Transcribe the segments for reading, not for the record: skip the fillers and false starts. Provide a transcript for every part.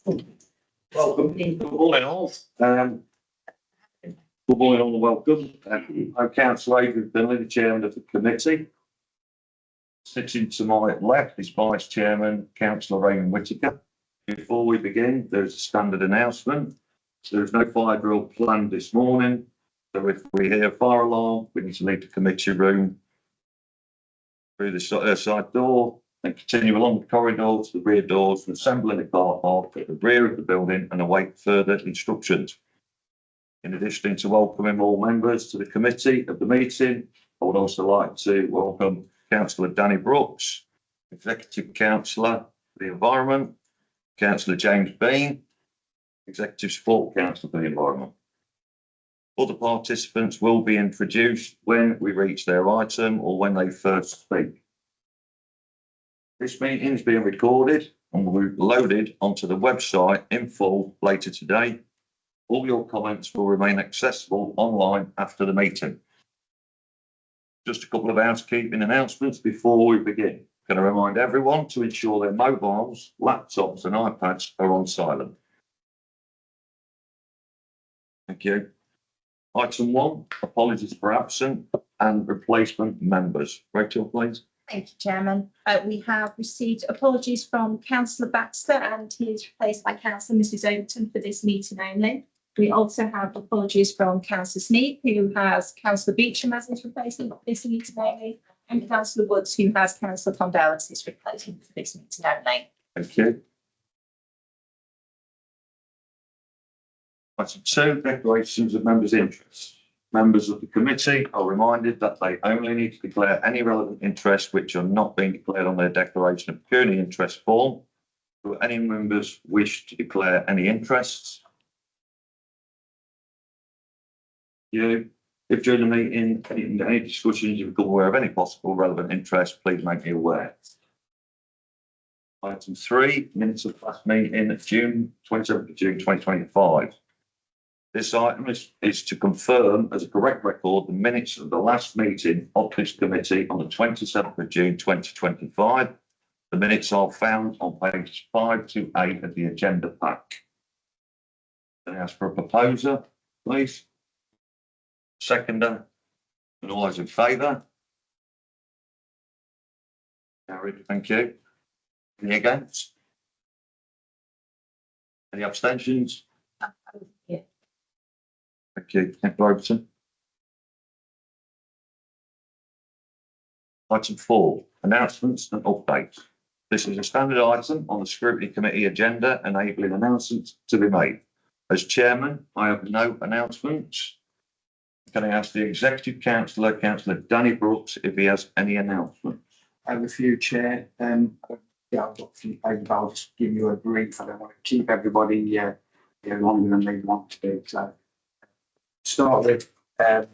Welcome. Good morning, all. Good morning, all. Welcome. I'm Councillor Adrian Finley, the chairman of the committee. Sitting to my left is Vice Chairman Councillor Raymond Whittaker. Before we begin, there's a standard announcement. There is no fire drill planned this morning, so if we hear a fire alarm, we need to leave the committee room through the side door and continue along the corridor to the rear doors and assemble in the car park at the rear of the building and await further instructions. In addition to welcoming all members to the committee of the meeting, I would also like to welcome Councillor Danny Brooks, Executive Councillor for the Environment, Councillor James Bean, Executive Support Councillor for the Environment. Other participants will be introduced when we reach their item or when they first speak. This meeting is being recorded and will be loaded onto the website in full later today. All your comments will remain accessible online after the meeting. Just a couple of housekeeping announcements before we begin. Can I remind everyone to ensure their mobiles, laptops and iPads are on silent. Thank you. Item 1, apologies for absent and replacement members. Rachel, please. Thank you, Chairman. We have received apologies from Councillor Baxter, and he is replaced by Councillor Mrs Overton for this meeting only. We also have apologies from Councillor Sneed, who has Councillor Beecham as his replacement for this meeting only, and Councillor Woods, who has Councillor Condell as his replacement for this meeting only. Thank you. Item 2, declarations of members' interests. Members of the committee are reminded that they only need to declare any relevant interests which are not being declared on their declaration of pecuniary interest form. Do any members wish to declare any interests? If during the meeting any discussions you become aware of any possible relevant interest, please make me aware. Item 3, minutes of last meeting of June 27th of June 2025. This item is to confirm as a correct record the minutes of the last meeting of this committee on the 27th of June 2025. The minutes are found on pages 5 to 8 of the agenda pack. Can I ask for a proposer, please? Seconder, and all those in favour? Carried, thank you. Any against? Any abstentions? Yeah. Thank you, Councillor Overton. Item 4, announcements and updates. This is a standard item on the Scrutiny Committee agenda, enabling announcements to be made. As chairman, I have no announcements. Can I ask the Executive Councillor, Councillor Danny Brooks, if he has any announcements? I have a few, Chair. Yeah, I've got a few papers. I'll just give you a brief. I don't want to keep everybody longer than they want to do. So, start with, I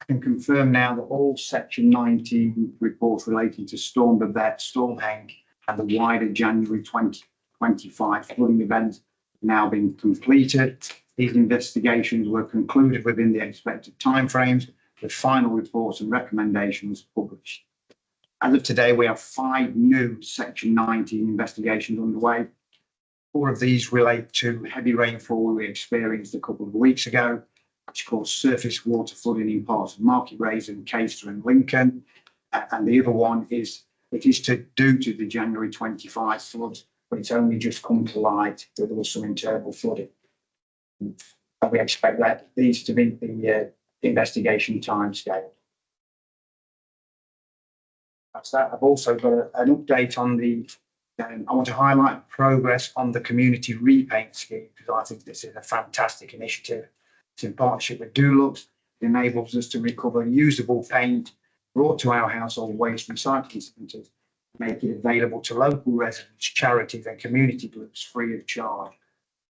can confirm now that all Section 19 reports relating to Storm Babette, Storm Henk, and the wider January 2025 flooding event have now been completed. These investigations were concluded within the expected timeframes, with final reports and recommendations published. As of today, we have 5 new Section 19 investigations underway. 4 of these relate to heavy rainfall we experienced a couple of weeks ago, which caused surface water flooding in parts of Market Raisin, Caister and Lincoln. And the other one is, it is due to the January 25 floods, but it's only just come to light that there was some internal flooding. And we expect that these to be the investigation timescale. That's that. I've also got an update on the, I want to highlight progress on the community repaint scheme, because I think this is a fantastic initiative. It's in partnership with Dulux. It enables us to recover usable paint brought to our household waste recycling centres, make it available to local residents, charities and community groups free of charge.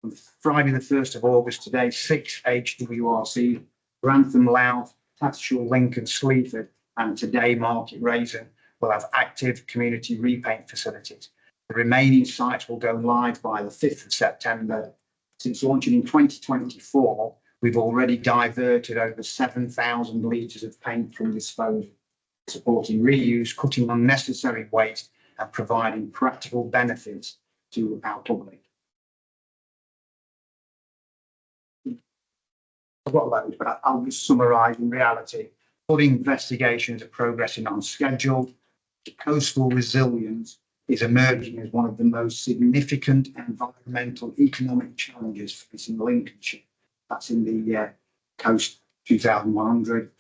On Friday the 1st of August today, 6 HWRC, Grantham, Louth, Tattershall, Lincoln, Sleaford and today Market Raisin will have active community repaint facilities. The remaining sites will go live by the 5th of September. Since launching in 2024, we've already diverted over 7,000 litres of paint from disposal, supporting reuse, cutting unnecessary waste and providing practical benefits to our public. I've got loads, but I'll just summarise. In reality, flood investigations are progressing on schedule. Coastal resilience is emerging as one of the most significant environmental economic challenges facing Lincolnshire. That's in the Coast 2100.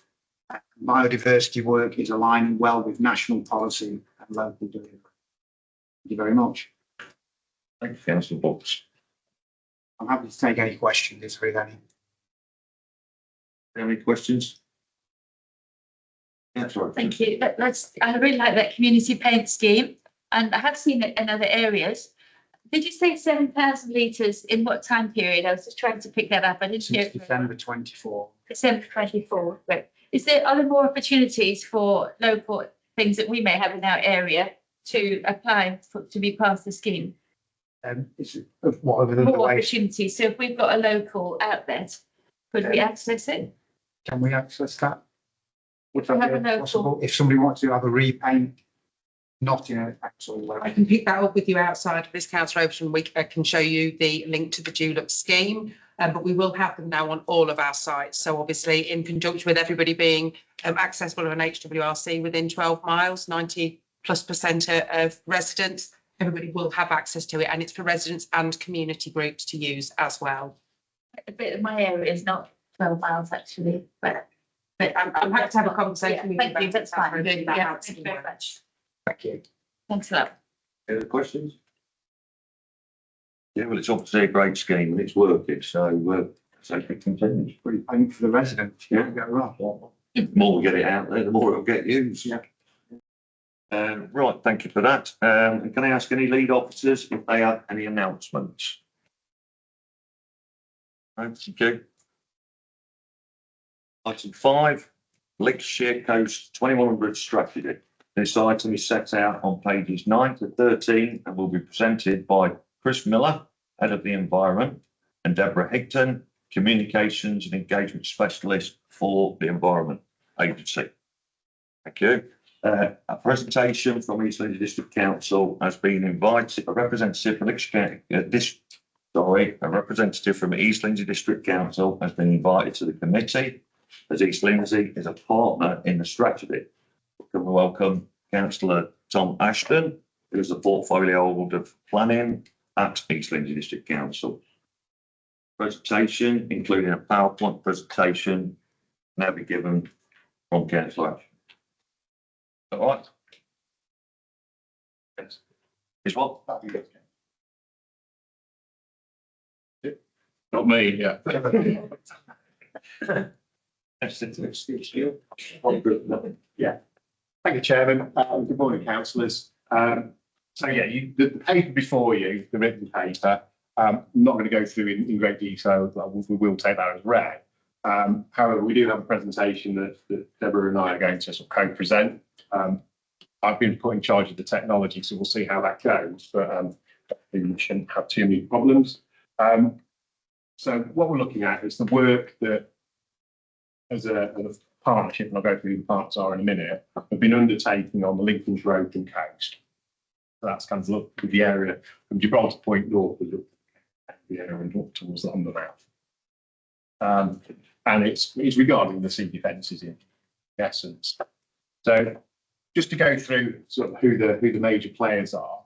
Biodiversity work is aligning well with national policy and local delivery. Thank you very much. Thank you, Councillor Books. I'm happy to take any questions if there is any. Any questions? That's right. Thank you. I really like that community paint scheme, and I have seen it in other areas. Did you say 7,000 litres in what time period? I was just trying to pick that up. I didn't hear Since it. December 24. December 24. Right. Are there more opportunities for local things that we may have in our area to apply to be part of the scheme? It's what other than the More way opportunities. So if we've got a local outlet, could we access it? can we access that? Would We that have a be local- possible if somebody wants to have a repaint, not in an actual I way? can pick that up with you outside of this, Councillor Overton. I can show you the link to the Julep scheme, but we will have them now on all of our sites. So obviously, in conjunction with everybody being accessible to an HWRC within 12 miles, 90+% of residents, everybody will have access to it, and it's for residents and community groups to use as well. A bit of my area is not 12 miles actually, but I'm happy to have a conversation with you. thank you. about That's it. fine. Really, that Yeah, helps thank you me. very much. Thank you. Thanks a lot. Any other questions? Yeah, well, it's obviously a great scheme and it's working, so it continues. Pretty paint for the residents. Yeah, go wrong. The more we get it out there, the more it'll get used. Yeah. Right, thank you for that. Can I ask any lead officers if they have any announcements? No, thank you. Item 5, Lincolnshire Coast 2100 strategy. This item is set out on pages 9 to 13 and will be presented by Chris Miller, Head of the Environment, and Deborah Higton, Communications and Engagement Specialist for the Environment Agency. Thank you. A presentation from East Lindsey District Council has been invited. A representative from a representative from East Lindsey District Council has been invited to the committee, as East Lindsey is a partner in the strategy. Can we welcome Councillor Tom Ashton, who is the portfolio holder of planning at East Lindsey District Council. Presentation, including a PowerPoint presentation, now be given from Councillor Ashton. All right. Yes. Is what? Not me, yeah. Yeah. Thank you, Chairman. Good morning, councillors. So yeah, the paper before you, the written paper, I'm not going to go through in great detail. We will take that as read. However, we do have a presentation that Deborah and I are going to sort of co-present. I've been put in charge of the technology, so we'll see how that goes, but we shouldn't have too many problems. So what we're looking at is the work that, as a partnership, and I'll go through who the partners are in a minute, have been undertaking on the Lincolnshire Open Coast. So that's kind of look at the area from Gibraltar Point north, the area and up towards the Humbermouth. And it's regarding the sea defences in essence. So just to go through sort of who the major players are,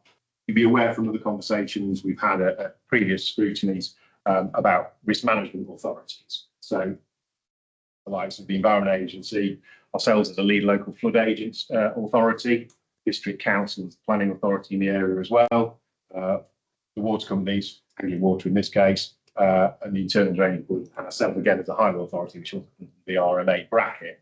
you'll be aware from other conversations we've had at previous scrutinies about risk management authorities. So the likes of the Environment Agency, ourselves as a lead local flood agents authority, district councils, planning authority in the area as well, the water companies, Anglian Water in this case, and the Internal Drainage Board, and ourselves again as a highway authority, which is the RMA bracket.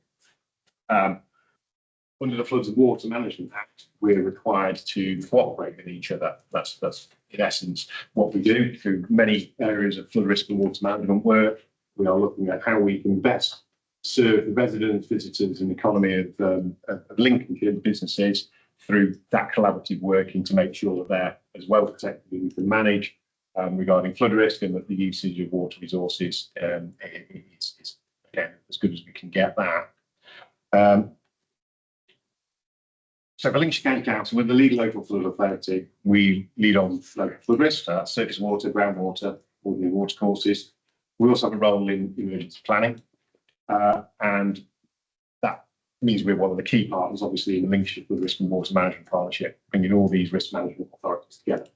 Under the Floods and Water Management Act, we're required to cooperate with each other. That's in essence what we do through many areas of flood risk and water management work. We are looking at how we can best serve the residents, visitors, and economy of Lincolnshire businesses through that collaborative working to make sure that they're as well protected as we can manage regarding flood risk, and that the usage of water resources is again as good as we can get that. So for Lincolnshire County Council, with the lead local flood authority, we lead on local flood risk, so that's surface water, groundwater, ordinary water courses. We also have a role in emergency planning, and that means we're one of the key partners, obviously, in the Lincolnshire Flood Risk and Water Management Partnership, bringing all these risk management authorities together.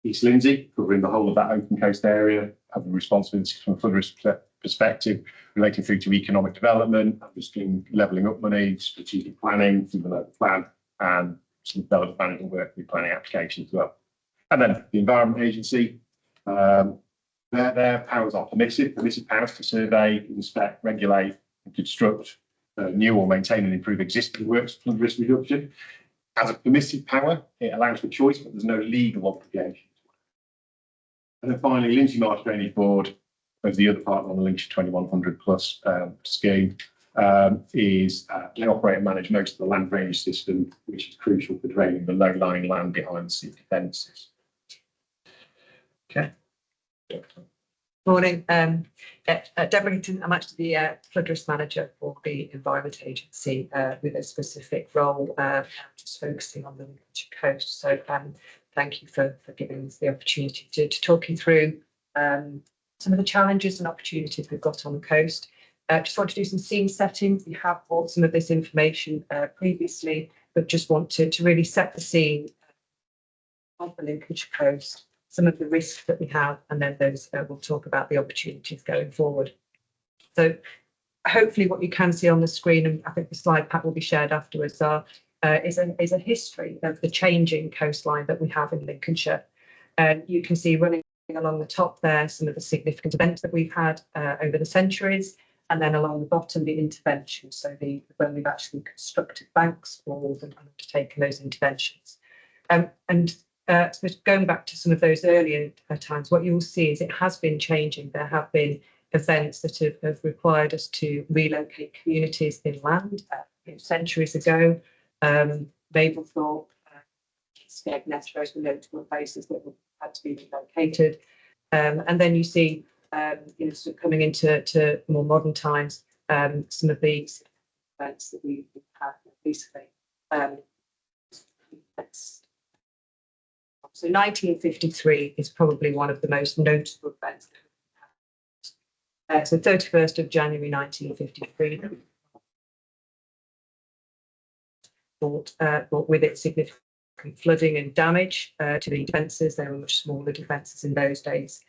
East Lindsey, covering the whole of that open coast area, have responsibilities from a flood risk perspective, relating through to economic development, risking levelling up money, strategic planning through the local plan, and some development management work with planning applications as well. And then the Environment Agency, their powers are permissive powers to survey, inspect, regulate, and construct new or maintain and improve existing works for flood risk reduction. As a permissive power, it allows for choice, but there's no legal obligation. And then finally, Lindsey Marsh Drainage Board, as the other partner on the Lincolnshire 2100 plus scheme, they operate and manage most of the land drainage system, which is crucial for draining the low-lying land behind the city fences. Okay. Morning. Deborah Hinton, I'm actually the flood risk manager for the Environment Agency with a specific role just focusing on the Lincolnshire coast. So thank you for giving us the opportunity to talk you through some of the challenges and opportunities we've got on the coast. Just want to do some scene setting. We have brought some of this information previously, but just want to really set the scene of the Lincolnshire coast, some of the risks that we have, and then those we'll talk about the opportunities going forward. So hopefully what you can see on the screen, and I think the slide pack will be shared afterwards, is a history of the changing coastline that we have in Lincolnshire. And you can see running along the top there some of the significant events that we've had over the centuries, and then along the bottom the interventions, so when we've actually constructed banks, walls, and undertaken those interventions. So going back to some of those earlier times, what you will see is it has been changing. There have been events that have required us to relocate communities inland centuries ago. Mablethorpe, Skegness, those were notable places that had to be relocated. And then you see, sort of coming into more modern times, some of these events that we've had recently. So 1953 is probably one of the most notable events. So 31st of January 1953 brought with it significant flooding and damage to the defences. They were much smaller defences in those days.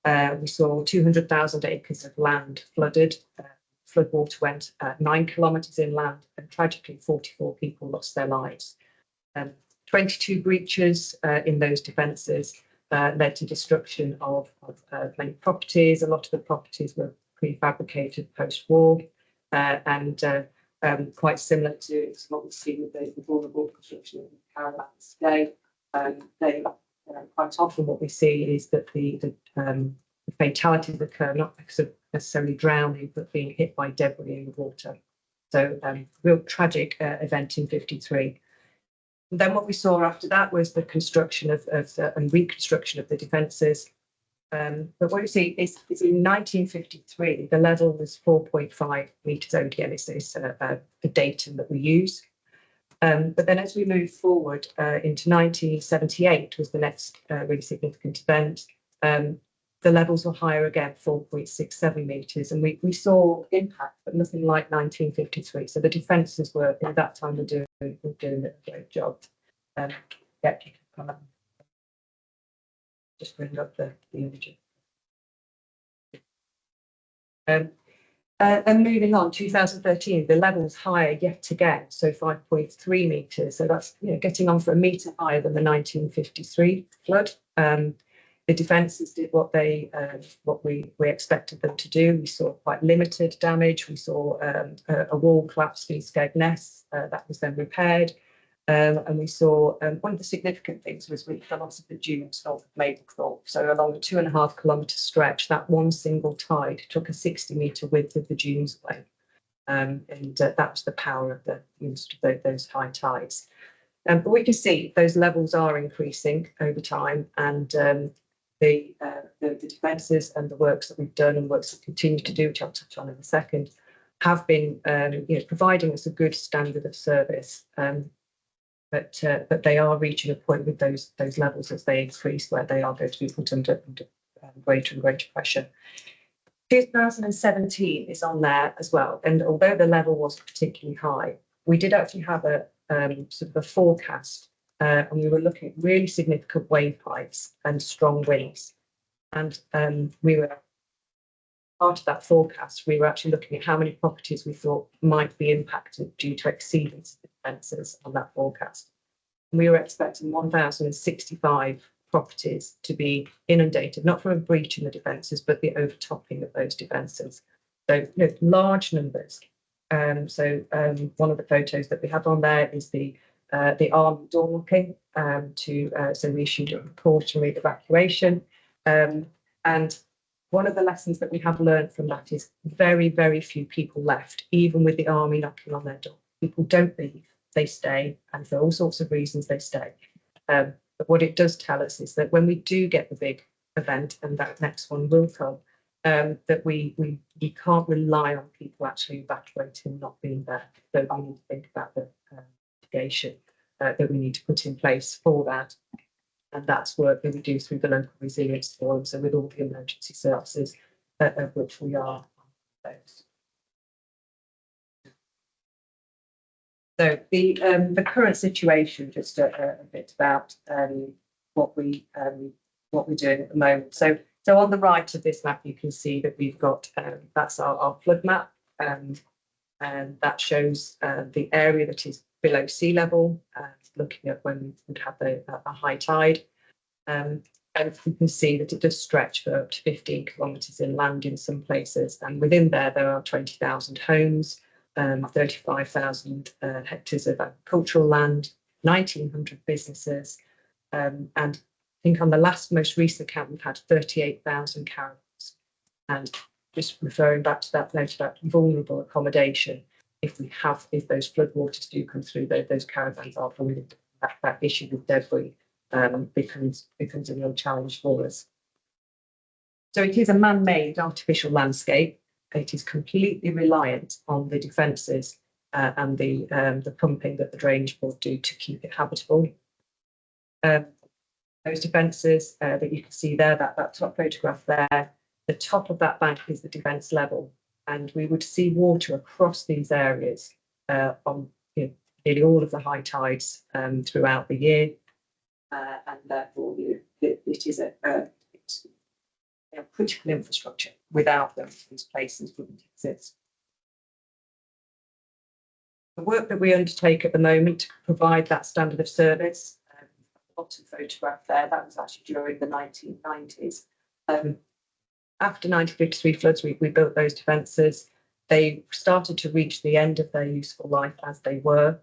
We saw 200,000 acres of land flooded. Floodwater went 9 kilometres inland, and tragically 44 people lost their lives. 22 breaches in those defences led to destruction of many properties. A lot of the properties were prefabricated post-war and quite similar to what we see with the vulnerable construction in caravans today. Quite often what we see is that the fatalities occur not because of necessarily drowning, but being hit by debris in the water. So real tragic event in 53. And then what we saw after that was the construction and reconstruction of the defences. But what you see is in 1953, the level was 4.5 metres ODM. It's the datum that we use. But then as we move forward into 1978 was the next really significant event. The levels were higher again, 4.67 metres, and we saw impact, but nothing like 1953. So the defences were, at that time, were doing a great job. Just bring up the image. And moving on, 2013, the levels higher yet again, so 5.3 metres. So that's getting on for a metre higher than the 1953 flood. The defences did what we expected them to do. We saw quite limited damage. We saw a wall collapse in Skegness that was then repaired. And we saw one of the significant things was the loss of the dunes north of Mablethorpe. So along a 2.5 kilometre stretch, that one single tide took a 60-metre width of the dunes away. And that was the power of those high tides. But we can see those levels are increasing over time, and the defences and the works that we've done and works that continue to do, which I'll touch on in a second, have been providing us a good standard of service. But they are reaching a point with those levels as they increase where they are going to be put under greater and greater pressure. 2017 is on there as well, and although the level wasn't particularly high, we did actually have a sort of a forecast, and we were looking at really significant wave heights and strong winds, and we were part of that forecast. We were actually looking at how many properties we thought might be impacted due to exceedance of defences on that forecast. And we were expecting 1,065 properties to be inundated, not from a breach in the defences, but the overtopping of those defences. So large numbers. One of the photos that we have on there is the army door knocking. So we issued a precautionary evacuation. And one of the lessons that we have learned from that is very, very few people left, even with the army knocking on their door. People don't leave, they stay, and for all sorts of reasons they stay. But what it does tell us is that when we do get the big event, and that next one will come, that we can't rely on people actually evacuating, not being there. So we need to think about the mitigation that we need to put in place for that. And that's work that we do through the local resilience forum, so with all the emergency services of which we are those. So the current situation, just a bit about what we're doing at the moment. So on the right of this map, you can see that we've got that's our flood map, and that shows the area that is below sea level, looking at when we would have a high tide. And you can see that it does stretch for up to 15 kilometres inland in some places, and within there are 20,000 homes, 35,000 hectares of agricultural land, 1,900 businesses, and I think on the most recent count we've had 38,000 caravans. And just referring back to that note about vulnerable accommodation, if those floodwaters do come through, those caravans are vulnerable. That issue with debris becomes a real challenge for us. So it is a man-made artificial landscape. It is completely reliant on the defences and the pumping that the drainage board do to keep it habitable. Those defences that you can see there, that top photograph there, the top of that bank is the defence level, and we would see water across these areas on nearly all of the high tides throughout the year, and therefore it is a critical infrastructure. Without them, these places wouldn't exist. The work that we undertake at the moment to provide that standard of service, bottom photograph there, that was actually during the 1990s. After 1953 floods, we built those defences. They started to reach the end of their useful life as they were.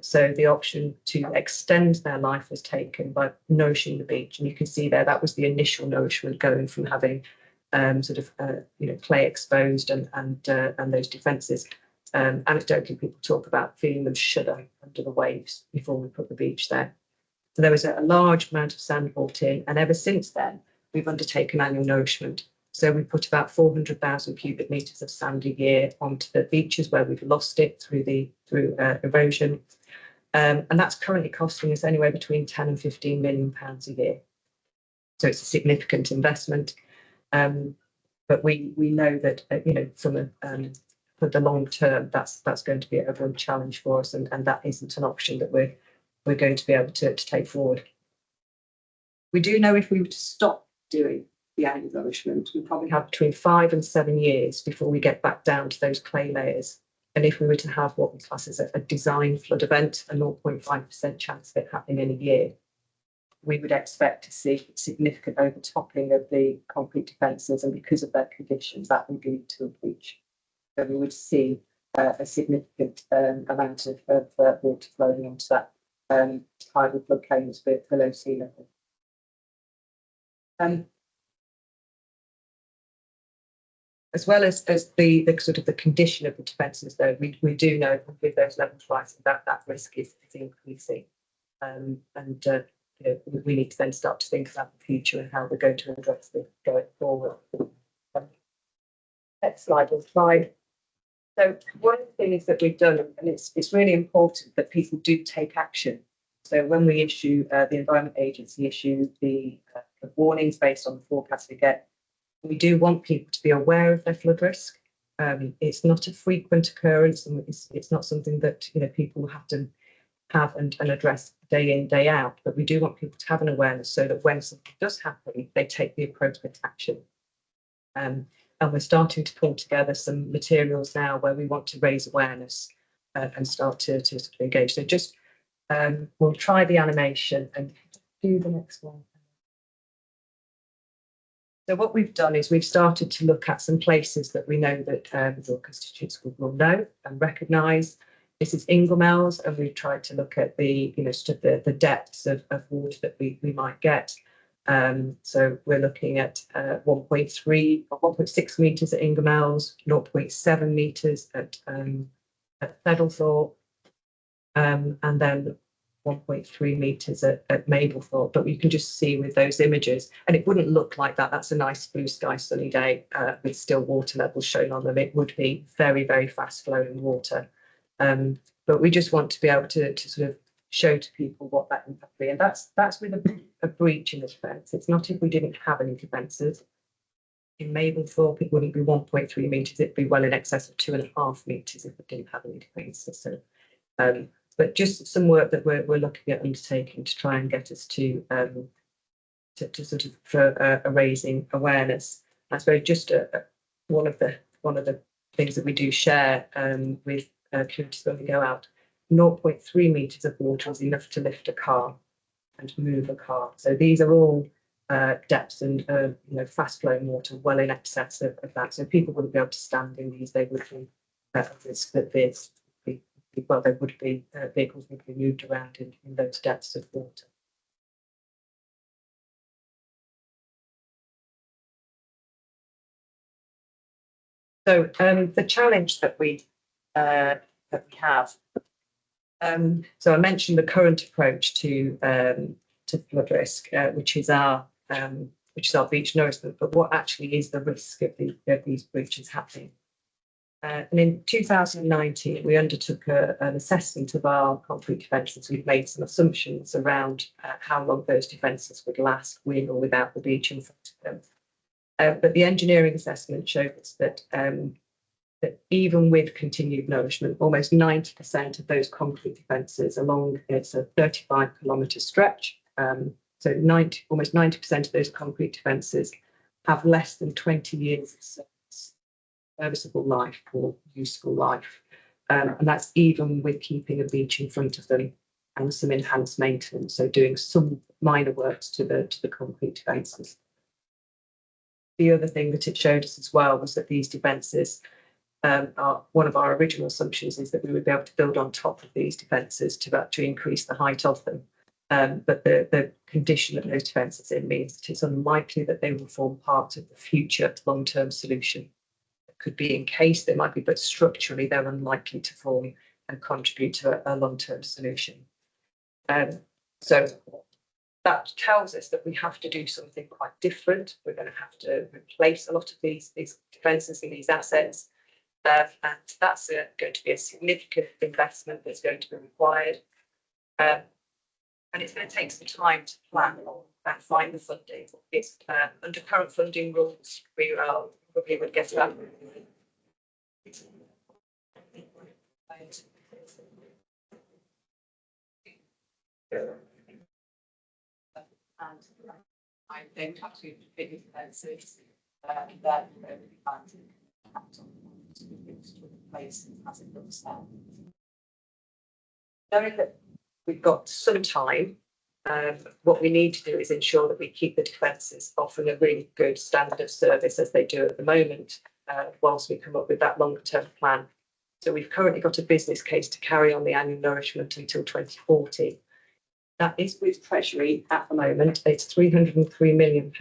So the option to extend their life was taken by nourishing the beach. And you can see there, that was the initial nourishment, going from having clay exposed and those defences. Anecdotally, people talk about feeling them shudder under the waves before we put the beach there. So there was a large amount of sand brought in, and ever since then, we've undertaken annual nourishment. So we put about 400,000 cubic metres of sand a year onto the beaches where we've lost it through erosion. And that's currently costing us anywhere between 10 and 15 million pounds a year. So it's a significant investment. But we know that, for the long term, that's going to be a real challenge for us. And that isn't an option that we're going to be able to take forward. We do know if we were to stop doing the annual nourishment, we probably have between 5 and 7 years before we get back down to those clay layers. And if we were to have what we class as a design flood event, a 0.5% chance of it happening in a year, we would expect to see significant overtopping of the concrete defences, and because of their conditions, that would lead to a breach. So we would see a significant amount of water flowing onto that tidal floodplains below sea level. As well as the sort of the condition of the defences, though, we do know with those levels rising that risk is increasing, we need to then start to think about the future and how we're going to address this going forward. Next slide. So one of the things that we've done, and it's really important that people do take action. So when we issue, the Environment Agency issue the warnings based on the forecast we get, We do want people to be aware of their flood risk. It's not a frequent occurrence, and it's not something that people have to have and address day in, day out. But we do want people to have an awareness so that when something does happen, they take the appropriate action. And we're starting to pull together some materials now where we want to raise awareness and start to sort of engage. So just we'll try the animation and do the next one. So what we've done is we've started to look at some places that we know that your constituents will know and recognise. This is Inglemells, and we've tried to look at the sort of the depths of water that we might get. So we're looking at 1.3 or 1.6 metres at Inglemells, 0.7 metres at Thedlethorpe, and then 1.3 metres at Mablethorpe. But you can just see with those images, and it wouldn't look like that. That's a nice blue sky sunny day with still water levels shown on them. It would be very, very fast flowing water. But we just want to be able to sort of show to people what that impact would be. And that's with a breach in the defence. It's not if we didn't have any defences. In Mablethorpe, it wouldn't be 1.3 metres, it'd be well in excess of 2.5 metres if we didn't have any defences. So, but just some work that we're looking at undertaking to try and get us to sort of for raising awareness. I suppose just one of the things that we do share with communities when we go out. 0.3 metres of water is enough to lift a car and move a car. So these are all depths and fast flowing water well in excess of that. So people wouldn't be able to stand in these. They would be at risk that they would be vehicles would be moved around in those depths of water. So the challenge that we have. So I mentioned the current approach to flood risk, which is our beach nourishment. But what actually is the risk of these breaches happening? And in 2019, we undertook an assessment of our concrete defences. We've made some assumptions around how long those defences would last, with or without the beach in front of them. But the engineering assessment showed us that even with continued nourishment, almost 90% of those concrete defences along it's a 35-kilometre stretch. So almost 90% of those concrete defences have less than 20 years of serviceable life or useful life. And that's even with keeping a beach in front of them and some enhanced maintenance. So doing some minor works to the concrete defences. The other thing that it showed us as well was that these defences one of our original assumptions is that we would be able to build on top of these defences to actually increase the height of them. But the condition of those defences in means that it's unlikely that they will form part of the future long-term solution. It could be encased, they might be, but structurally they're unlikely to form and contribute to a long-term solution. So that tells us that we have to do something quite different. We're going to have to replace a lot of these defences and these assets. And that's going to be a significant investment that's going to be required. And it's going to take some time to plan and find the funding. It's under current funding rules, we would get that. And I think actually big expenses that place as it looks now. Knowing that we've got some time, what we need to do is ensure that we keep the defences offering a really good standard of service as they do at the moment, whilst we come up with that longer term plan. So we've currently got a business case to carry on the annual nourishment until 2040. That is with Treasury at the moment. It's £303 million.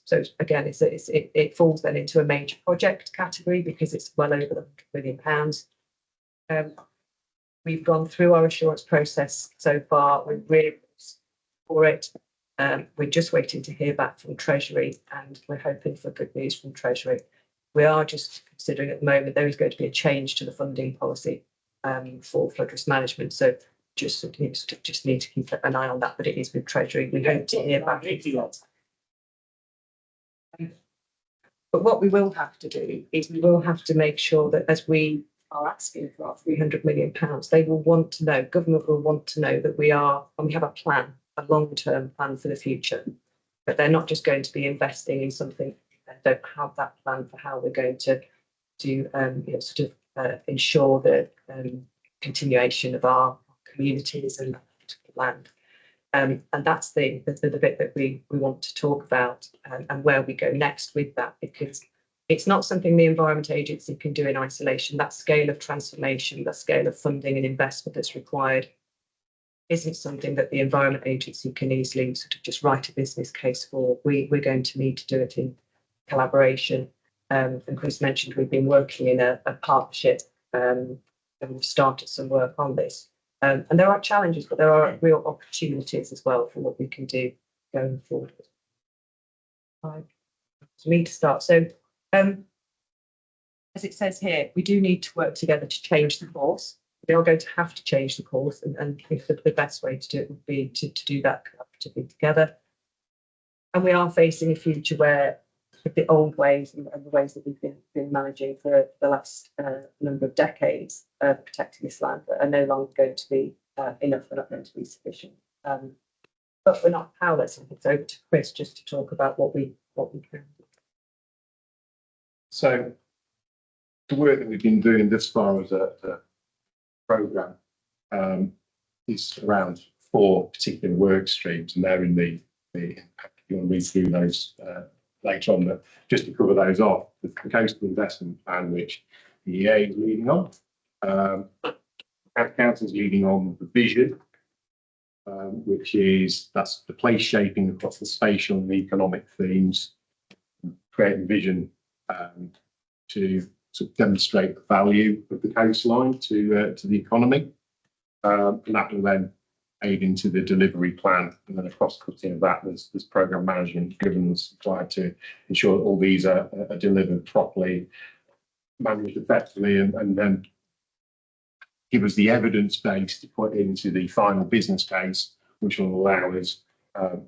So again, it falls then into a major project category because it's well over £100 million. We've gone through our assurance process so far. We're really for it. We're just waiting to hear back from Treasury, and we're hoping for good news from Treasury. We are just considering at the moment there is going to be a change to the funding policy for flood risk management. So just need to keep an eye on that, but it is with Treasury. We hope to hear back. But what we will have to do is we will have to make sure that as we are asking for our £300 million, they will want to know, government will want to know that we have a plan, a long-term plan for the future. But they're not just going to be investing in something that don't have that plan for how we're going to do, ensure the continuation of our communities and land. And that's the bit that we want to talk about and where we go next with that, because it's not something the Environment Agency can do in isolation. That scale of transformation, that scale of funding and investment that's required isn't something that the Environment Agency can easily sort of just write a business case for. We're going to need to do it in collaboration. And Chris mentioned we've been working in a partnership and we've started some work on this. And there are challenges, but there are real opportunities as well for what we can do going forward. Right. For me to start. So, as it says here, we do need to work together to change the course. We are going to have to change the course, and if the best way to do it would be to do that collaboratively together. And we are facing a future where the old ways and the ways that we've been managing for the last number of decades protecting this land are no longer going to be enough. They're not going to be sufficient. But we're not powerless. And it's over to Chris just to talk about what we can do. So the work that we've been doing this far as a programme is around 4 particular work streams, and they're in the impact. You want to read through those later on, but just to cover those off, the Coastal Investment Plan, which the EA is leading on, Council is leading on the vision, which is that's the place shaping across the spatial and economic themes, creating vision to sort of demonstrate the value of the coastline to the economy, and that will then aid into the delivery plan, and then across cutting of that there's programme management governance required to ensure that all these are delivered properly, managed effectively, and then give us the evidence base to put into the final business case, which will allow us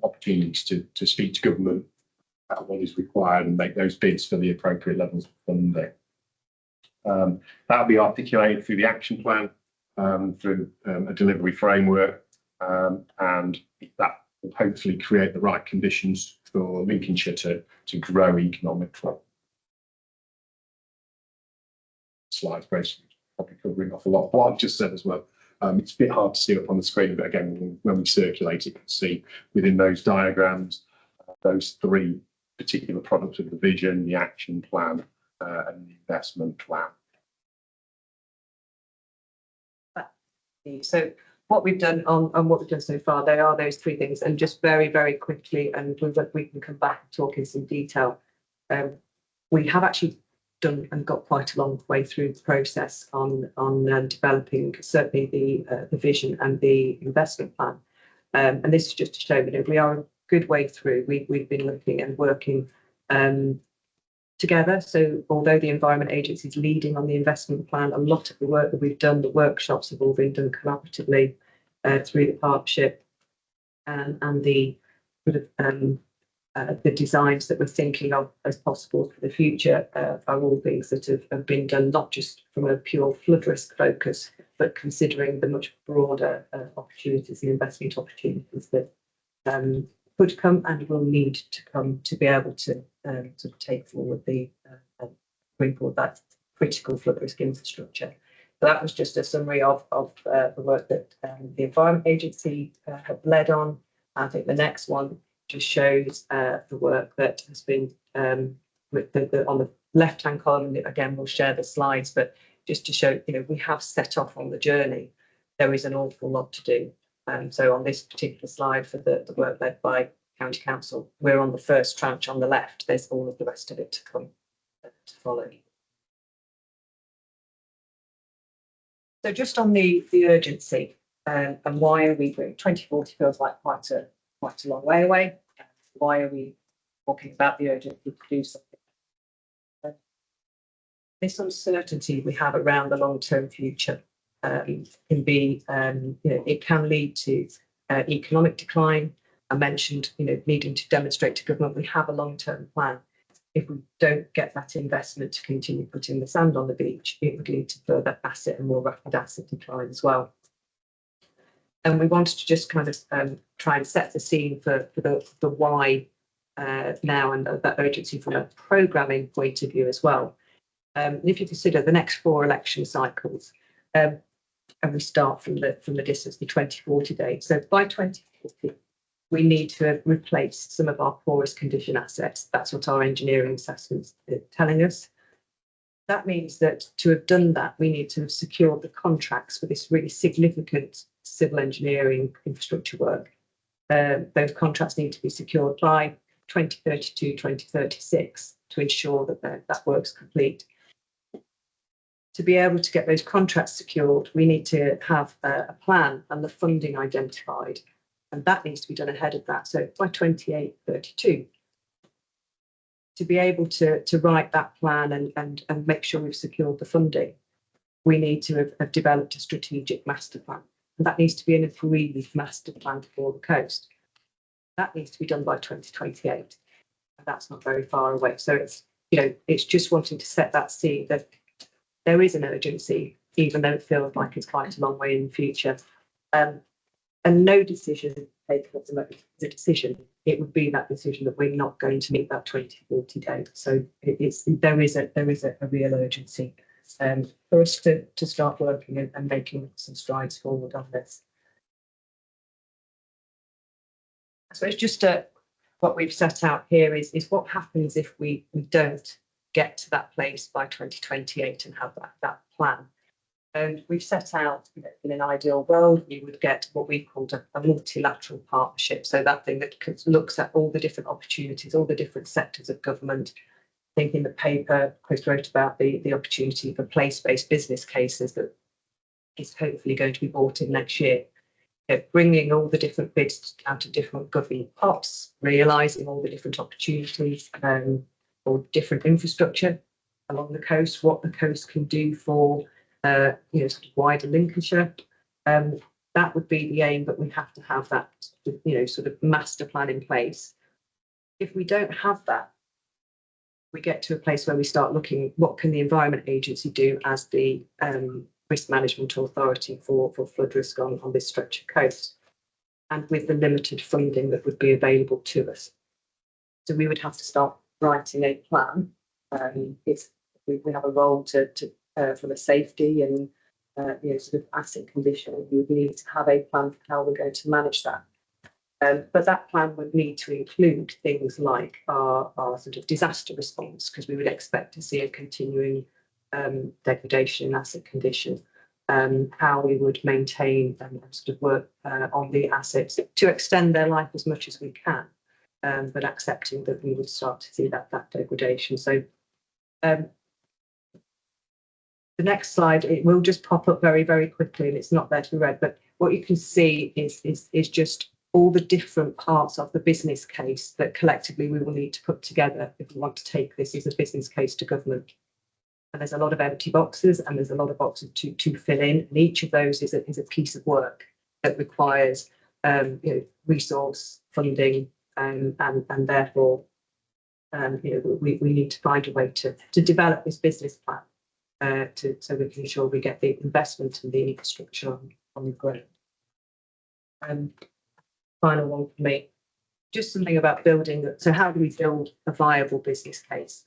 opportunities to speak to government about what is required and make those bids for the appropriate levels of funding. That'll be articulated through the action plan, through a delivery framework, and that will hopefully create the right conditions for Lincolnshire to grow economically. Slides basically probably covering off a lot of what I've just said as well. It's a bit hard to see up on the screen, but again, when we circulate it, you can see within those diagrams those 3 particular products of the vision, the action plan, and the investment plan. So what we've done on what we've done so far, they are those 3 things, and just very, very quickly, and we can come back and talk in some detail. We have actually done and got quite a long way through the process on developing certainly the vision and the investment plan. And this is just to show that we are a good way through. We've been looking and working together. So although the Environment Agency is leading on the investment plan, a lot of the work that we've done, the workshops have all been done collaboratively through the partnership, and the sort of the designs that we're thinking of as possible for the future are all things that have been done not just from a pure flood risk focus, but considering the much broader opportunities and investment opportunities that could come and will need to come to be able to sort of take forward bring forward that critical flood risk infrastructure. So that was just a summary of the work that the Environment Agency have led on. I think the next one just shows the work that has been with on the left-hand column. Again, we'll share the slides, but just to show, we have set off on the journey. There is an awful lot to do. So on this particular slide for the work led by County Council, we're on the first tranche on the left. There's all of the rest of it to come to follow. So just on the urgency and why are we doing 2040 feels like quite a long way away. Why are we talking about the urgency to do something? This uncertainty we have around the long-term future can be, it can lead to economic decline. I mentioned, needing to demonstrate to government we have a long-term plan. if we don't get that investment to continue putting the sand on the beach, it would lead to further asset and more rapid asset decline as well. And we wanted to just kind of try and set the scene for the why now, and that urgency from a programming point of view as well. If you consider the next 4 election cycles, and we start from the distance, the 2040 date. So by 2040, we need to have replaced some of our poorest condition assets. That's what our engineering assessments are telling us. That means that to have done that, we need to have secured the contracts for this really significant civil engineering infrastructure work. Those contracts need to be secured by 2032, 2036 to ensure that that work's complete. To be able to get those contracts secured, we need to have a plan and the funding identified, and that needs to be done ahead of that. So by 28, 32, to be able to write that plan and make sure we've secured the funding, we need to have developed a strategic master plan. And that needs to be an agreed master plan for the coast. That needs to be done by 2028. And that's not very far away. So it's just wanting to set that scene that there is an urgency, even though it feels like it's quite a long way in the future. And no decision taken at the moment is a decision. It would be that decision that we're not going to meet that 2040 date. So there is a real urgency for us to start working and making some strides forward on this. So it's just what we've set out here is what happens if we don't get to that place by 2028 and have that plan. And we've set out, in an ideal world, we would get what we called a multilateral partnership. So that thing that looks at all the different opportunities, all the different sectors of government. I think in the paper, Chris wrote about the opportunity for place-based business cases that is hopefully going to be brought in next year. Bringing all the different bids out of different government pots, realising all the different opportunities or different infrastructure along the coast, what the coast can do for sort of wider Lincolnshire. That would be the aim, but we have to have that sort of master plan in place. If we don't have that, we get to a place where we start looking, what can the Environment Agency do as the risk management authority for flood risk on this stretch of coast, and with the limited funding that would be available to us. So we would have to start writing a plan. If we have a role to from a safety and sort of asset condition, we would need to have a plan for how we're going to manage that. But that plan would need to include things like our sort of disaster response, because we would expect to see a continuing degradation in asset condition, how we would maintain and sort of work on the assets to extend their life as much as we can, but accepting that we would start to see that degradation. So the next slide, it will just pop up very, very quickly, and it's not there to be read, but what you can see is just all the different parts of the business case that collectively we will need to put together if we want to take this as a business case to government. And there's a lot of empty boxes, and there's a lot of boxes to fill in, and each of those is a piece of work that requires resource funding, and therefore we need to find a way to develop this business plan so we can ensure we get the investment and the infrastructure on the ground. Final one for me, just something about building. So how do we build a viable business case?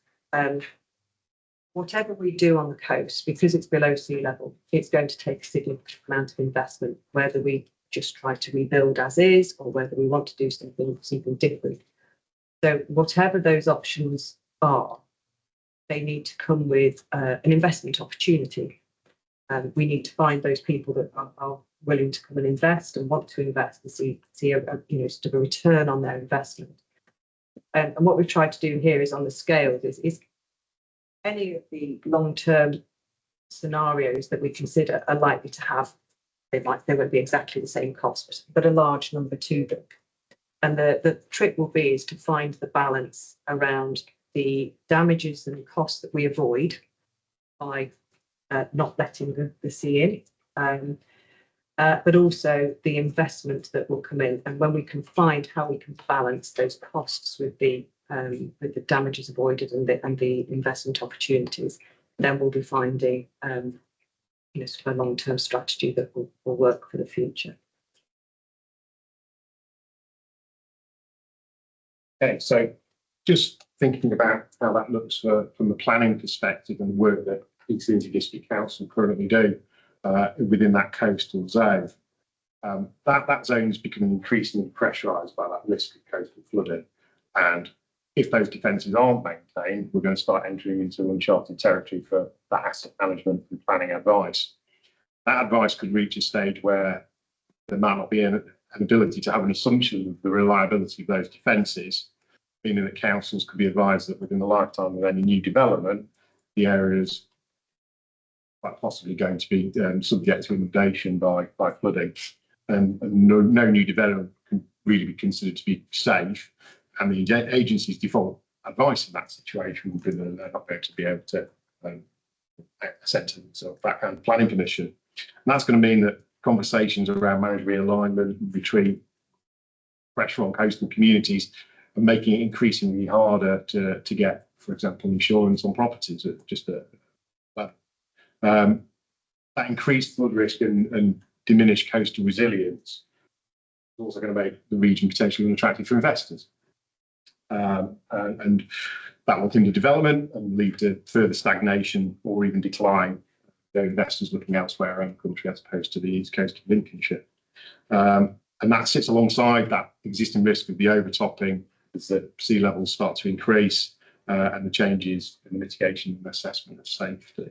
Whatever we do on the coast, because it's below sea level, it's going to take a significant amount of investment, whether we just try to rebuild as is or whether we want to do something different. So whatever those options are, they need to come with an investment opportunity. We need to find those people that are willing to come and invest and want to invest and see a sort of a return on their investment. And what we've tried to do here is on the scales is any of the long-term scenarios that we consider are likely to have, they won't be exactly the same cost, but a large number to them. And the trick will be is to find the balance around the damages and costs that we avoid by not letting the sea in, but also the investment that will come in. And when we can find how we can balance those costs with the with the damages avoided and the investment opportunities, then we'll be finding sort of a long-term strategy that will work for the future. Okay, so just thinking about how that looks from the planning perspective and the work that East Lindsey District Council currently do within that coastal zone. That zone is becoming increasingly pressurised by that risk of coastal flooding. And if those defences aren't maintained, we're going to start entering into uncharted territory for that asset management and planning advice. That advice could reach a stage where there might not be an ability to have an assumption of the reliability of those defences, meaning that councils could be advised that within the lifetime of any new development, the areas quite possibly going to be subject to inundation by flooding, and no new development can really be considered to be safe. And the agency's default advice in that situation would be that they're not going to be able to accept themselves that kind of planning permission. And that's going to mean that conversations around managed realignment, retreat, pressure on coastal communities, and making it increasingly harder to get, for example, insurance on properties. That increased flood risk and diminished coastal resilience is also going to make the region potentially unattractive for investors. And that will hinder development and lead to further stagnation or even decline. The investors looking elsewhere around the country as opposed to the east coast of Lincolnshire. And that sits alongside that existing risk of the overtopping as the sea levels start to increase and the changes in the mitigation and assessment of safety.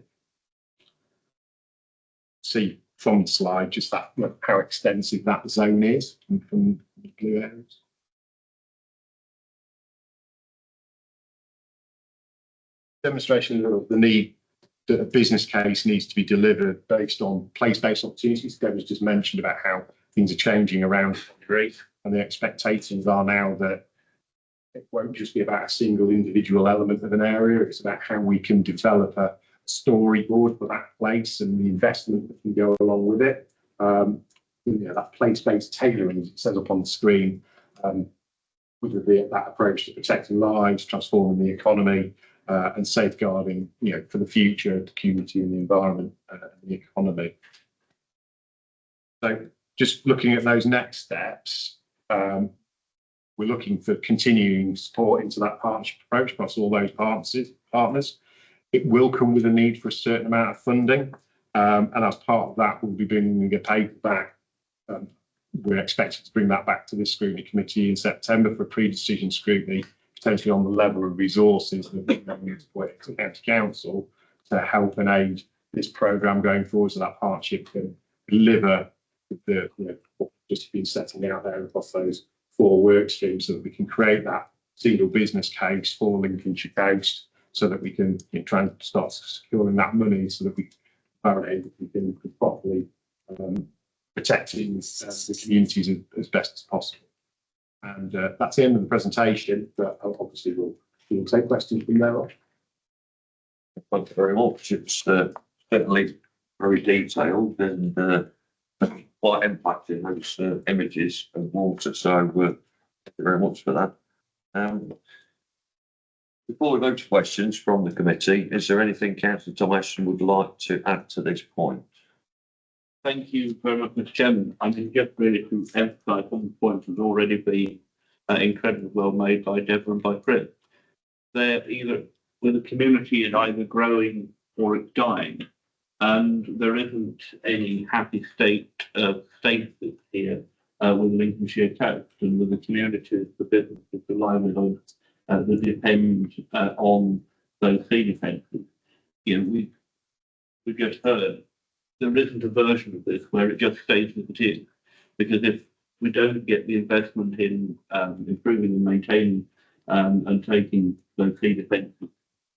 See from the slide just that how extensive that zone is from the blue areas. Demonstration of the need that a business case needs to be delivered based on place-based opportunities. Deborah's just mentioned about how things are changing around the country, and the expectations are now that it won't just be about a single individual element of an area. It's about how we can develop a storyboard for that place and the investment that can go along with it. That place-based tailoring, as it says up on the screen, would be that approach to protecting lives, transforming the economy, and safeguarding, for the future, the community and the environment and the economy. So, just looking at those next steps, we're looking for continuing support into that partnership approach across all those partners. It will come with a need for a certain amount of funding, and as part of that, we'll be bringing a paper back. We're expected to bring that back to this scrutiny committee in September for pre-decision scrutiny, potentially on the level of resources that we're going to put to County Council to help and aid this programme going forward, so that partnership can deliver the what we've just been setting out there across those 4 work streams, so that we can create that single business case for Lincolnshire Coast, so that we can try and start securing that money, so that we can properly protecting the communities as best as possible. And that's the end of the presentation, but obviously we'll take questions from there on. Thank you very much. It's certainly very detailed and quite impacting, those images of water. So thank you very much for that. Before we go to questions from the committee, is there anything Councillor Thomas would like to add to this point? Thank you very much, Mr. Chairman. I mean, just really to emphasise on the point that's already been incredibly well made by Deborah and by Chris. They're either, where the community is either growing or it's dying, and there isn't any happy state of stasis here with Lincolnshire Coast and with the communities, the businesses, the livelihoods that depend on those sea defences. We've just heard there isn't a version of this where it just stays as it is, because if we don't get the investment in improving and maintaining and taking those sea defences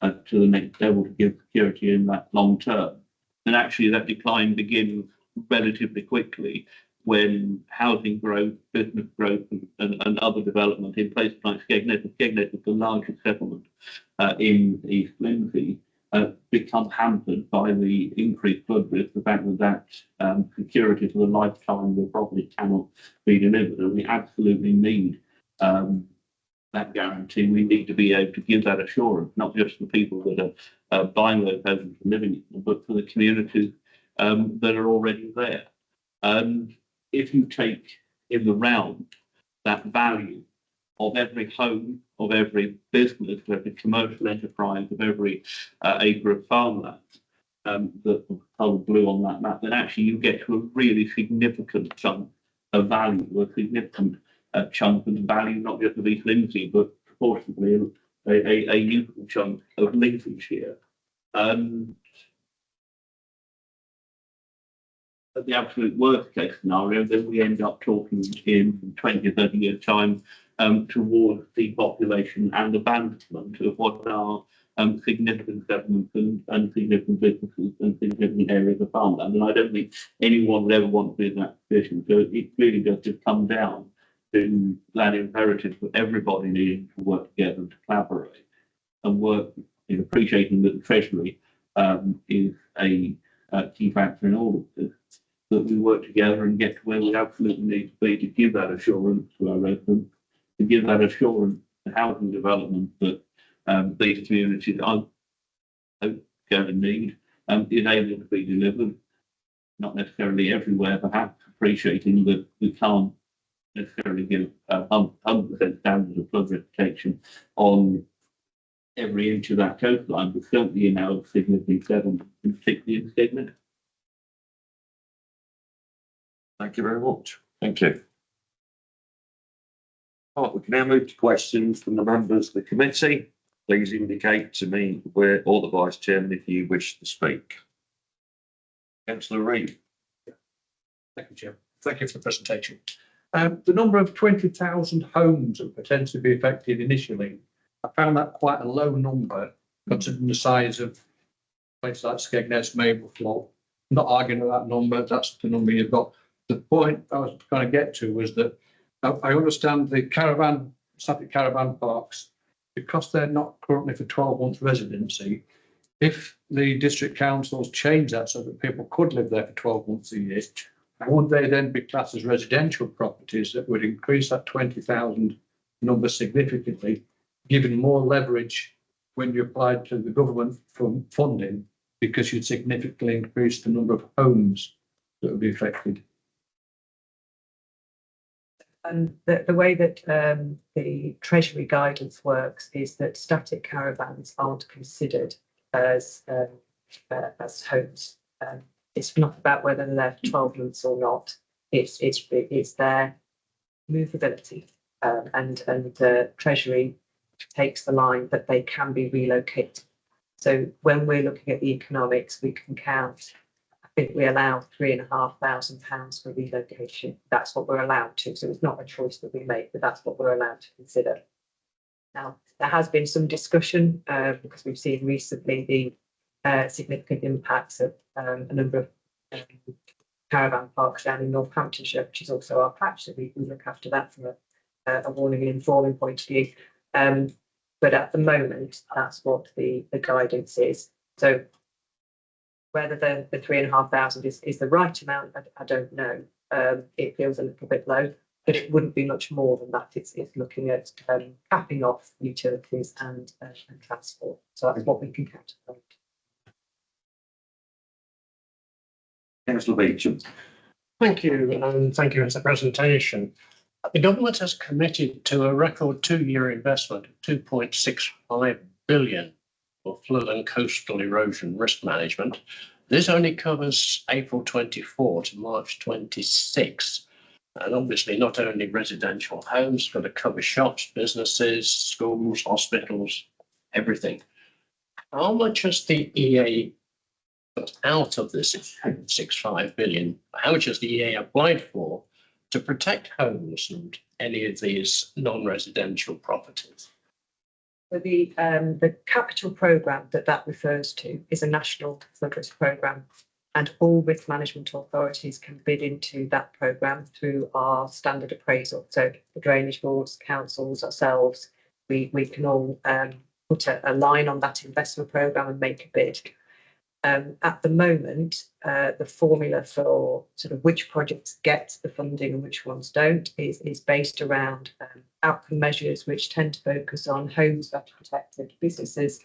to the next level to give security in that long term, then actually that decline begins relatively quickly when housing growth, business growth and other development in places like Skegness. Skegness is the largest settlement in East Lindsey, become hampered by the increased flood risk, the fact that security for the lifetime of the property cannot be delivered. And we absolutely need that guarantee, we need to be able to give that assurance, not just for people that are buying those homes and living in them, but for the communities that are already there. And if you take in the round that value of every home, of every business, of every commercial enterprise, of every acre of farmland, that colour blue on that map, then actually you get to a really significant chunk of value, a significant chunk of the value, not just of East Lindsey, but proportionately a useful chunk of Lincolnshire. At the absolute worst case scenario, then we end up talking in 20 or 30 years' time towards depopulation and abandonment of what are significant settlements and significant businesses and significant areas of farmland. And I don't think anyone would ever want to be in that position. So it really does just come down to that imperative for everybody needing to work together and to collaborate and work in appreciating that the Treasury is a key factor in all of this, that we work together and get to where we absolutely need to be to give that assurance to our residents, to give that assurance to housing development that these communities are going to need, is able to be delivered, not necessarily everywhere, perhaps appreciating that we can't necessarily give 100% standards of flood risk protection on every inch of that coastline, but certainly in our significant settlements, particularly in Sydney. Thank you very much. Thank you. All right, we can now move to questions from the members of the committee. Please indicate to me where, or the vice chairman, if you wish to speak. Councillor Reid. Thank you, Jim. Thank you for the presentation. The number of 20,000 homes that potentially be affected initially, I found that quite a low number considering the size of places like Skegness, Mablethorpe. Not arguing with that number, that's the number you've got. The point I was trying to get to was that I understand the static caravan parks, because they're not currently for 12-month residency. If the district councils change that so that people could live there for 12 months a year, won't they then be classed as residential properties that would increase that 20,000 number significantly, giving more leverage when you applied to the government for funding, because you'd significantly increase the number of homes that would be affected? And the way that the Treasury guidance works is that static caravans aren't considered as homes. It's not about whether they're there for 12 months or not. It's their movability, and the Treasury takes the line that they can be relocated. So when we're looking at the economics, we can count. I think we allow £3,500 for relocation. That's what we're allowed to. So it's not a choice that we make, but that's what we're allowed to consider. Now, there has been some discussion because we've seen recently the significant impacts of a number of caravan parks down in Northamptonshire, which is also our patch. So we look after that from a warning and informing point of view. But at the moment, that's what the guidance is. So whether the 3,500 is the right amount, I don't know. It feels a little bit low, but it wouldn't be much more than that. It's looking at capping off utilities and transport. So that's what we can count on. Councillor Beecham. Thank you, and thank you for the presentation. The government has committed to a record 2-year investment of 2.65 billion for flood and coastal erosion risk management. This only covers April 24 to March 26. And obviously not only residential homes, but it covers shops, businesses, schools, hospitals, everything. How much has the EA got out of this 2.65 billion? How much has the EA applied for to protect homes and any of these non-residential properties? So the capital programme that refers to is a national flood risk programme, and all risk management authorities can bid into that programme through our standard appraisal. So the drainage boards, councils, ourselves, we can all put a line on that investment programme and make a bid. At the moment, the formula for sort of which projects get the funding and which ones don't is based around outcome measures, which tend to focus on homes better protected, businesses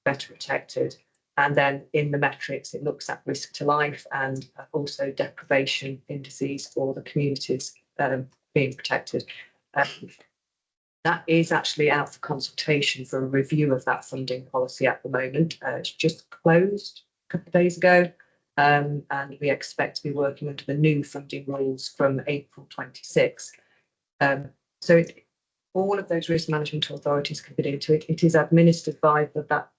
better protected. And then in the metrics, it looks at risk to life and also deprivation indices for the communities being protected. That is actually out for consultation for a review of that funding policy at the moment. It's just closed a couple of days ago, and we expect to be working under the new funding rules from April 26. All of those risk management authorities can fit into it. It is administered by that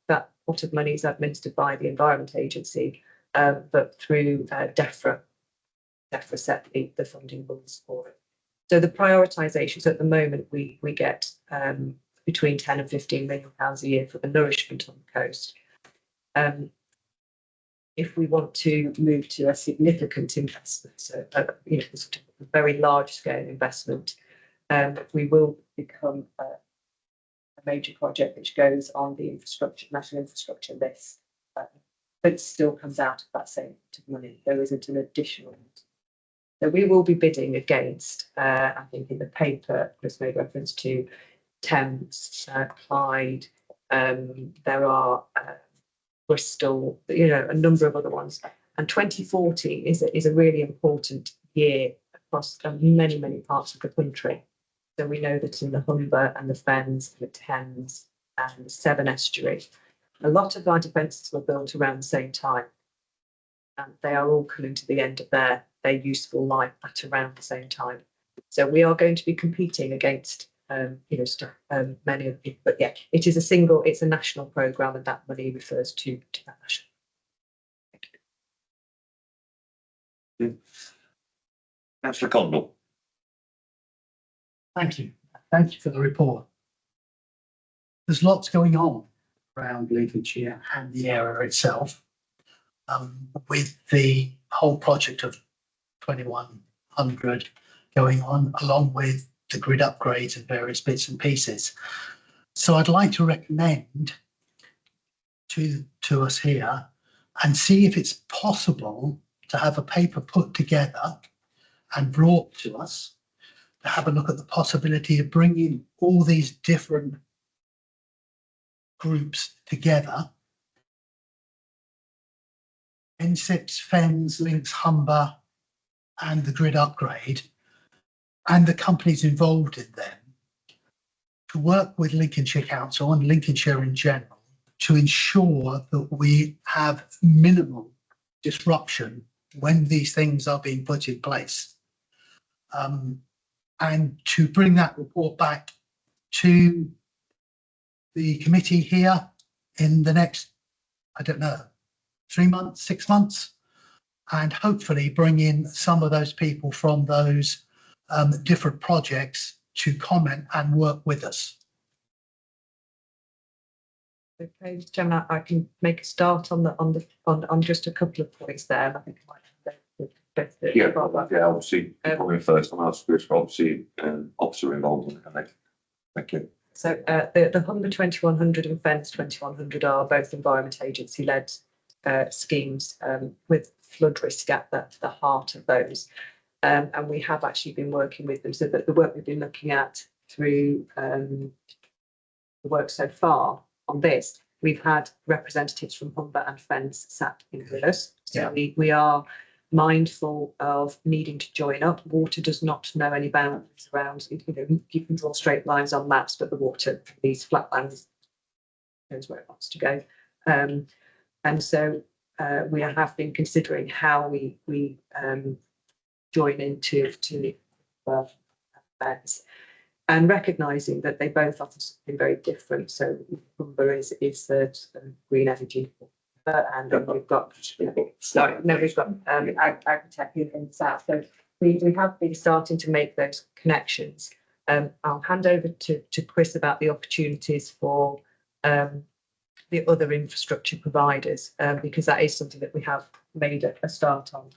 pot of money is administered by the Environment Agency, but through DEFRA. DEFRA set the funding rules for it. So the prioritisations at the moment, we get between 10 and 15 million pounds a year for the nourishment on the coast. If we want to move to a significant investment, so sort of a very large scale investment, we will become a major project which goes on the national infrastructure list, but it still comes out of that same money. There isn't an additional. So we will be bidding against, I think in the paper, Chris made reference to Thames, Clyde, there are Bristol, a number of other ones. And 2040 is a really important year across many, many parts of the country. So we know that in the Humber and the Fens, the Thames and the Severn Estuary, a lot of our defences were built around the same time. And they are all coming to the end of their useful life at around the same time. So we are going to be competing against, many of them. But yeah, it's a national programme, and that money refers to that national. Councillor Condell. Thank you. Thank you for the report. There's lots going on around Lincolnshire and the area itself, with the whole project of 2100 going on, along with the grid upgrades and various bits and pieces. So I'd like to recommend to us here and see if it's possible to have a paper put together and brought to us to have a look at the possibility of bringing all these different groups together. NSIPs, Fens, Links, Humber, and the grid upgrade, and the companies involved in them, to work with Lincolnshire Council and Lincolnshire in general to ensure that we have minimal disruption when these things are being put in place. And to bring that report back to the committee here in the next, 3 months, 6 months, and hopefully bring in some of those people from those different projects to comment and work with us. Okay, Mr. Chairman, I can make a start on just a couple of points there. I think I might have Obviously, probably first on our script, obviously, officer involvement. Thank you. So the Humber 2100 and Fens 2100 are both Environment Agency led schemes with flood risk at the heart of those. And we have actually been working with them. So that the work we've been looking at through the work so far on this, we've had representatives from Humber and Fens sat in with us. So we are mindful of needing to join up. Water does not know any boundaries around. You can draw straight lines on maps, but the water, these flatlands, knows where it wants to go. And so we have been considering how we join into Fens, and recognising that they both offer something very different. So Humber is the green energy. And then we've got agritech in the south. So we have been starting to make those connections. I'll hand over to Chris about the opportunities for the other infrastructure providers, because that is something that we have made a start on.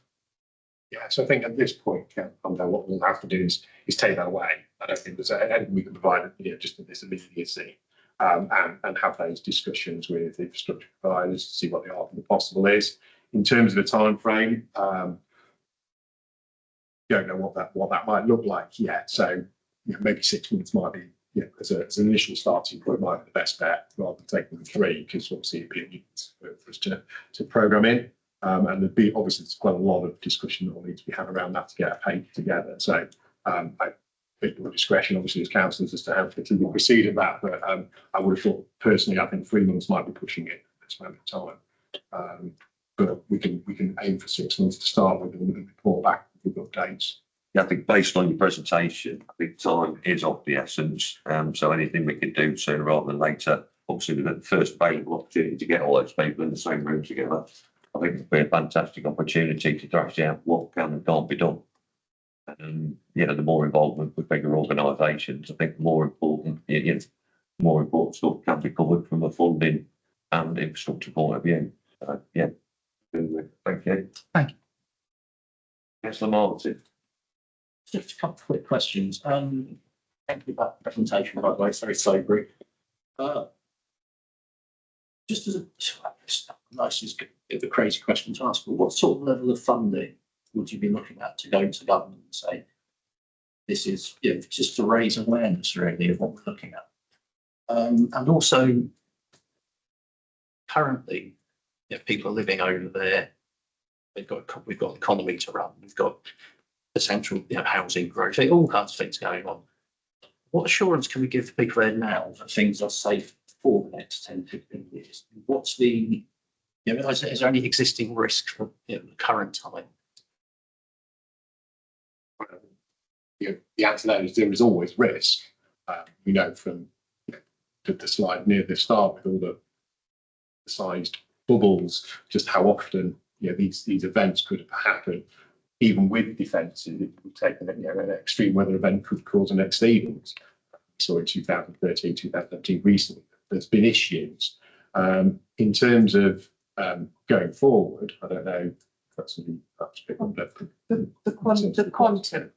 Yeah, so I think at this point, what we'll have to do is take that away. I don't think there's anything we can provide, just in this immediacy. and have those discussions with infrastructure providers to see what the art of the possible is. In terms of the timeframe, don't know what that might look like yet. So maybe 6 months might be, as an initial starting point, might be the best bet rather than taking 3, because obviously it'd be a unit for us to program in. And there'd be obviously there's quite a lot of discussion that will need to be had around that to get a paper together. So I think your discretion, obviously, as councillors, as to how quickly we proceed at that. But I would have thought personally, I think 3 months might be pushing it at this moment in time. But we can aim for 6 months to start with and report back with updates. Yeah, I think based on your presentation, I think time is of the essence. So anything we can do sooner rather than later, obviously with the first available opportunity to get all those people in the same room together, I think it'd be a fantastic opportunity to thrash out what can and can't be done. The more involvement with bigger organisations, I think the more important, more important stuff can be covered from a funding and infrastructure point of view. Thank you. Thank you. Councillor Martin. Just a couple of quick questions. Thank you for that presentation, by the way, it's very sobering. Just as a nice, is a bit of a crazy question to ask, but what sort of level of funding would you be looking at to go to government and say, this is just to raise awareness really of what we're looking at? And also, currently, people are living over there. We've got economy to run. We've got potential housing growth, all kinds of things going on. What assurance can we give people there now that things are safe for the next 10, 15 years? What's the, is there any existing risk for the current time? The answer to that is there is always risk. We know from the slide near the start with all the sized bubbles, just how often these events could happen. Even with defences, if we've taken an extreme weather event could cause an exceedance. We saw in 2013, 2017 recently, there's been issues. In terms of going forward, I don't know if that's something perhaps pick up The quantum.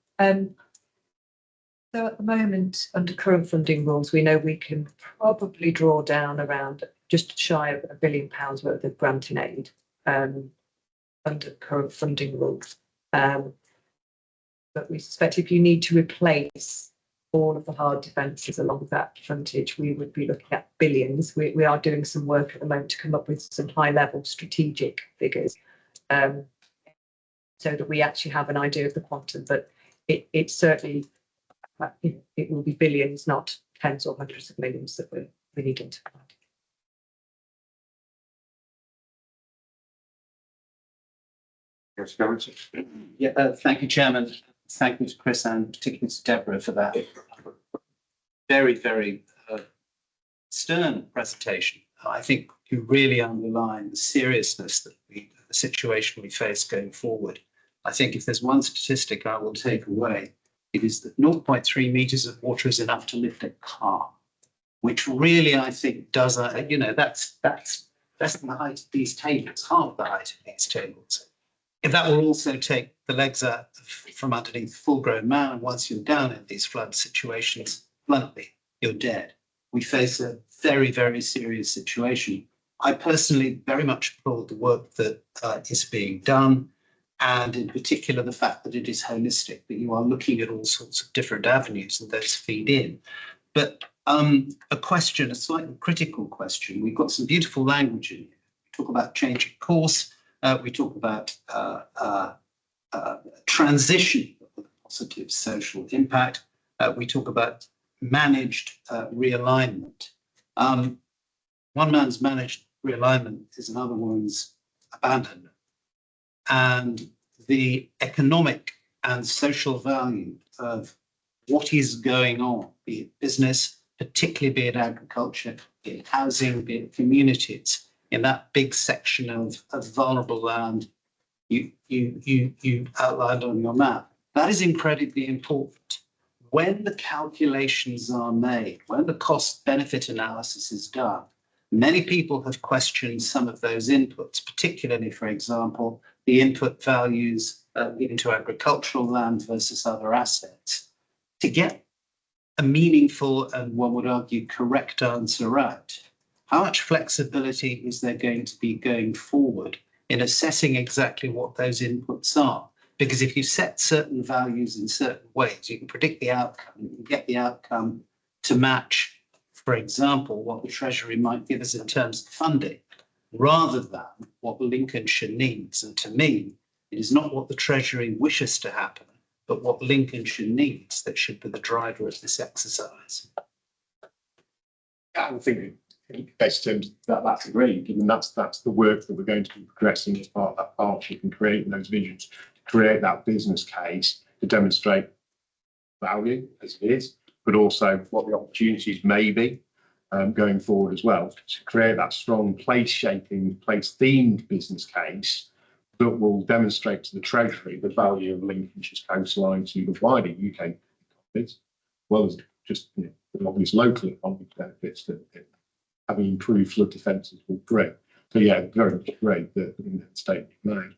So at the moment, under current funding rules, we know we can probably draw down around just shy of £1 billion worth of grant in aid under current funding rules. But we suspect if you need to replace all of the hard defences along that frontage, we would be looking at billions. We are doing some work at the moment to come up with some high-level strategic figures, so that we actually have an idea of the quantum. But it certainly it will be billions, not tens or hundreds of millions that we're needing to fund. Thank you, Chairman. Thank you to Chris and particularly to Deborah for that very, very stern presentation. I think you really underline the seriousness that the situation we face going forward. I think if there's one statistic I will take away, it is that 0.3 metres of water is enough to lift a car, which really I think does, that's less than the height of these tables, half the height of these tables. If that will also take the legs out from underneath a full-grown man, and once you're down in these flood situations, bluntly, you're dead. We face a very, very serious situation. I personally very much applaud the work that is being done, and in particular the fact that it is holistic, that you are looking at all sorts of different avenues and those feed in. But a question, a slightly critical question. We've got some beautiful language in here. We talk about changing course. We talk about transition with positive social impact. We talk about managed realignment. One man's managed realignment is another one's abandonment. And the economic and social value of what is going on, be it business, particularly be it agriculture, be it housing, be it communities, in that big section of vulnerable land you outlined on your map. That is incredibly important. When the calculations are made, when the cost-benefit analysis is done, many people have questioned some of those inputs, particularly, for example, the input values into agricultural land versus other assets. To get a meaningful and one would argue correct answer out, how much flexibility is there going to be going forward in assessing exactly what those inputs are? Because if you set certain values in certain ways, you can predict the outcome, you can get the outcome to match, for example, what the Treasury might give us in terms of funding, rather than what Lincolnshire needs. And to me, it is not what the Treasury wishes to happen, but what Lincolnshire needs that should be the driver of this exercise. I think in best terms that's agreed, and that's the work that we're going to be progressing as part of that partnership and creating those visions, to create that business case to demonstrate value as it is, but also what the opportunities may be going forward as well, to create that strong place-shaping, place-themed business case that will demonstrate to the Treasury the value of Lincolnshire's coastline to the wider UK economies, as well as just the obvious local economic benefits that having improved flood defences will bring. So yeah, very much great that the statement made.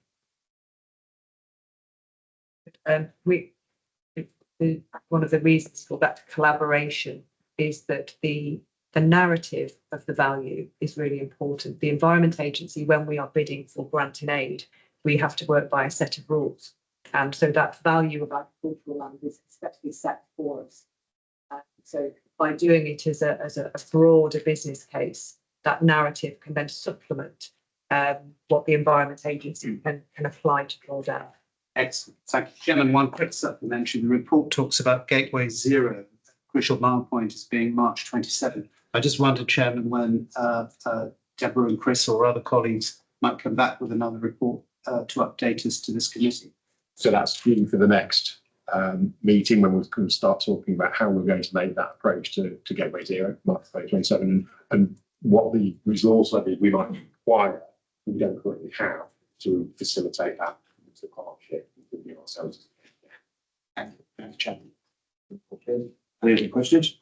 One of the reasons for that collaboration is that the narrative of the value is really important. The Environment Agency, when we are bidding for grant and aid, we have to work by a set of rules. And so that value of agricultural land is expected set for us. So by doing it as a broader business case, that narrative can then supplement what the Environment Agency can apply to draw down. Excellent. Thank you, Chairman. One quick supplementary. The report talks about Gateway Zero, crucial milestone as being March 27. I just wondered, Chairman, when Deborah and Chris or other colleagues might come back with another report to update us to this committee. So that's due for the next meeting, when we're going to start talking about how we're going to make that approach to Gateway Zero, March 2027, and what the resource level we might require, we don't currently have, to facilitate that into partnership with ourselves. Thank you, Chairman. Okay. Any other questions?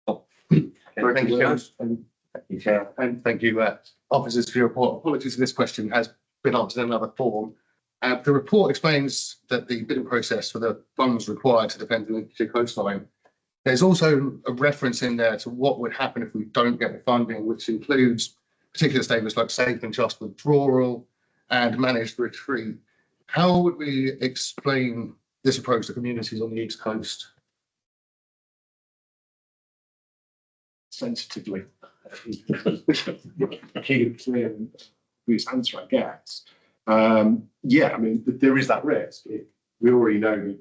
Thank you, Chair. Thank you, Chair. And thank you, officers, for your report. Apologies if this question has been answered in another form. The report explains that the bidding process for the funds required to defend the Lincolnshire coastline. There's also a reference in there to what would happen if we don't get the funding, which includes particular statements like safe and just withdrawal and managed retreat. How would we explain this approach to communities on the East Coast? Sensitively. Clear brief answer, I guess. Yeah, I mean, there is that risk. We already know,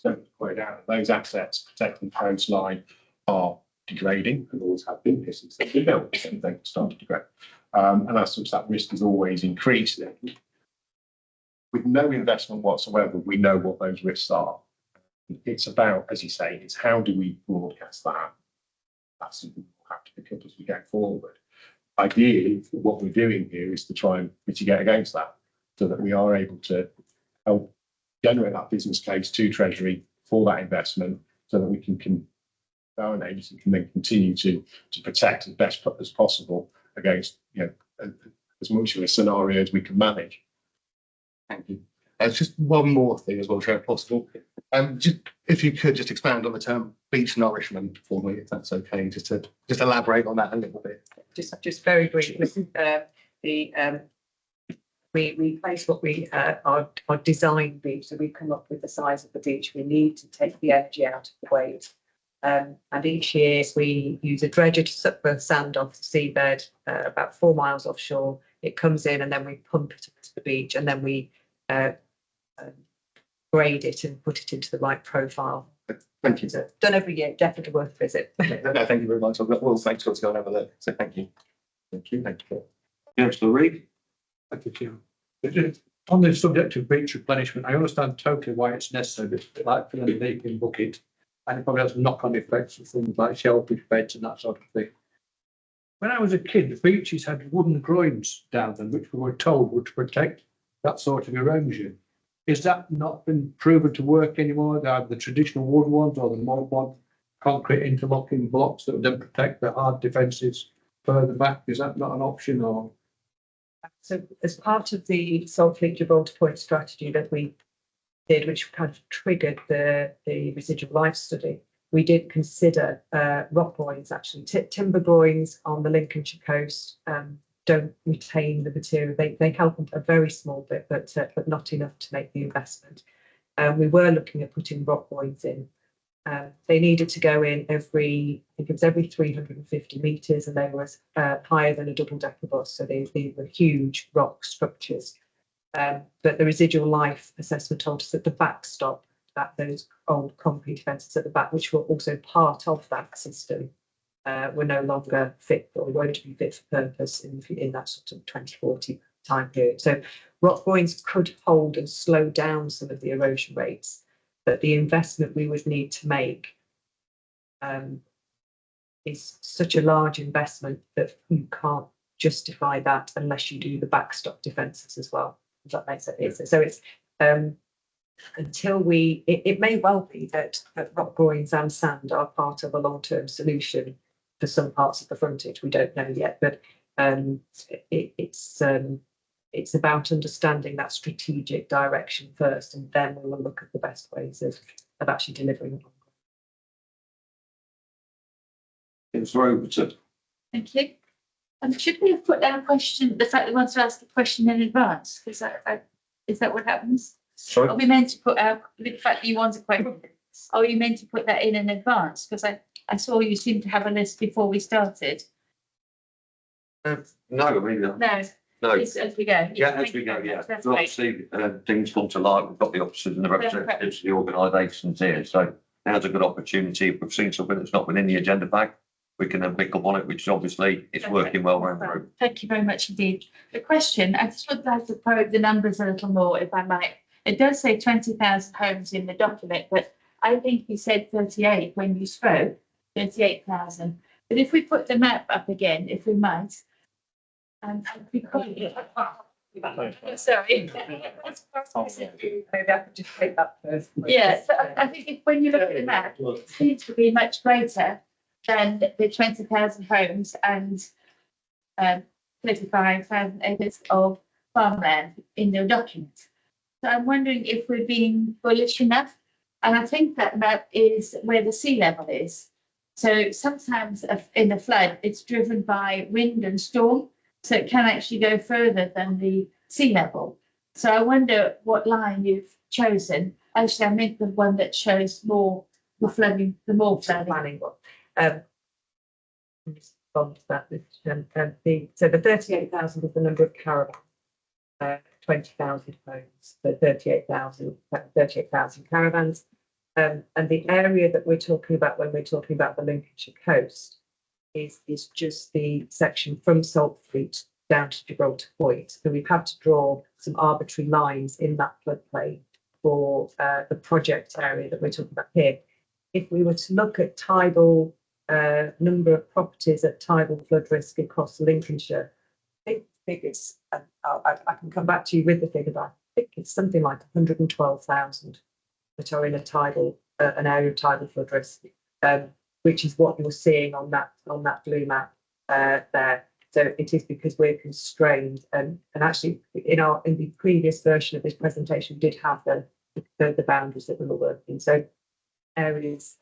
as pointed out, those assets protecting the coastline are degrading and always have been here since they've been built, and they start to degrade. And as such, that risk is always increasing. With no investment whatsoever, we know what those risks are. It's about, as you say, it's how do we broadcast that? That's something we'll have to pick up as we go forward. Ideally, what we're doing here is to try and mitigate against that, so that we are able to help generate that business case to Treasury for that investment, so that we can our agency can then continue to protect as best as possible against as much of a scenario as we can manage. Thank you. Just one more thing as well, Chair, if possible. Just, if you could just expand on the term beach nourishment for me, if that's okay, just elaborate on that a little bit. Just very briefly, we place what we our design beach, so we come up with the size of the beach we need to take the energy out of the waves. And each year we use a dredger to suck the sand off the seabed about 4 miles offshore. It comes in and then we pump it to the beach, and then we grade it and put it into the right profile. Thank you. So done every year, definitely worth a visit. No, thank you very much. I've got well, thanks for going over there. So thank you. Thank you. Thank you. Councillor Reid? Thank you, Chair. On the subject of beach replenishment, I understand totally why it's necessary. It's a bit like filling a leaking bucket, and it probably has knock-on effects for things like shellfish beds and that sort of thing. When I was a kid, the beaches had wooden groins down them, which we were told would protect that sort of erosion. Is that not been proven to work anymore? They have the traditional wood ones or the modern concrete interlocking blocks that would then protect the hard defences further back. Is that not an option? Or so, as part of the Saltfleet Gibraltar Point strategy that we did, which kind of triggered the residual life study, we did consider rock groins, actually. Timber groins on the Lincolnshire coast don't retain the material. They help a very small bit, but not enough to make the investment. We were looking at putting rock groins in. They needed to go in I think it was every 350 metres, and they were higher than a double-decker bus, so they were huge rock structures. But the residual life assessment told us that the backstop, that those old concrete fences at the back, which were also part of that system, were no longer fit or won't be fit for purpose in that sort of 2040 time period. So rock groins could hold and slow down some of the erosion rates, but the investment we would need to make is such a large investment that you can't justify that unless you do the backstop defences as well. Does that make sense? So it's until it may well be that rock groins and sand are part of a long-term solution for some parts of the frontage. We don't know yet, but it's about understanding that strategic direction first, and then we will look at the best ways of actually delivering it. It's Robertson. Thank you. Should we have put down a question, the fact that we want to ask a question in advance? Is that what happens? Sorry? Are we meant to put out the fact that you want a question? Are you meant to put that in advance? Because I saw you seem to have a list before we started. No, I mean, No, no. it's as we go. Yeah, as we go, yeah. That's So great. obviously, things come to light. We've got the officers and the representatives of the organisations here. So now's a good opportunity. If we've seen something that's not been in the agenda pack, we can then pick up on it, which obviously is working well around the group. Thank you very much indeed. The question, I just would like to probe the numbers a little more, if I might. It does say 20,000 homes in the document, but I think you said 38 when you spoke, 38,000. But if we put the map up again, if we might, sorry. Maybe I could just take that first. Yeah, so I think when you look at the map, it seems to be much greater than the 20,000 homes and 35,000 acres of farmland in the document. So I'm wondering if we're being bullish enough. And I think that map is where the sea level is. So sometimes in the flood, it's driven by wind and storm. So it can actually go further than the sea level. So I wonder what line you've chosen. Actually, I meant the one that shows more the flooding, the more flooding. Planning one. Respond to that. So the 38,000 is the number of caravans. 20,000 homes, so 38,000 caravans. And the area that we're talking about when we're talking about the Lincolnshire coast is just the section from Saltfleet down to Gibraltar Point. So we've had to draw some arbitrary lines in that floodplain for the project area that we're talking about here. If we were to look at tidal number of properties at tidal flood risk across Lincolnshire, I think it's, I can come back to you with the figure, but I think it's something like 112,000 that are in a tidal, an area of tidal flood risk, which is what you're seeing on that blue map there. So it is because we're constrained, and actually in the previous version of this presentation, we did have the boundaries that we were working. So areas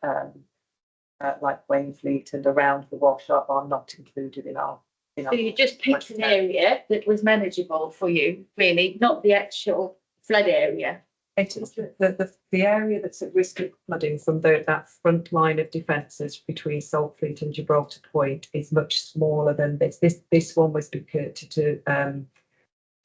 like Wainfleet and around the Wash are not included in our. So you just picked an area that was manageable for you, really, not the actual flood area. It is the area that's at risk of flooding from that front line of defences between Saltfleet and Gibraltar Point is much smaller than this. This one was because to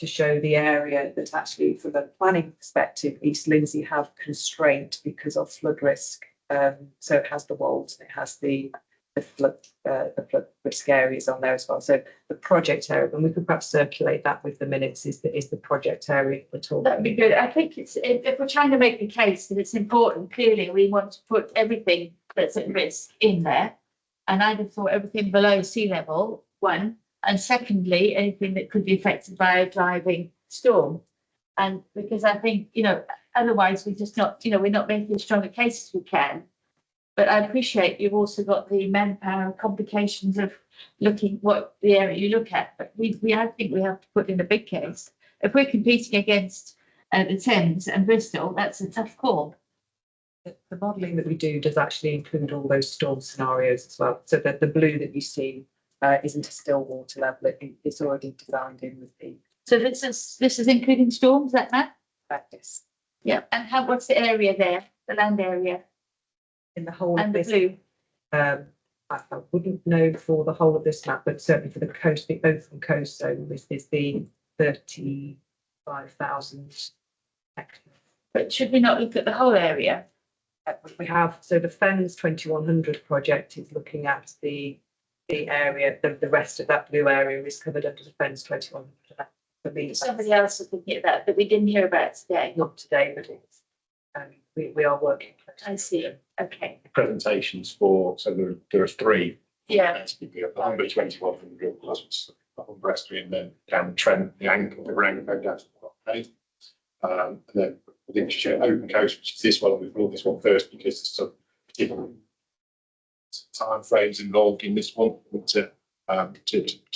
show the area that actually, from a planning perspective, East Lindsey have constraint because of flood risk. So it has the walls, it has the flood risk areas on there as well. So the project area, and we could perhaps circulate that with the minutes, is the project area we're talking. That'd be good. I think it's, if we're trying to make the case that it's important, clearly we want to put everything that's at risk in there. And I'd have thought everything below sea level, one, and secondly, anything that could be affected by a driving storm. And because I think, otherwise we're just not, we're not making as strong a case as we can. But I appreciate you've also got the manpower complications of looking what the area you look at. But I think we have to put in a big case. If we're competing against the Thames and Bristol, that's a tough call. The modelling that we do does actually include all those storm scenarios as well. So that the blue that you see isn't a still water level. It's already designed in with the So this is including storms, that map? practice. Yeah. And what's the area there, the land area In the whole of and the this, blue? I wouldn't know for the whole of this map, but certainly for the coast, the open coast zone, this is the 35,000 hectares. But should we not look at the whole area? We have, so the Fens 2100 project is looking at the area, the rest of that blue area is covered under the Fens 2100. For me, Somebody else was looking at that, but we didn't hear about it today. not today, but it's, we are working. closely. I see. Okay. Presentations for, so there are three. Yeah. The Humber 2100 plus the Humber S3 and then down the Trent, the ankle, the rank go down to the okay. And then I think to show Open Coast, which is this one, we brought this one first because there's some particular timeframes involved in this one to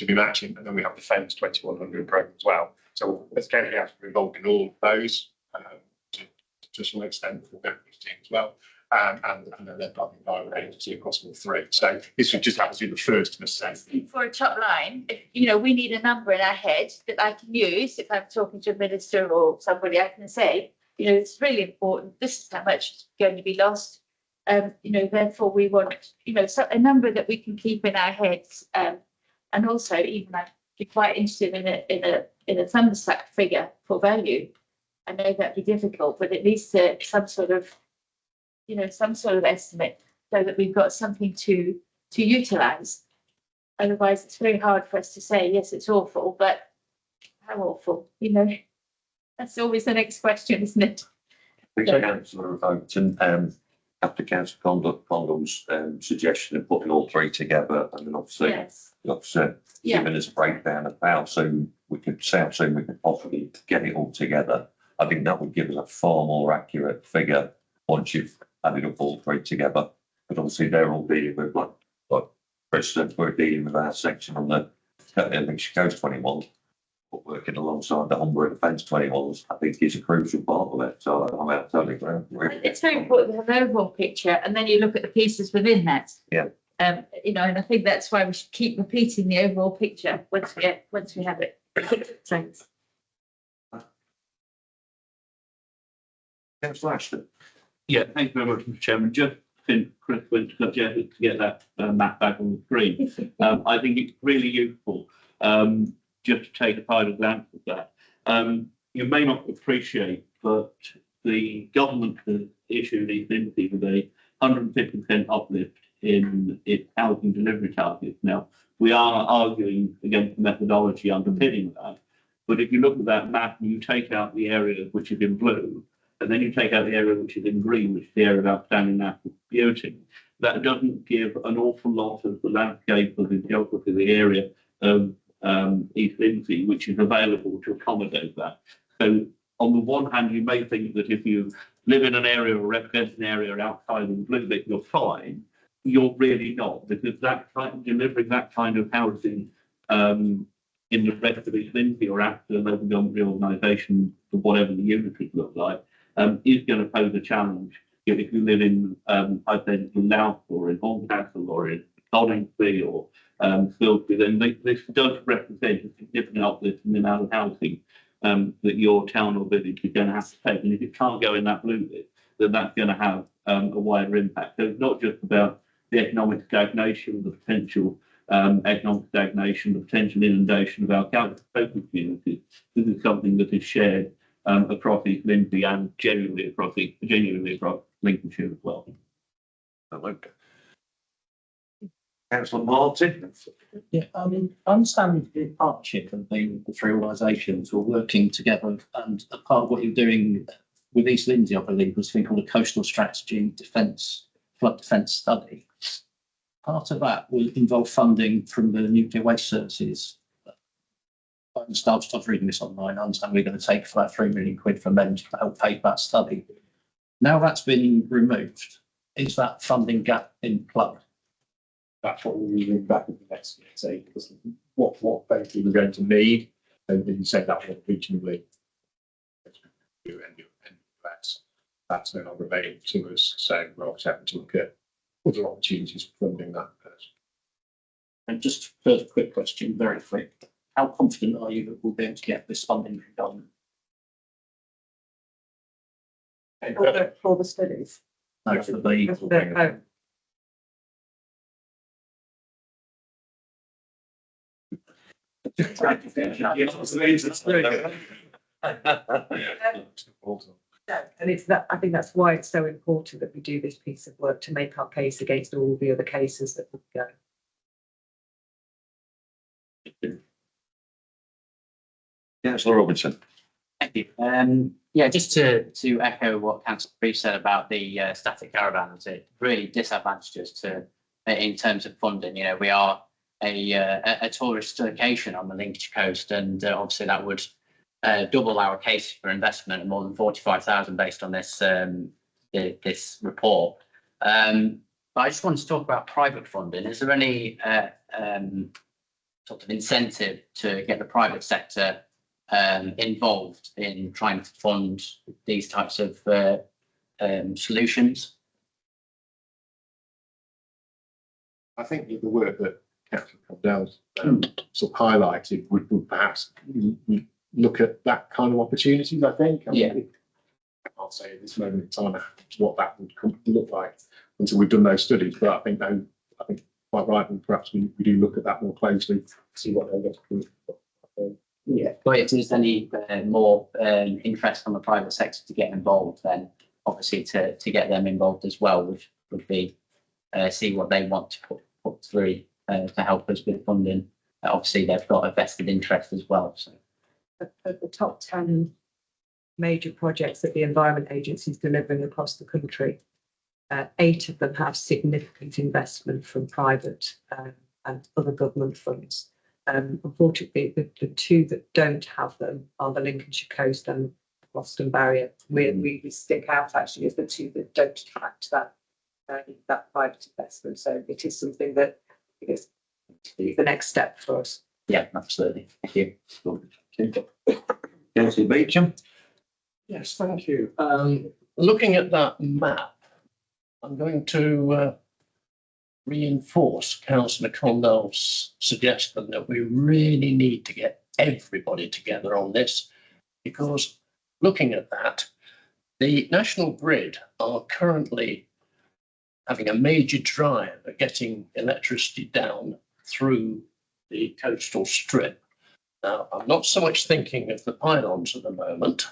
be matching. And then we have the Fens 2100 program as well. So as county council are involved in all of those to some extent for the team as well. And then they're part of the environment agency across all three. So this would just happen to be the first of a set. For a top line, if, we need a number in our head that I can use. If I'm talking to a minister or somebody, I can say, it's really important. This is how much is going to be lost. Therefore we want, a number that we can keep in our heads. And also even I'd be quite interested in a thumbsuck figure for value. I know that'd be difficult, but at least some sort of estimate so that we've got something to utilise. Otherwise, it's very hard for us to say, yes, it's awful, but how awful, That's always the next question, isn't it? I think Councillor Overton, after Councillor Condon's suggestion of putting all three together, and then obviously Yes. giving us a breakdown of how soon we could possibly get it all together. I think that would give us a far more accurate figure once you've added up all three together. But obviously they're all dealing with like President, we're dealing with our section on the Lincolnshire Coast 21, but working alongside the Humber and Fens 21s, I think is a crucial part of it. So I'm out totally around. It's very important to have an overall picture and then you look at the pieces within that. Yeah. And I think that's why we should keep repeating the overall picture once we have it. Thanks. Councillor Ashton. Yeah, thank you very much, Mr. Chairman. Just since Chris went to get that map back on the screen, I think it's really useful just to take a final glance at that. You may not appreciate, but the government has issued East Lindsey with a 150% uplift in its housing delivery targets. Now, we are arguing against the methodology underpinning that, but if you look at that map and you take out the area which is in blue, and then you take out the area which is in green, which is the area of outstanding natural beauty, that doesn't give an awful lot of the landscape of the geography of the area of East Lindsey, which is available to accommodate that. So on the one hand, you may think that if you live in an area or represent an area outside of the blue bit, you're fine. You're really not, because delivering that kind of housing in the rest of East Lindsey or after the local government reorganisation, for whatever the units look like, is going to pose a challenge. If you live in, I said, in Louth or in Horncastle or in Coningsby or Silsby, then this does represent a significant uplift in the amount of housing that your town or village is going to have to take. And if it can't go in that blue bit, then that's going to have a wider impact. So it's not just about the economic stagnation, the potential economic stagnation, the potential inundation of our coastal communities. This is something that is shared across East Lindsey and genuinely across Lincolnshire as well. Councillor Martin. Yeah, I understand the partnership and the three organisations were working together, and a part of what you're doing with East Lindsey, I believe, was a thing called a coastal strategy flood defence study. Part of that will involve funding from the nuclear waste services. I understand, I was reading this online. I understand we're going to take about £3 million from them to help pay for that study. Now that's been removed, is that funding gap in plug? That's what we're moving back into the next year. So because what basically we're going to need, and you say that one regionally. that's no longer available to us. So we're obviously having to look at other opportunities for funding that. And just further quick question, very quick. How confident are you that we'll be able to get this funding from government? For the studies. No, for the. Oh, and it's that, I think that's why it's so important that we do this piece of work to make our case against all the other cases that would go. Councillor Robinson. Thank you. Yeah, just to echo what Councillor Brief said about the static caravans, it really disadvantages to in terms of funding. You know, we are a tourist location on the Lincolnshire coast, and obviously that would double our case for investment, more than 45,000 based on this this report. But I just wanted to talk about private funding. Is there any sort of incentive to get the private sector involved in trying to fund these types of solutions? I think the work that Councillor Cobdell sort of highlighted would perhaps look at that kind of opportunities. I think. I can't say at this moment in time what that would look like until we've done those studies. But I think quite right, and perhaps we do look at that more closely, see what they're looking for. Yeah, but if there's any more interest from the private sector to get involved, then obviously to get them involved as well would be see what they want to put through to help us with funding. Obviously, they've got a vested interest as well. So, Of the top 10 major projects that the Environment Agency is delivering across the country, 8 of them have significant investment from private and other government funds. Unfortunately, the 2 that don't have them are the Lincolnshire coast and Boston Barrier. We stick out actually as the 2 that don't attract that private investment. So it is something that is the next step for us. yeah, absolutely. Thank you. Councillor Beecham. Yes, thank you. Looking at that map, I'm going to reinforce Councillor Condell's suggestion that we really need to get everybody together on this, because looking at that, the National Grid are currently having a major drive at getting electricity down through the coastal strip. Now, I'm not so much thinking of the pylons at the moment.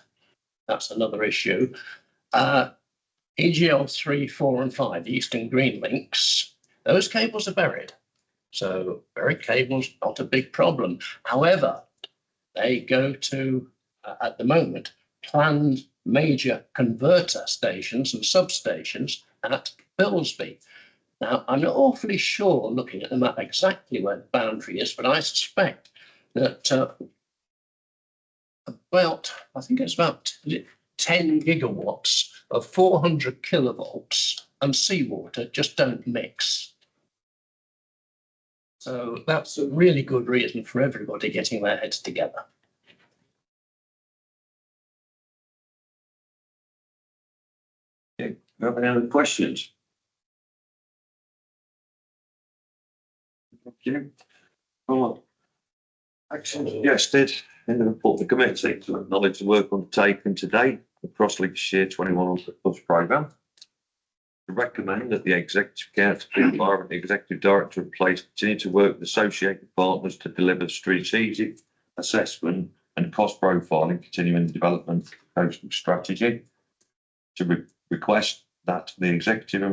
That's another issue. EGL 3, 4 and 5, the Eastern Green Links, those cables are buried. So buried cables, not a big problem. However, they go to, at the moment, planned major converter stations and substations at Bilsby. Now, I'm not awfully sure, looking at the map, exactly where the boundary is, but I suspect that I think it's about 10 gigawatts of 400 kilovolts and seawater just don't mix. So that's a really good reason for everybody getting their heads together. Okay. Have any other questions? Thank you. Well, action suggested in the report of the committee to acknowledge the work undertaken today across Lincolnshire 2100 Plus programme. To recommend that the Executive Council, the Environment Executive Director in place, continue to work with associated partners to deliver strategic assessment and cost profiling, continuing the development of the coastal strategy. To request that the Executive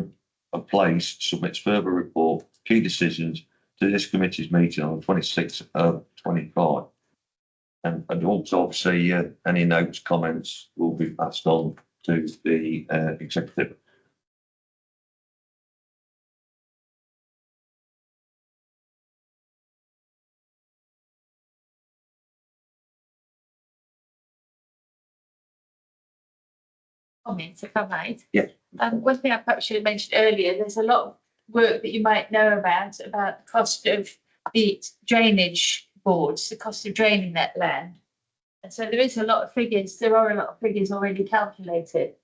in place submits further report, key decisions to this committee's meeting on the 26th of 25. And also, obviously, any notes, comments will be passed on to the Executive. Comments if I might. Yeah. One thing I perhaps should have mentioned earlier, there's a lot of work that you might know about the cost of the drainage boards, the cost of draining that land. And so there are a lot of figures already calculated.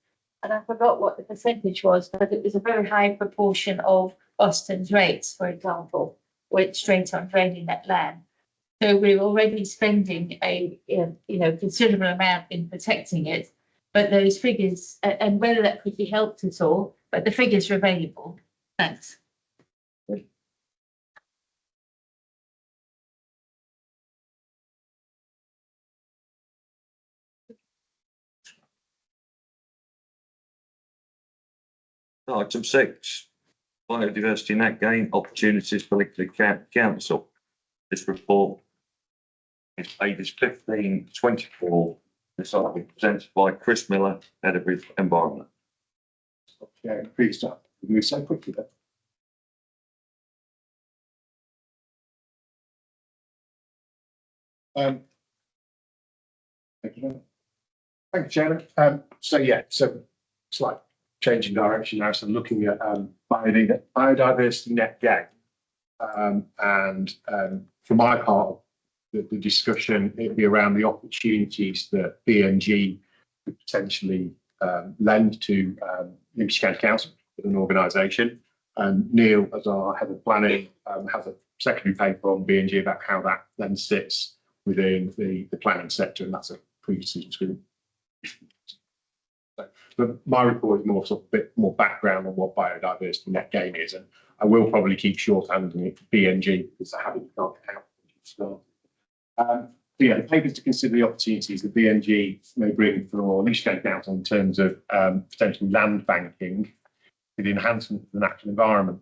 and I forgot what the percentage was, but it was a very high proportion of Boston's rates, for example, went straight on draining that land. So we're already spending a considerable amount in protecting it, but those figures, and whether that could be helped at all, but the figures are available. Thanks. Item 6, biodiversity net gain opportunities for Lincolnshire Council. This report is pages 15 to 24. This item presented by Chris Miller, Head of Environment. Yeah, please start. Move so quickly then. Thank you. Thank you, Chairman. So slight change in direction now. So looking at biodiversity net gain. For my part, the discussion, it'd be around the opportunities that BNG could potentially lend to Lincolnshire County Council as an organisation. And Neil, as our head of planning, has a secondary paper on BNG about how that then sits within the planning sector, and that's a pre-decision screen. But my report is more sort of a bit more background on what biodiversity net gain is, and I will probably keep shorthanding it to BNG because I haven't got out. The papers to consider the opportunities that BNG may bring for Lincolnshire County Council in terms of potentially land banking for the enhancement of the natural environment.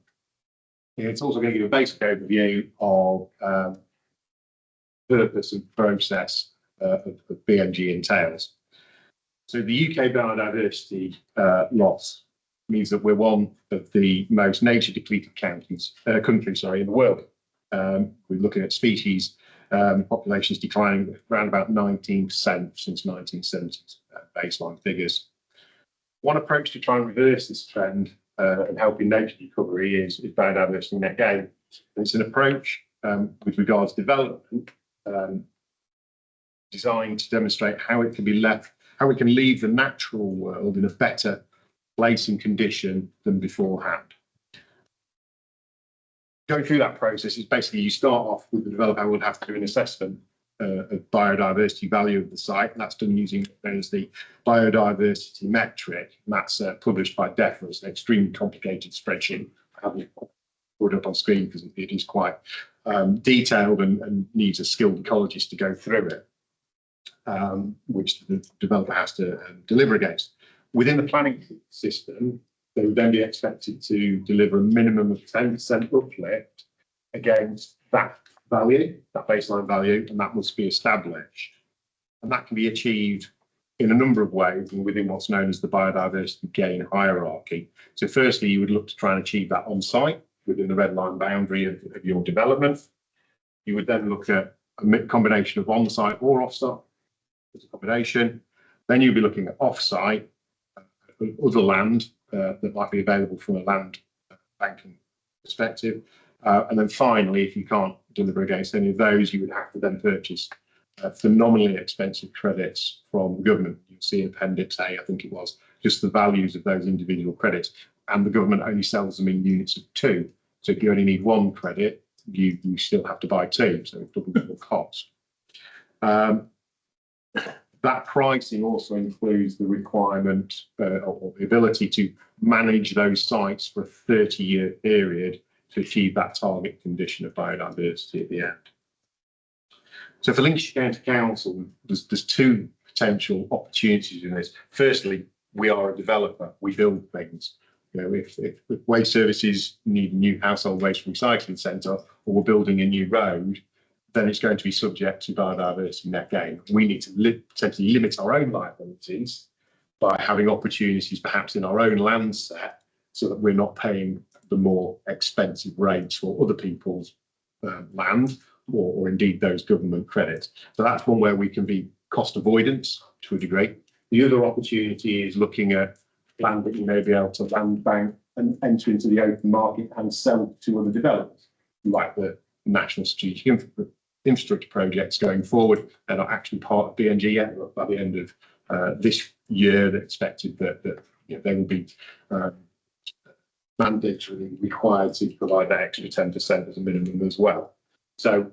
It's also going to give a basic overview of purpose and process of BNG entails. So the UK biodiversity loss means that we're one of the most nature depleted countries in the world. We're looking at species populations declining around about 19% since 1970s, baseline figures. One approach to try and reverse this trend and helping nature recovery is biodiversity net gain. And it's an approach with regards to development designed to demonstrate how it can be left, how we can leave the natural world in a better place and condition than beforehand. Going through that process is basically you start off with the developer would have to do an assessment of biodiversity value of the site, and that's done using the biodiversity metric, and that's published by DEFRA. It's an extremely complicated spreadsheet. I haven't put it up on screen because it is quite detailed and needs a skilled ecologist to go through it, which the developer has to deliver against. Within the planning system, they would then be expected to deliver a minimum of 10% uplift against that value, that baseline value, and that must be established. And that can be achieved in a number of ways and within what's known as the biodiversity gain hierarchy. So firstly, you would look to try and achieve that on site within the red line boundary of your development. You would then look at a combination of on-site or off-site as a combination. Then you'd be looking at off-site, other land that might be available from a land banking perspective. And then finally, if you can't deliver against any of those, you would have to then purchase phenomenally expensive credits from the government. You'll see in Appendix A, I think it was, just the values of those individual credits. And the government only sells them in units of 2. So if you only need 1 credit, you still have to buy 2, so it doubles the cost. That pricing also includes the requirement or the ability to manage those sites for a 30-year period to achieve that target condition of biodiversity at the end. So for Lincolnshire County Council, there's 2 potential opportunities in this. Firstly, we are a developer, we build things. You know, if waste services need a new household waste recycling centre or we're building a new road, then it's going to be subject to biodiversity net gain. We need to potentially limit our own liabilities by having opportunities perhaps in our own land set so that we're not paying the more expensive rates for other people's land or indeed those government credits. So that's one where we can be cost avoidance to a degree. The other opportunity is looking at land that you may be able to land bank and enter into the open market and sell to other developers, like the National Strategic Infrastructure projects going forward. They're not actually part of BNG yet, but by the end of this year, they're expected that they will be mandatorily required to provide that extra 10% as a minimum as well. So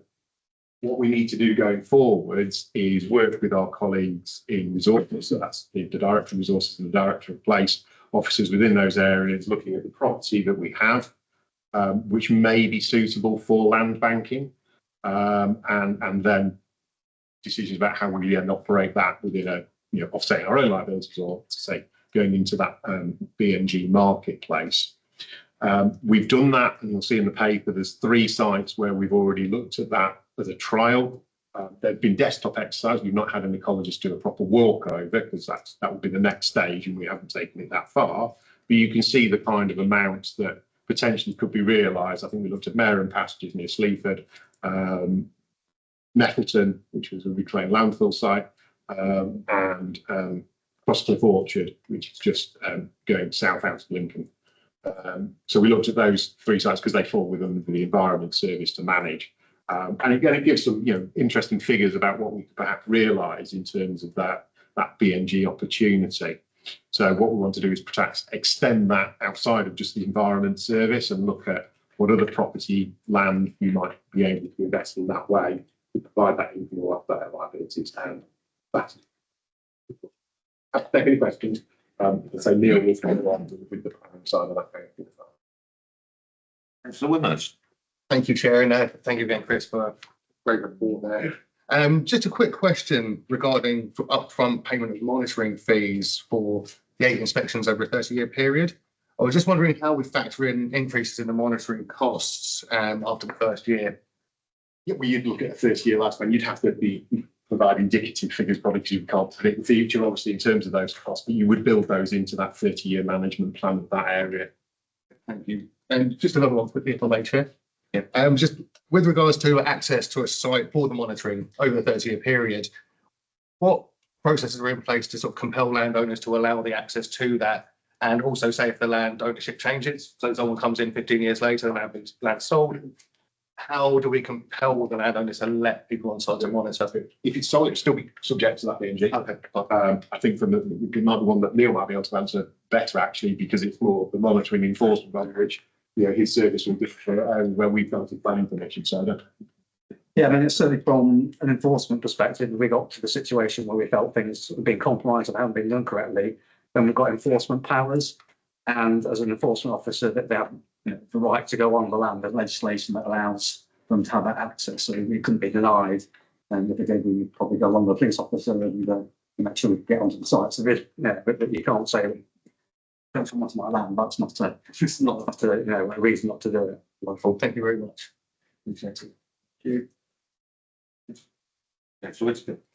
what we need to do going forwards is work with our colleagues in resources, so that's the Director of Resources and the Director of Place, officers within those areas, looking at the property that we have, which may be suitable for land banking, and then decisions about how we then operate that within a, offsetting our own liabilities or, say, going into that BNG marketplace. We've done that, and you'll see in the paper there's 3 sites where we've already looked at that as a trial. They've been desktop exercise. We've not had an ecologist do a proper walkover because that would be the next stage, and we haven't taken it that far. But you can see the kind of amounts that potentially could be realised. I think we looked at Mereham Passages near Sleaford, Nettleton, which was a reclaimed landfill site, and Crosscliff Orchard, which is just going south out of Lincoln. So we looked at those 3 sites because they fall within the Environment Service to manage. And again, it gives some interesting figures about what we could perhaps realise in terms of that BNG opportunity. So what we want to do is perhaps extend that outside of just the Environment Service and look at what other property land we might be able to invest in that way to provide that income or offset liabilities and that. Take any questions? So Neil will follow on with the plan side of that. Councillor Wimmers. Thank you, Chair, and thank you again, Chris, for a great report there. Just a quick question regarding upfront payment of monitoring fees for the 8 inspections over a 30-year period. I was just wondering how we factor in increases in the monitoring costs after the first year. Yeah, well, you'd look at a 30-year lifespan. You'd have to provide indicative figures, probably because you can't predict the future, obviously, in terms of those costs, but you would build those into that 30-year management plan of that area. Thank you. And just another one quickly, if I may, Chair. Just with regards to access to a site for the monitoring over the 30-year period, what processes are in place to sort of compel landowners to allow the access to that? And also, say if the land ownership changes, so someone comes in 15 years later and land sold, how do we compel the landowners to let people on site to monitor? If it's sold, it'll still be subject to that BNG. Okay. I think from it might be one that Neil might be able to answer better, actually, because it's more the monitoring enforcement by which his service will differ where we've got to planning permission. So I don't. Yeah, I mean, it's certainly from an enforcement perspective, we got to the situation where we felt things were being compromised and hadn't been done correctly. Then we've got enforcement powers, and as an enforcement officer, that they have the right to go on the land. There's legislation that allows them to have that access, so we couldn't be denied. And if they did, we'd probably go along with the police officer and make sure we get onto the site. So but you can't say don't come onto my land. That's not it's not a reason not to do it. Wonderful. Thank you very much. Appreciate it. Thank you.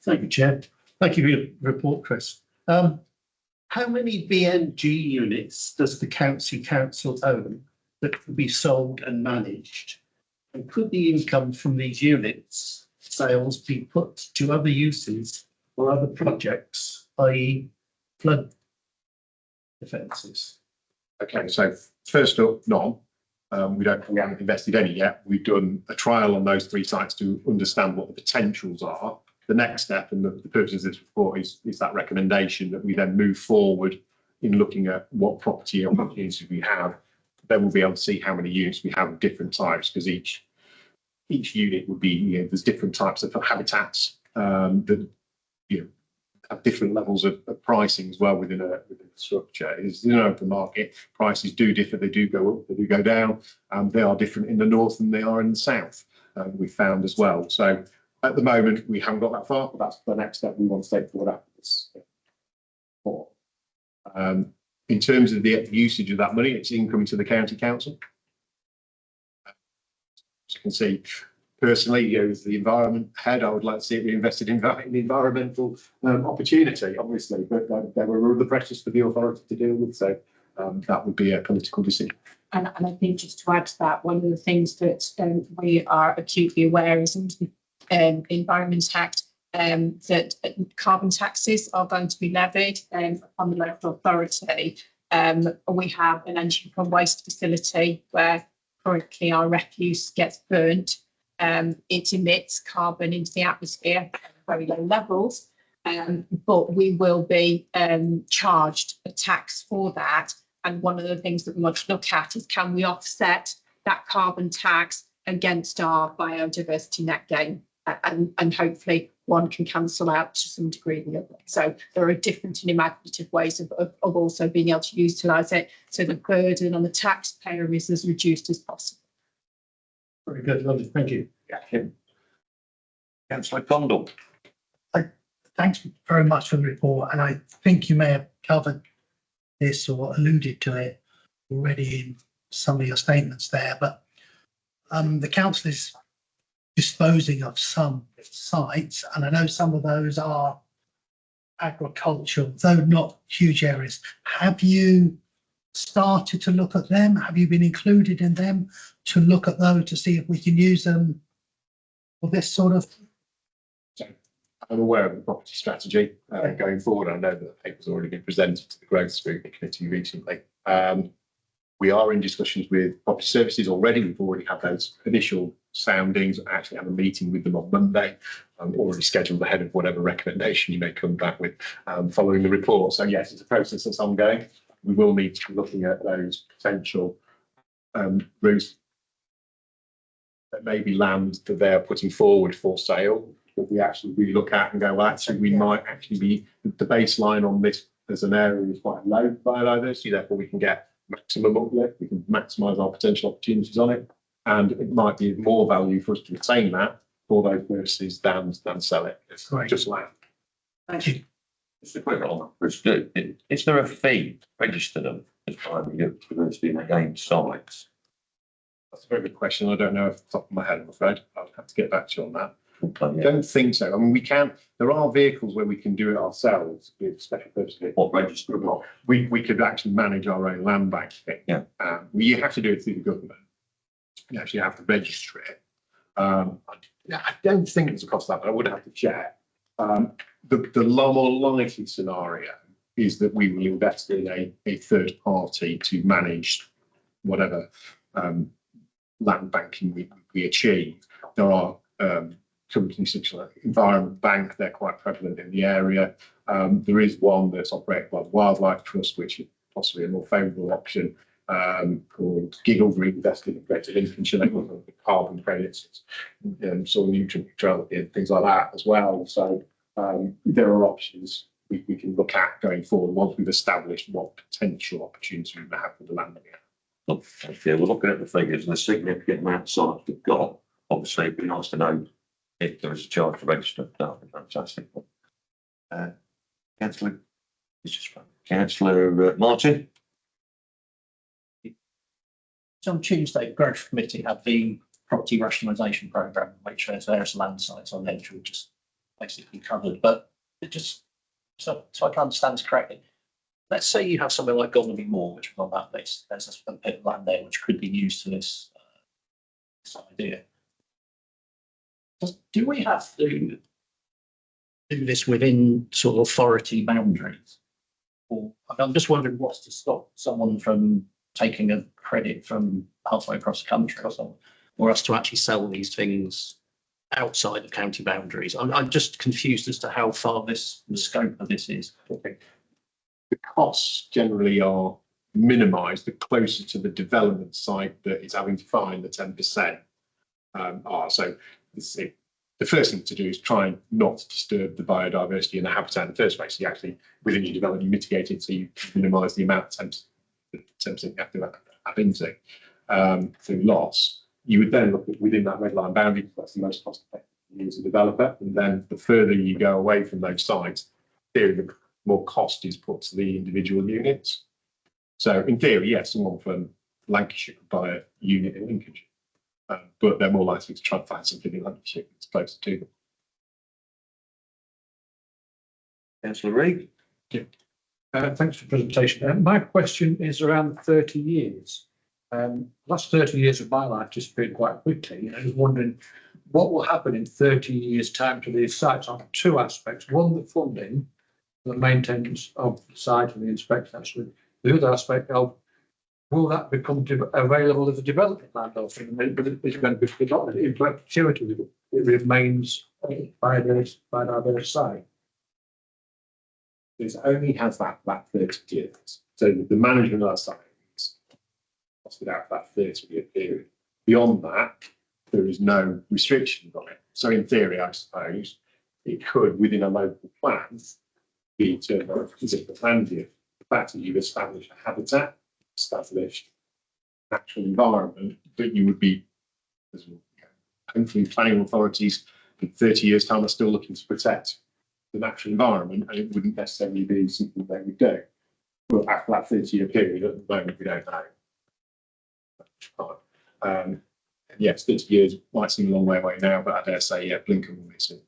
Thank you, Chair. Thank you for your report, Chris. How many BNG units does the county council own that could be sold and managed? And could the income from these units sales be put to other uses or other projects, i.e. flood defences? Okay, so first up, none. We haven't invested any yet. We've done a trial on those 3 sites to understand what the potentials are. The next step, and the purpose of this report is that recommendation that we then move forward in looking at what property opportunities we have. Then we'll be able to see how many units we have of different types, because each unit would be, there's different types of habitats that have different levels of pricing as well within a structure. It's in an open market. Prices do differ. They do go up. They do go down. They are different in the north than they are in the south. We found as well. So at the moment, we haven't got that far, but that's the next step we want to take forward after this. In terms of the usage of that money, it's income to the county council. As you can see, personally, as the environment head, I would like to see it reinvested in the environmental opportunity, obviously, but there were other pressures for the authority to deal with, so that would be a political decision. And I think just to add to that, one of the things that we are acutely aware is under the Environment Act that carbon taxes are going to be levied upon the local authority. We have an energy from waste facility where currently our refuse gets burnt. It emits carbon into the atmosphere at very low levels. But we will be charged a tax for that. And one of the things that we want to look at is, can we offset that carbon tax against our biodiversity net gain? And hopefully one can cancel out to some degree the other. So there are different and imaginative ways of also being able to utilise it, so the burden on the taxpayer is as reduced as possible. Very good, lovely, thank you. Councillor Condell. Thanks very much for the report, and I think you may have covered this or alluded to it already in some of your statements there, but the council is disposing of some sites, and I know some of those are agricultural, though not huge areas. Have you started to look at them? Have you been included in them to look at those to see if we can use them for this sort of? I'm aware of the property strategy going forward. I know that the paper's already been presented to the Growth Scrutiny Committee recently. We are in discussions with property services already. We've already had those initial soundings. I actually have a meeting with them on Monday. I'm already scheduled ahead of whatever recommendation you may come back with following the report. So yes, it's a process that's ongoing. We will need to be looking at those potential routes. There may be land that they're putting forward for sale that we actually really look at and go, well, actually, we might actually be, the baseline on this as an area is quite low biodiversity, therefore we can get maximum uplift, we can maximise our potential opportunities on it, and it might be more value for us to retain that for those purposes than sell it. It's just land. Thank you. Just a quick one, Chris. Is there a fee to register them as part of the diversity and gain sites? That's a very good question. I don't know off the top of my head, I'm afraid. I'll have to get back to you on that. Okay, I don't think so. I mean, we can, there are vehicles where we can do it ourselves with special purpose vehicles. What register them not? We could actually manage our own land bank. Yeah. You have to do it through the government. You actually have to register it. I don't think there's a cost of that, but I would have to check. The more likely scenario is that we will invest in a third party to manage whatever land banking we achieve. There are companies such as Environment Bank, they're quite prevalent in the area. There is one that's operated by the Wildlife Trust, which is possibly a more favourable option, called Giggle Green Invested in Greater Lincolnshire. They offer the carbon credits, soil nutrient neutrality and things like that as well. So there are options we can look at going forward once we've established what potential opportunities we may have for the land. Look, yeah, we're looking at the figures and the significant amount of sites we've got. Obviously, it'd be nice to know if there is a charge to register. That would be fantastic. Councillor Martin. So on Tuesday, the Growth Committee had the property rationalisation programme, which there's various land sites on there, which we just basically covered. But it just so I can understand this correctly. Let's say you have somewhere like Gondeby Moor, which is on that list. There's a bit of land there which could be used for this idea. Do we have to do this within sort of authority boundaries? Or I'm just wondering what's to stop someone from taking a credit from halfway across the country or us to actually sell these things outside of county boundaries. I'm just confused as to how far the scope of this is. Okay. The costs generally are minimised the closer to the development site that is having to find the 10% are. So the first thing to do is try not to disturb the biodiversity and the habitat in the first place. You actually, within your development, you mitigate it so you minimise the amount of 10% you have to have into through loss. You would then look at within that red line boundary, because that's the most cost effective you as a developer. And then the further you go away from those sites, the more cost is put to the individual units. So in theory, yes, someone from Lancashire could buy a unit in Lincolnshire, but they're more likely to try and find something in Lancashire that's closer to them. Councillor Reid. Yeah. Thanks for the presentation. My question is around 30 years. Last 30 years of my life disappeared quite quickly. I was wondering what will happen in 30 years' time to these sites on two aspects. One, the funding, the maintenance of the site and the inspection. Actually, the other aspect of will that become available as a development land or something? It's going to be not in perpetuity. It remains biodiverse site. It only has that 30 years. So the management of that site is costed out for that 30-year period. Beyond that, there is no restrictions on it. So in theory, I suppose, it could, within a local plan, be turned on as if the plan view. The fact that you've established a habitat, established natural environment, that you would be, hopefully planning authorities in 30 years' time are still looking to protect the natural environment, and it wouldn't necessarily be something they would do. Well, after that 30-year period, at the moment, we don't know. Yes, 30 years might seem a long way away now, but I dare say, yeah, Blinken will miss it.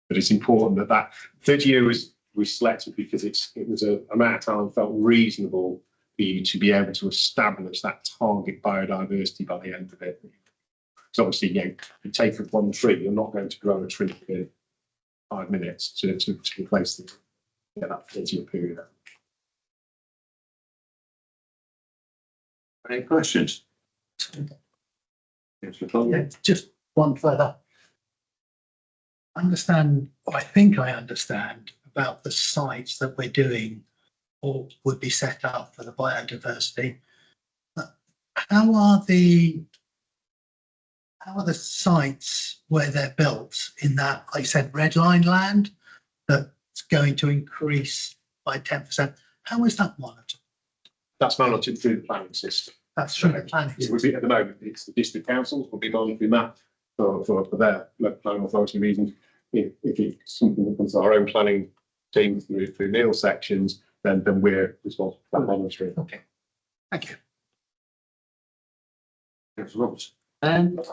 But it's important that that 30 years was selected because it was a amount of time felt reasonable for you to be able to establish that target biodiversity by the end of it. So obviously, you know, you take up one tree, you're not going to grow a tree in 5 minutes to replace the, that 30-year period. Any questions? Yeah, just one further. Understand, or I think I understand about the sites that we're doing or would be set up for the biodiversity. How are the sites where they're built in that, like I said, red line land that's going to increase by 10%? How is that monitored? That's monitored through the planning system. That's through the planning It would be, at the moment, it's the district councils will be monitoring that for their local planning authority reasons. If it's something that comes to our own planning team through Neil sections, then we're responsible for that monitoring. Okay, thank you.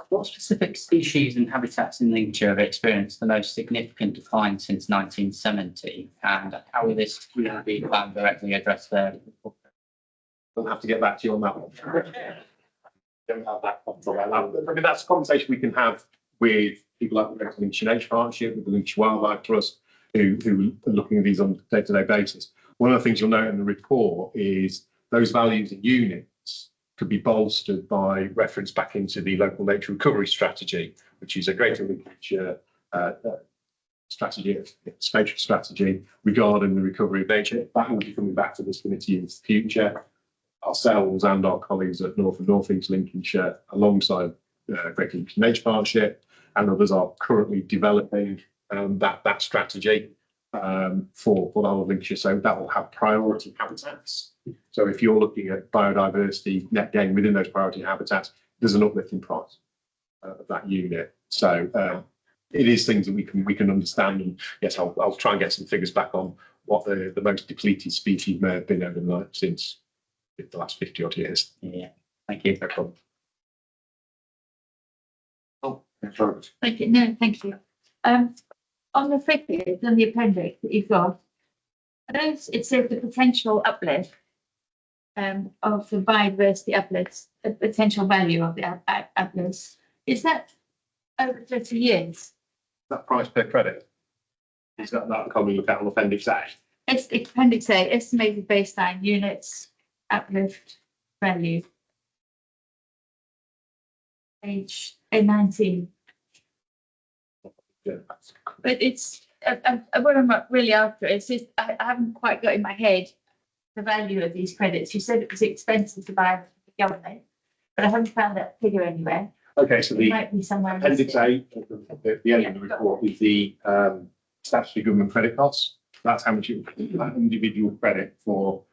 What specific species and habitats in Lincolnshire have experienced the most significant decline since 1970, and how will this be plan directly address their? We'll have to get back to you on that one. Don't have that control. I mean, that's a conversation we can have with people like the Lincolnshire Nature Partnership, with the Lincolnshire Wildlife Trust, who are looking at these on a day-to-day basis. One of the things you'll note in the report is those values in units could be bolstered by reference back into the local nature recovery strategy, which is a greater Lincolnshire strategy, spatial strategy regarding the recovery of nature. That will be coming back to this committee in the future. Ourselves and our colleagues at North and North East Lincolnshire, alongside Greater Lincolnshire Nature Partnership, and others are currently developing that strategy for the whole of Lincolnshire. So that will have priority habitats. So if you're looking at biodiversity net gain within those priority habitats, there's an uplift in price of that unit. So it is things that we can understand. And yes, I'll try and get some figures back on what the most depleted species may have been over the night since the last 50 odd years. Yeah, thank you. No problem. Thank you. No, thank you. On the figures and the appendix that you've got, those it says the potential uplift of the biodiversity uplifts, the potential value of the uplifts. Is that over 30 years? That price per credit, is that can we look at on Appendix A? It's appendix A, estimated baseline units uplift value. Page 19. Yeah. But it's what I'm not really after is just I haven't quite got in my head the value of these credits. You said it was expensive to buy the government, but I haven't found that figure anywhere. Okay, so It the might be somewhere. Appendix A, at the end of the report, is the statutory government credit costs. That's how much individual credit for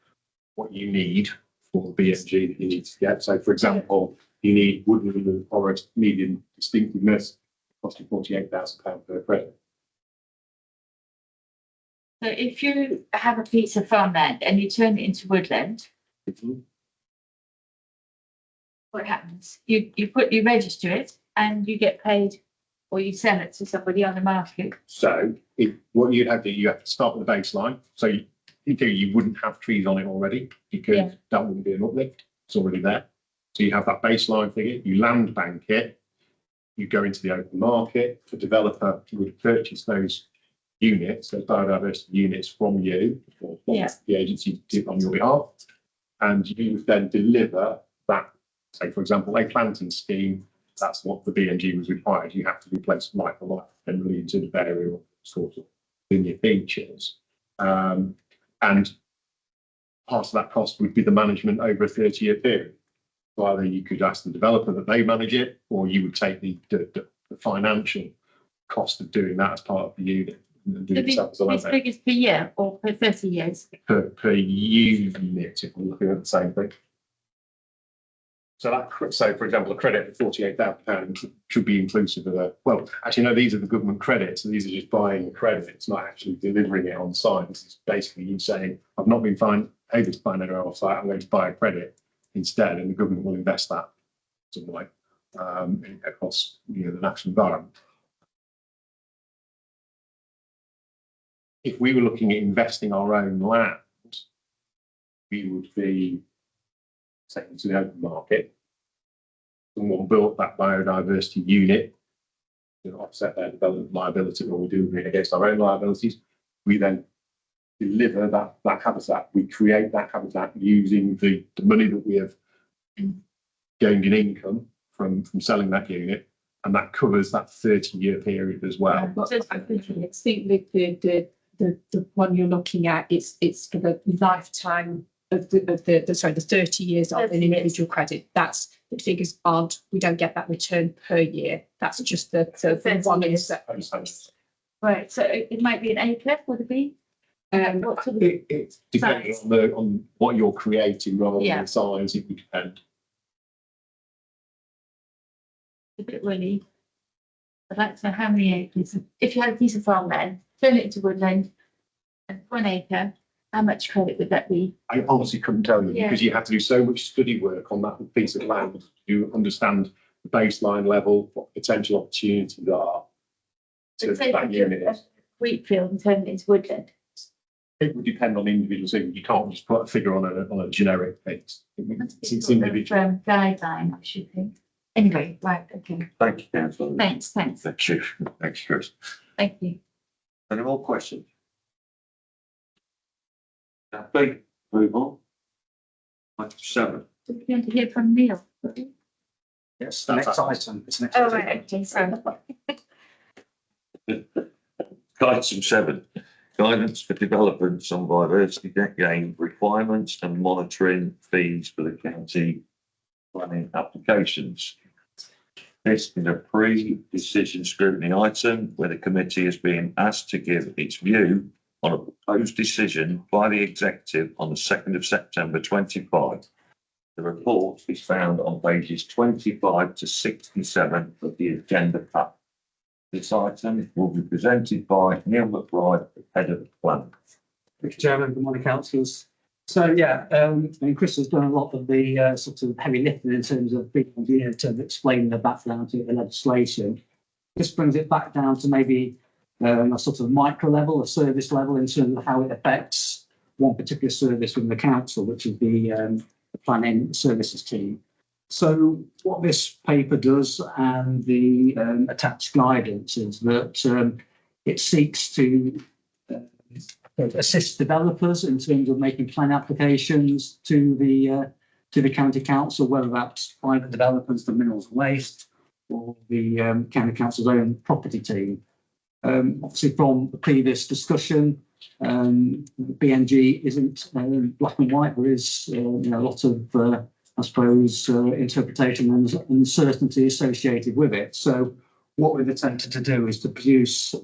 what you need for the BMG that you need to get. So, for example, you need woodland and forest medium distinctiveness, costing £48,000 per credit. So if you have a piece of farmland and you turn it into woodland, what happens? You register it and you get paid, or you sell it to somebody on the market. So what you'd have to do, you have to start with the baseline. So you wouldn't have trees on it already because that wouldn't be an uplift. It's already there. So you have that baseline figure, you land bank it, you go into the open market. The developer would purchase those units, those biodiversity units from you, or the agency did on your behalf, and you would then deliver that. Say, for example, a planting scheme. That's what the BNG was required. You have to replace like for like, generally into the variable sort of linear features. And part of that cost would be the management over a 30-year period. So either you could ask the developer that they manage it, or you would take the financial cost of doing that as part of the unit. And do it yourself as a These landowner. figures per year or per 30 years? Per unit, if we're looking at the same thing. So that, so for example, a credit for £48,000 should be inclusive of well, actually, no, these are the government credits. So these are just buying a credit. It's not actually delivering it on site. It's basically you saying, I've not been able to find anywhere off site. I'm going to buy a credit instead, and the government will invest that some way across the national environment. If we were looking at investing our own land, we would be taken to the open market. Someone built that biodiversity unit to offset their development liability, or we do agree against our own liabilities. We then deliver that habitat. We create that habitat using the money that we have gained in income from selling that unit, and that covers that 30-year period as well. But I think the one you're looking at, it's for the lifetime of the 30 years of an individual credit. That's the figures we don't get that return per year. That's just the 1 year. Right, so it might be an acre, would it be? What sort of It's depending on what you're creating rather than the size. It would depend. a bit really? I'd like to know how many acres, if you had a piece of farmland, turn it into woodland, and 1 acre, how much credit would that be? I honestly couldn't tell you because you have to do so much study work on that piece of land to understand the baseline level, what potential opportunities are. So say that unit is. Wheat field and turn it into woodland. It would depend on individual things. You can't just put a figure on a generic piece. It's individual. Guideline, I should think. Anyway, right, okay. Thank you, councillor. Thanks. Thank you. Thanks, Chris. Thank you. Any more questions? Big, move on. Item 7. Do we want to hear from Neil? Yes, the next item. It's next Oh, item. right, okay, sorry. Item 7. Guidance for developments on biodiversity gain requirements and monitoring fees for the county planning applications. This is a pre-decision scrutiny item where the committee is being asked to give its view on a proposed decision by the executive on the 2nd of September 25. The report is found on pages 25 to 67 of the agenda pack. This item will be presented by Neil McBride, head of the plan. Thank you, Chairman. Good morning, councillors. So, Chris has done a lot of the sort of heavy lifting in terms of being here to explain the background to the legislation. This brings it back down to maybe a sort of micro level, a service level in terms of how it affects one particular service within the council, which is the planning services team. So what this paper does and the attached guidance is that it seeks to assist developers in terms of making plan applications to the county council, whether that's private developers, the minerals waste, or the county council's own property team. Obviously, from the previous discussion, BNG isn't black and white. There is a lot of I suppose, interpretation and uncertainty associated with it. So what we've attempted to do is to produce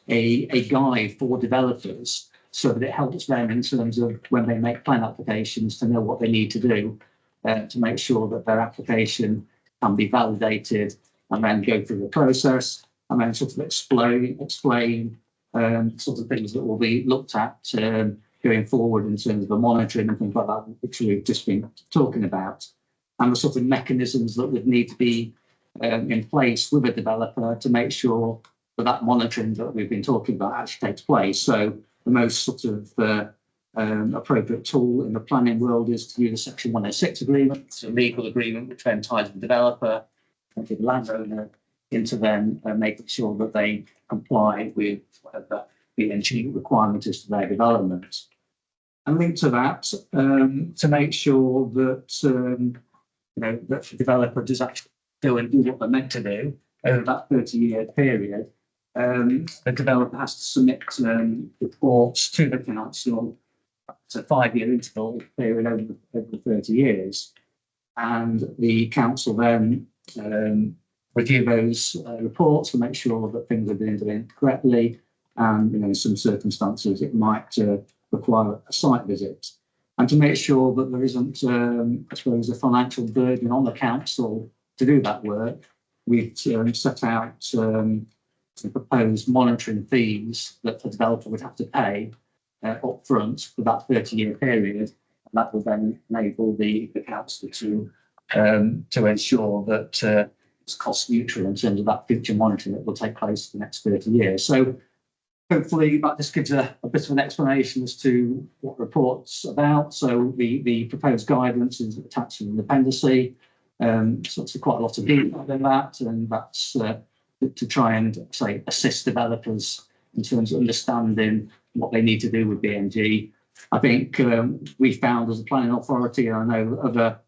a guide for developers so that it helps them in terms of when they make plan applications to know what they need to do to make sure that their application can be validated and then go through the process and then sort of explain sort of things that will be looked at going forward in terms of the monitoring and things like that, which we've just been talking about, and the sort of mechanisms that would need to be in place with a developer to make sure that that monitoring that we've been talking about actually takes place. So the most sort of appropriate tool in the planning world is to use a Section 106 agreement, it's a legal agreement which then ties the developer and the landowner into then making sure that they comply with whatever the engineering requirement is for their development. And linked to that, to make sure that that the developer does actually do what they're meant to do over that 30-year period, the developer has to submit reports to the council. It's a 5-year interval period over 30 years. And the council then review those reports to make sure that things are being done correctly. And in some circumstances, it might require a site visit. And to make sure that there isn't, I suppose, a financial burden on the council to do that work, we've set out some proposed monitoring fees that the developer would have to pay up front for that 30-year period. And that will then enable the council to ensure that it's cost neutral in terms of that future monitoring that will take place for the next 30 years. So hopefully that just gives a bit of an explanation as to what the report's about. So the proposed guidance is attached in the appendice. So it's quite a lot of detail in that, and that's to try and say assist developers in terms of understanding what they need to do with BNG. I think we found as a planning authority, and I know other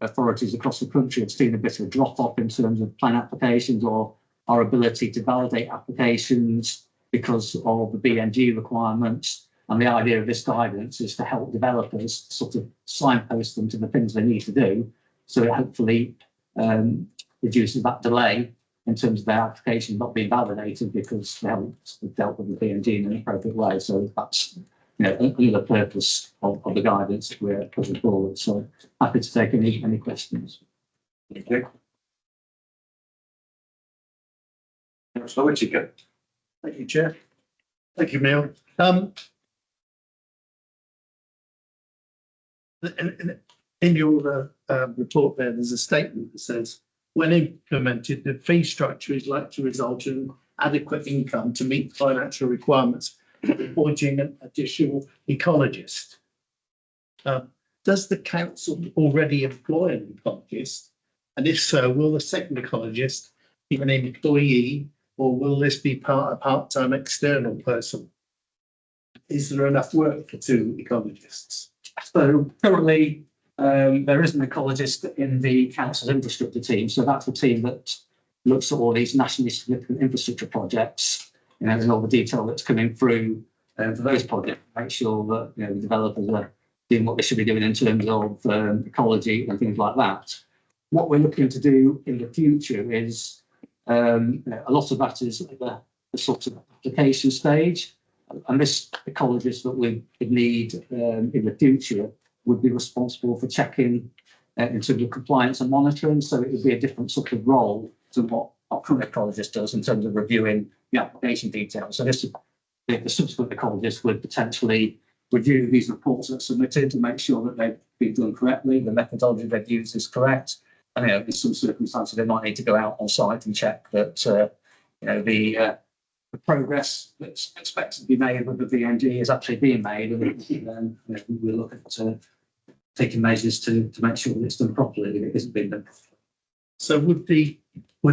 authorities across the country have seen a bit of a drop off in terms of plan applications or our ability to validate applications because of the BNG requirements. And the idea of this guidance is to help developers sort of signpost them to the things they need to do. So it hopefully reduces that delay in terms of their application not being validated because they haven't dealt with the BNG in an appropriate way. So that's another purpose of the guidance that we're putting forward. So happy to take any questions. Thank you. Councillor Whittaker. Thank you, Chair. Thank you, Neil. In your report there, there's a statement that says, when implemented, the fee structure is likely to result in adequate income to meet financial requirements for appointing an additional ecologist. Does the council already employ an ecologist? And if so, will the second ecologist be an employee, or will this be a part-time external person? Is there enough work for 2 ecologists? So currently, there is an ecologist in the council's infrastructure team. So that's the team that looks at all these nationally significant infrastructure projects, and all the detail that's coming through for those projects. Make sure that the developers are doing what they should be doing in terms of ecology and things like that. What we're looking to do in the future is a lot of that is at the sort of application stage, and this ecologist that we would need in the future would be responsible for checking in terms of compliance and monitoring. So it would be a different sort of role to what our current ecologist does in terms of reviewing the application details. So the subsequent ecologist would potentially review these reports that are submitted to make sure that they've been done correctly, the methodology they've used is correct. And in some circumstances, they might need to go out on site and check that the progress that's expected to be made with the VNG is actually being made, and then we'll look at taking measures to make sure that it's done properly if it isn't being done properly. So would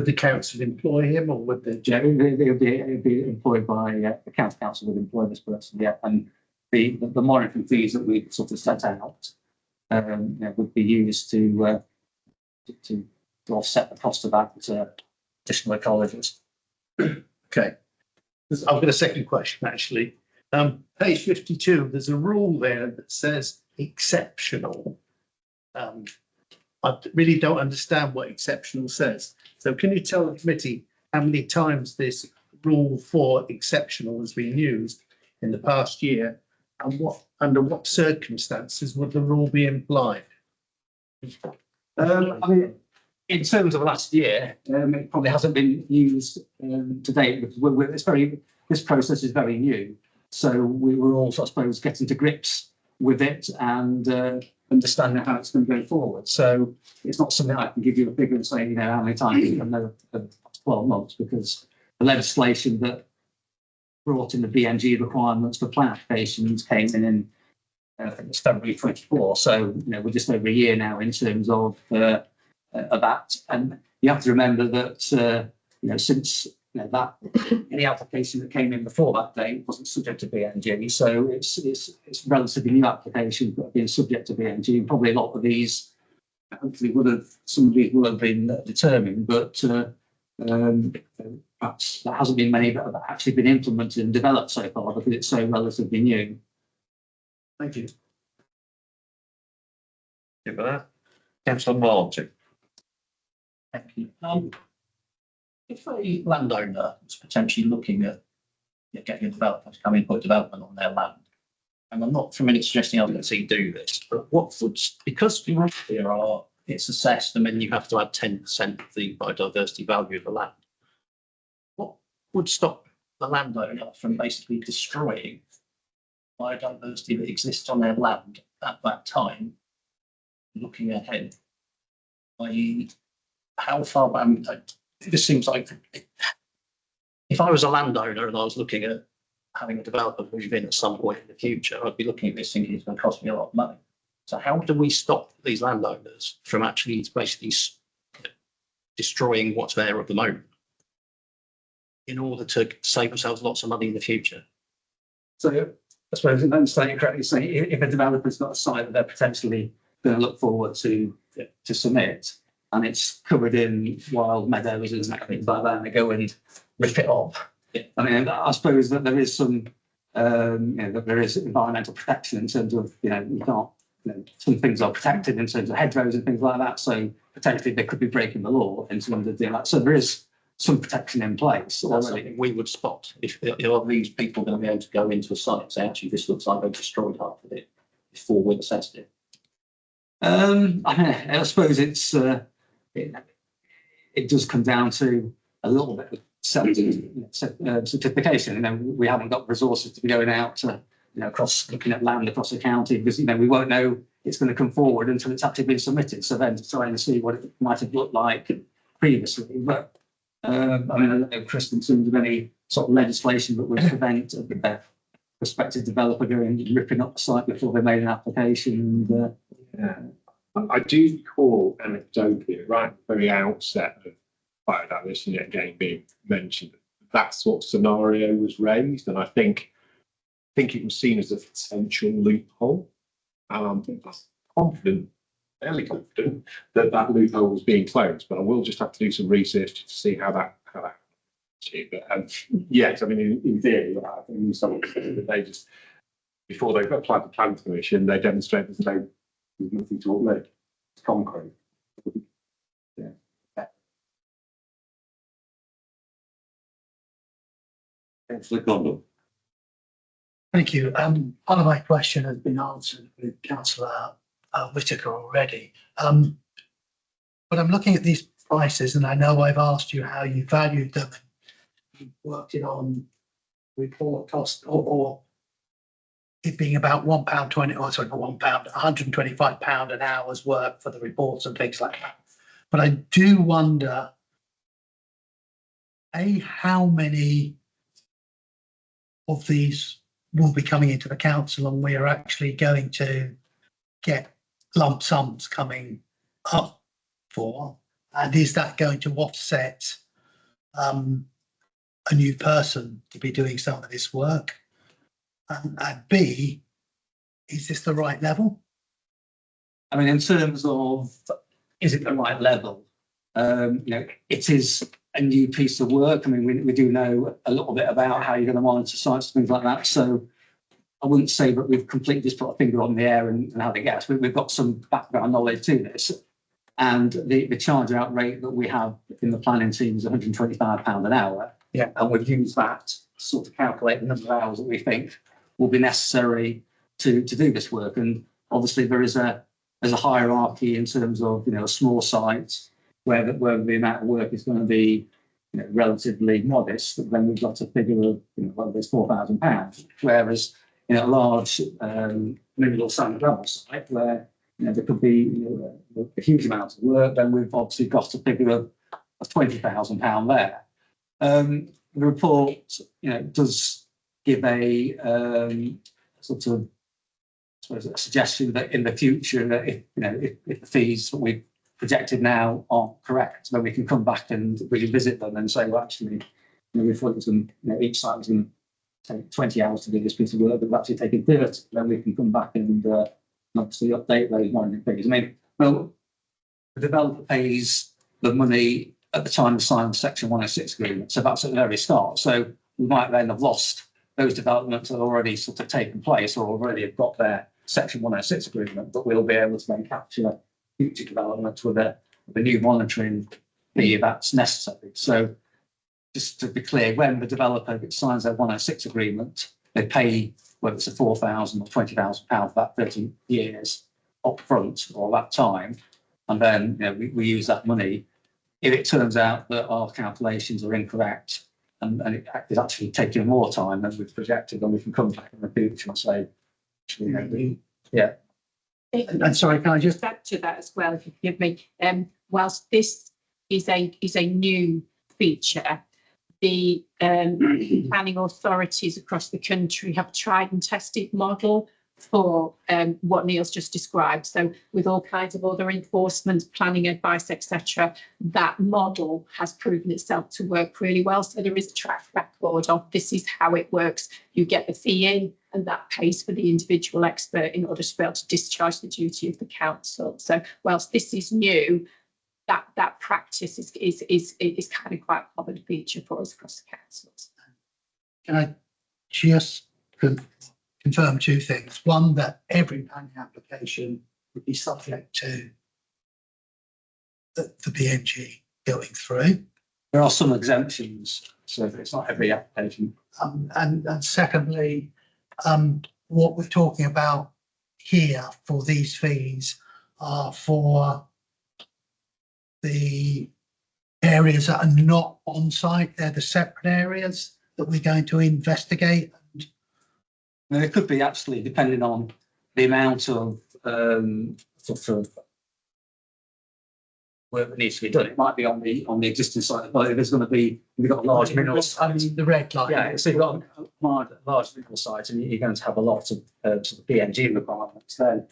the council employ him, or would the it'd be employed by the county council would employ this person, and the monitoring fees that we sort of set out would be used to offset the cost of that additional ecologist. Okay. I've got a second question, actually. Page 52, there's a rule there that says exceptional. I really don't understand what exceptional says. So can you tell the committee how many times this rule for exceptional has been used in the past year, and under what circumstances would the rule be implied? I mean, in terms of last year, it probably hasn't been used to date because this process is very new. So we were all, I suppose, getting to grips with it and understanding how it's going to go forward. So it's not something I can give you a figure and say, how many times in the 12 months, because the legislation that brought in the BNG requirements for plan applications came in I think it's February 24. So, we're just over a year now in terms of that. And you have to remember that, since that any application that came in before that date wasn't subject to BNG. So it's relatively new applications that have been subject to BNG. And probably a lot of these, hopefully some of these will have been determined, but perhaps there hasn't been many that have actually been implemented and developed so far because it's so relatively new. Thank you. Give for that. Councillor Martin. Thank you. If a landowner was potentially looking at getting a developer to come in and put development on their land, and I'm not for a minute suggesting I can see do this, but what would, because there are, it's assessed and then you have to add 10% of the biodiversity value of the land, what would stop the landowner from basically destroying biodiversity that exists on their land at that time, looking ahead? I.e., how far back? This seems like if I was a landowner and I was looking at having a developer move in at some point in the future, I'd be looking at this thinking it's going to cost me a lot of money. So how do we stop these landowners from actually basically destroying what's there at the moment in order to save themselves lots of money in the future? So I suppose, if I understand you correctly, saying if a developer's got a site that they're potentially going to look forward to submit, and it's covered in wild meadows and things like that, and they go and rip it off. Yeah. I mean, I suppose that there is some, that there is environmental protection in terms of, you can't, some things are protected in terms of hedgerows and things like that. So potentially they could be breaking the law in terms of doing that. So there is some protection in place. So that's something we would spot. If are these people going to be able to go into a site and say, actually, this looks like they've destroyed half of it before we've assessed it? I suppose it's it does come down to a little bit of certification. We haven't got resources to be going out to, across looking at land across the county because we won't know it's going to come forward until it's actually been submitted. So then to try and see what it might have looked like previously. But I don't know, Chris, in terms of any sort of legislation that would prevent a prospective developer going and ripping up the site before they made an application. And, I do recall anecdotally right at the very outset of biodiversity again being mentioned, that sort of scenario was raised, and I think it was seen as a potential loophole. I'm fairly confident that loophole was being closed, but I will just have to do some research to see how that. But yes, I mean in theory, I think someone that they just before they applied for planning permission, they demonstrated that they. There's nothing to uplift. It's concrete. Yeah. Councillor Condon. Thank you. Part of my question has been answered with Councillor Whitaker already. But I'm looking at these prices, and I know I've asked you how you valued them. You worked it on report cost or it being about £1.20, or sorry, not £1, £125 an hour's work for the reports and things like that. But I do wonder, how many of these will be coming into the council and we are actually going to get lump sums coming up for? And is that going to offset a new person to be doing some of this work? And B, is this the right level? I mean, in terms of, is it the right level? It is a new piece of work. I mean, we do know a little bit about how you're going to monitor sites and things like that. So I wouldn't say that we've completely just put a finger on the air and had a guess. We've got some background knowledge to this. And the charge out rate that we have in the planning team is £125 an hour. Yeah. And we've used that to sort of calculate the number of hours that we think will be necessary to do this work. And obviously there's a hierarchy in terms of, a small site where the amount of work is going to be, relatively modest, but then we've got a figure of, whether it's £4,000. Whereas, a large mineral sand gravel site where, there could be a huge amount of work, then we've obviously got a figure of £20,000 there. The report, does give a sort of, I suppose, a suggestion that in the future, that if the fees that we've projected now aren't correct, then we can come back and revisit them and say, well, actually, we've looked at them, each site was going to take 20 hours to do this piece of work, but we've actually taken 30, then we can come back and obviously update those money figures. I mean, well, the developer pays the money at the time of signing the Section 106 agreement. So that's at the very start. So we might then have lost those developments that have already sort of taken place or already have got their Section 106 agreement, but we'll be able to then capture future developments with a new monitoring fee if that's necessary. So just to be clear, when the developer signs their 106 agreement, they pay whether it's a £4,000 or £20,000 for that 30 years upfront or that time, and then we use that money. If it turns out that our calculations are incorrect and it is actually taking more time than we've projected, then we can come back in the future and say, actually, yeah. And sorry, can I just add to that as well, if you give me? Whilst this is a new feature, the planning authorities across the country have tried and tested model for what Neil's just described. So with all kinds of other enforcement, planning advice, etc., that model has proven itself to work really well. So there is a track record of this is how it works. You get the fee in, and that pays for the individual expert in order to be able to discharge the duty of the council. So whilst this is new, that practice is kind of quite a common feature for us across the councils. Can I just confirm two things? One, that every planning application would be subject to the BNG going through. There are some exemptions, so it's not every application. And secondly, what we're talking about here for these fees are for the areas that are not on site. They're the separate areas that we're going to investigate. And it could be actually depending on the amount of sort of work that needs to be done. It might be on the existing site, but if there's going to be, we've got a large mineral. I mean, the red line. Yeah, so you've got a large mineral site, and you're going to have a lot of sort of PNG requirements. Then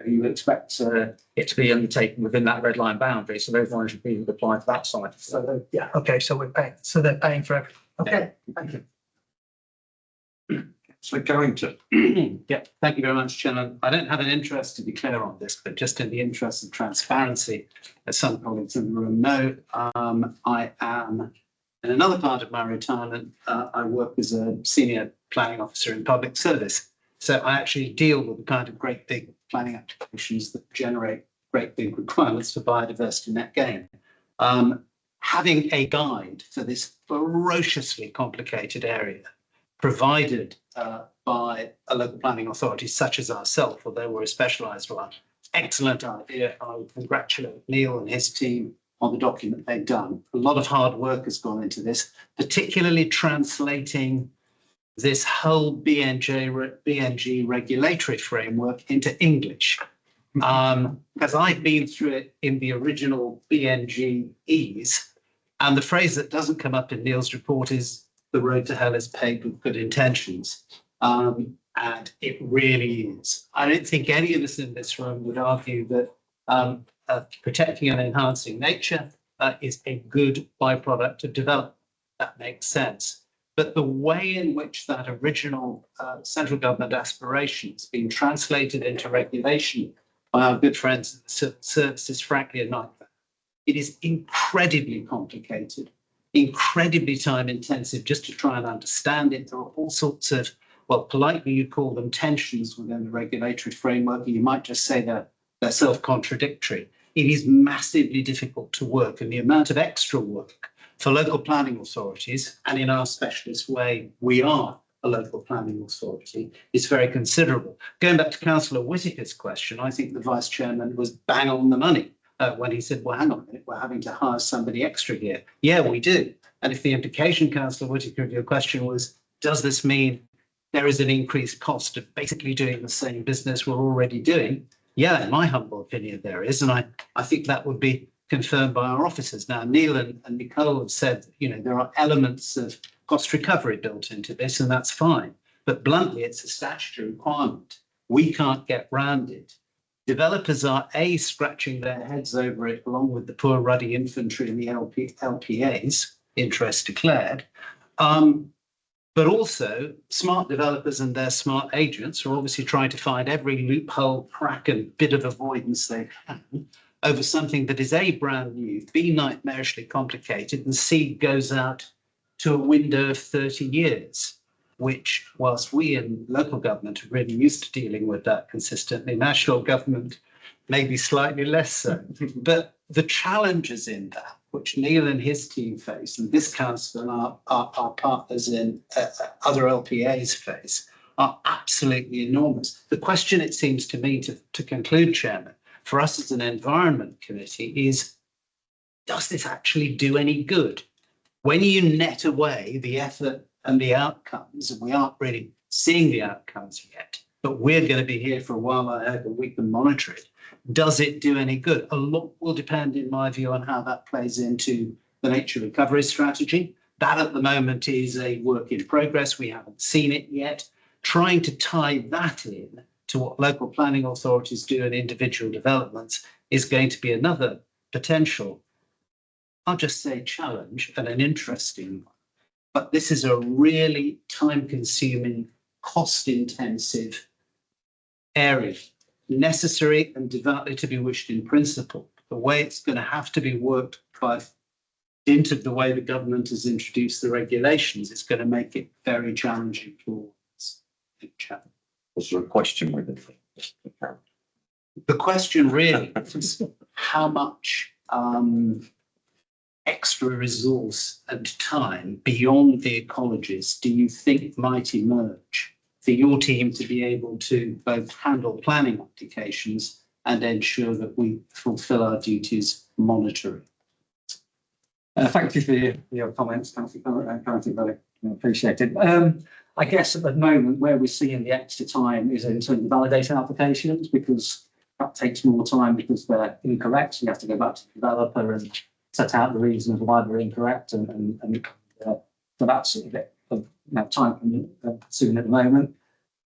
you would expect it to be undertaken within that red line boundary. So those lines should be applied to that site. So yeah, okay. So we're paying. So they're paying for everything. Okay, thank you. So going to. Yeah, thank you very much, Chairman. I don't have an interest to be clear on this, but just in the interest of transparency, as some colleagues in the room know, I am in another part of my retirement. I work as a senior planning officer in public service. So I actually deal with the kind of great big planning applications that generate great big requirements for biodiversity net gain. Having a guide for this ferociously complicated area provided by a local planning authority such as ourselves, although we're a specialised one, excellent idea. I would congratulate Neil and his team on the document they've done. A lot of hard work has gone into this, particularly translating this whole BNG regulatory framework into English. Because I've been through it in the original BNGEs, and the phrase that doesn't come up in Neil's report is the road to hell is paved with good intentions. And it really is. I don't think any of us in this room would argue that protecting and enhancing nature is a good byproduct of development. That makes sense. But the way in which that original central government aspiration has been translated into regulation by our good friends in the civil service is frankly a nightmare. It is incredibly complicated, incredibly time intensive just to try and understand it. There are all sorts of, well, politely you call them tensions within the regulatory framework, and you might just say they're self-contradictory. It is massively difficult to work, and the amount of extra work for local planning authorities, and in our specialist way, we are a local planning authority, is very considerable. Going back to Councillor Whittaker's question, I think the Vice Chairman was bang on the money when he said, well, hang on a minute, we're having to hire somebody extra here. Yeah, we do. And if the implication, Councillor Whittaker, of your question was, does this mean there is an increased cost of basically doing the same business we're already doing? Yeah, in my humble opinion, there is. And I think that would be confirmed by our officers. Now, Neil and Nicole have said, there are elements of cost recovery built into this, and that's fine. But bluntly, it's a statutory requirement. We can't get round it. Developers are scratching their heads over it, along with the poor ruddy infantry and the LPAs, interest declared. But also, smart developers and their smart agents are obviously trying to find every loophole, crack, and bit of avoidance they can over something that is A, brand new, B, nightmarishly complicated, and C, goes out to a window of 30 years, which, whilst we in local government are really used to dealing with that consistently, national government may be slightly less so. But the challenges in that, which Neil and his team face, and this council and our partners in other LPAs face, are absolutely enormous. The question, it seems to me, to conclude, Chairman, for us as an environment committee is, does this actually do any good? When you net away the effort and the outcomes, and we aren't really seeing the outcomes yet, but we're going to be here for a while, I hope, and we can monitor it. Does it do any good? A lot will depend, in my view, on how that plays into the nature recovery strategy. That at the moment is a work in progress. We haven't seen it yet. Trying to tie that in to what local planning authorities do in individual developments is going to be another potential, I'll just say, challenge, and an interesting one. But this is a really time-consuming, cost-intensive area, necessary and devoutly to be wished in principle. The way it's going to have to be worked by into the way the government has introduced the regulations, it's going to make it very challenging for us. Was there a question with it? The question really is how much extra resource and time beyond the ecologists do you think might emerge for your team to be able to both handle planning applications and ensure that we fulfil our duties monitoring? Thank you for your comments, Councillor, very appreciated. I guess at the moment where we're seeing the extra time is in terms of validating applications, because that takes more time because they're incorrect. So you have to go back to the developer and set out the reasons why they're incorrect, and so that's a bit of time consuming at the moment.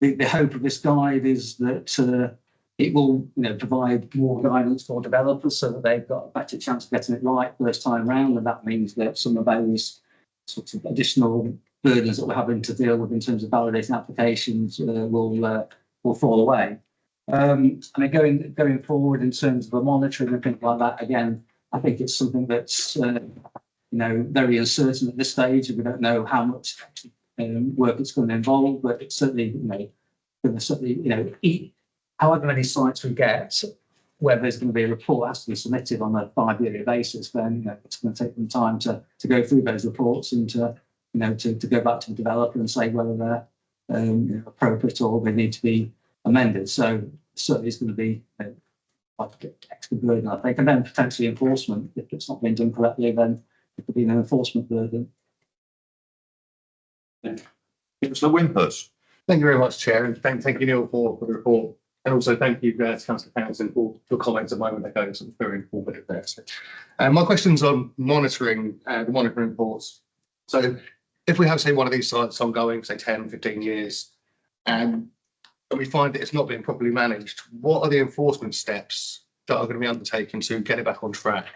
The hope of this guide is that it will provide more guidance for developers so that they've got a better chance of getting it right first time round, and that means that some of those sorts of additional burdens that we're having to deal with in terms of validating applications will fall away. I mean, going forward in terms of the monitoring and things like that, again, I think it's something that's very uncertain at this stage. We don't know how much work it's going to involve, but it's certainly however many sites we get, where there's going to be a report has to be submitted on a 5-year basis, then it's going to take them time to go through those reports and to go back to the developer and say whether they're appropriate or they need to be amended. So certainly it's going to be like an extra burden, I think, and then potentially enforcement. If it's not being done correctly, then it could be an enforcement burden. Councillor Wimpers. Thank you very much, Chair, and thank you, Neil, for the report. And also thank you, Councillor Townsend, for your comments a moment ago. It's very informative there. So, my question's on monitoring the monitoring reports. So if we have, say, one of these sites ongoing, say 10, 15 years, and we find that it's not being properly managed, what are the enforcement steps that are going to be undertaken to get it back on track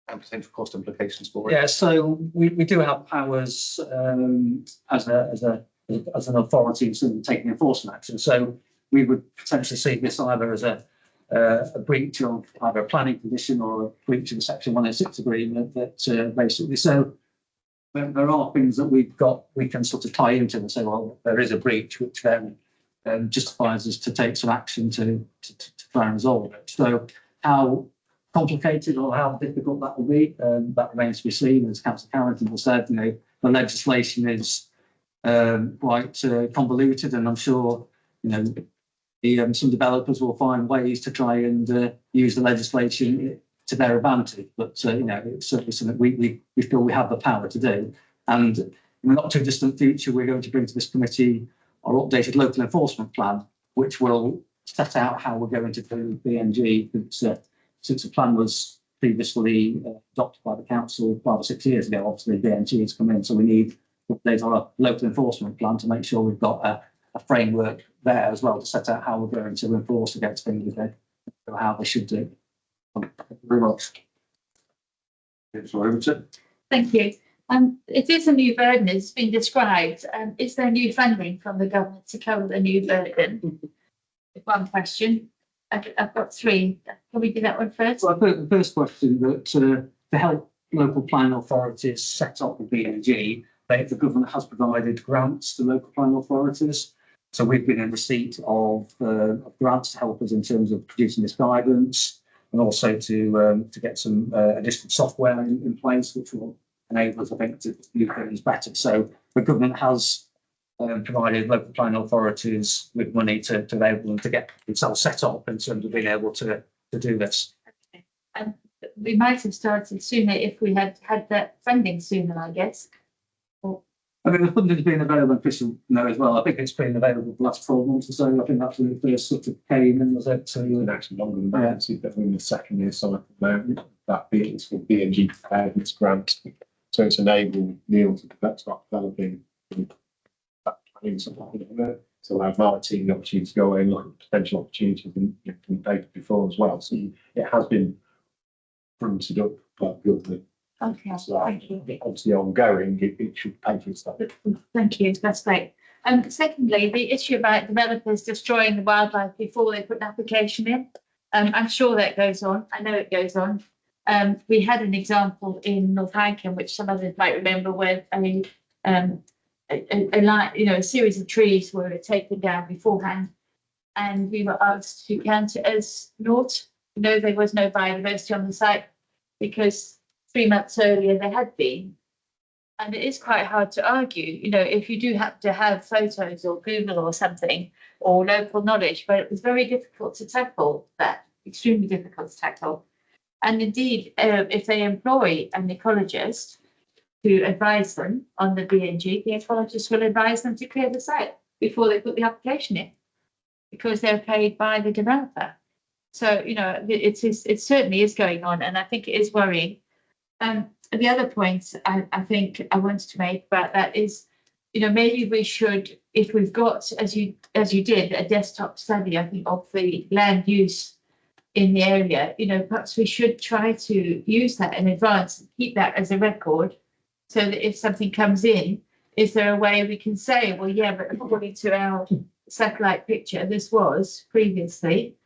and potential cost implications for it? Yeah, so we do have powers as an authority to taking enforcement action. So we would potentially see this either as a breach of either a planning condition or a breach of the Section 106 agreement. That basically, so there are things that we can sort of tie into and say, well, there is a breach, which then justifies us to take some action to try and resolve it. So how complicated or how difficult that will be, that remains to be seen. As Councillor Carrington has said, the legislation is quite convoluted, and I'm sure some developers will find ways to try and use the legislation to their advantage. But it's certainly something we feel we have the power to do. And in the not too distant future, we're going to bring to this committee our updated local enforcement plan, which will set out how we're going to do BNG. Since the plan was previously adopted by the council 5 or 6 years ago, obviously BNG has come in, so we need to update our local enforcement plan to make sure we've got a framework there as well to set out how we're going to enforce against things or how they should do. Thank you very much. Thank you. It is a new burden, it's been described. Is there new funding from the government to cover the new burden? One question. I've got three. Can we do that one first? So I put the first question that to help local planning authorities set up the BNG, the government has provided grants to local planning authorities. So we've been in receipt of grants to help us in terms of producing this guidance, and also to get some additional software in place, which will enable us, I think, to do things better. So the government has provided local planning authorities with money to enable them to get themselves set up in terms of being able to do this. And we might have started sooner if we had had that funding sooner, I guess. I mean, the funding's been available, and Chris will know as well. I think it's been available for the last 12 months or so. I think that's when it first sort of came in, was it? So, And actually longer than that, see that we're in the second year cycle now, that being it's called BNG Preparedness Grant. So it's enabled Neil to start developing that planning something. So allow my team the opportunity to go in, like potential opportunities in data before as well. So it has been fronted up quite good. Okay, So thank you. obviously ongoing, it should pay for itself. Thank you, that's great. Secondly, the issue about developers destroying the wildlife before they put an application in. I'm sure that goes on. I know it goes on. We had an example in Northampton, which some others might remember, where a series of trees were taken down beforehand, and we were asked to count it as naught. No, there was no biodiversity on the site because 3 months earlier there had been. And it is quite hard to argue, if you do have to have photos or Google or something or local knowledge, but it was very difficult to tackle that, extremely difficult to tackle. And indeed, if they employ an ecologist to advise them on the BNG, the ecologist will advise them to clear the site before they put the application in, because they're paid by the developer. So, it certainly is going on, and I think it is worrying. The other point I think I wanted to make about that is, maybe we should, if we've got, as you did, a desktop study, I think, of the land use in the area, perhaps we should try to use that in advance and keep that as a record, so that if something comes in, is there a way we can say, well, yeah, but according to our satellite picture, this was previously,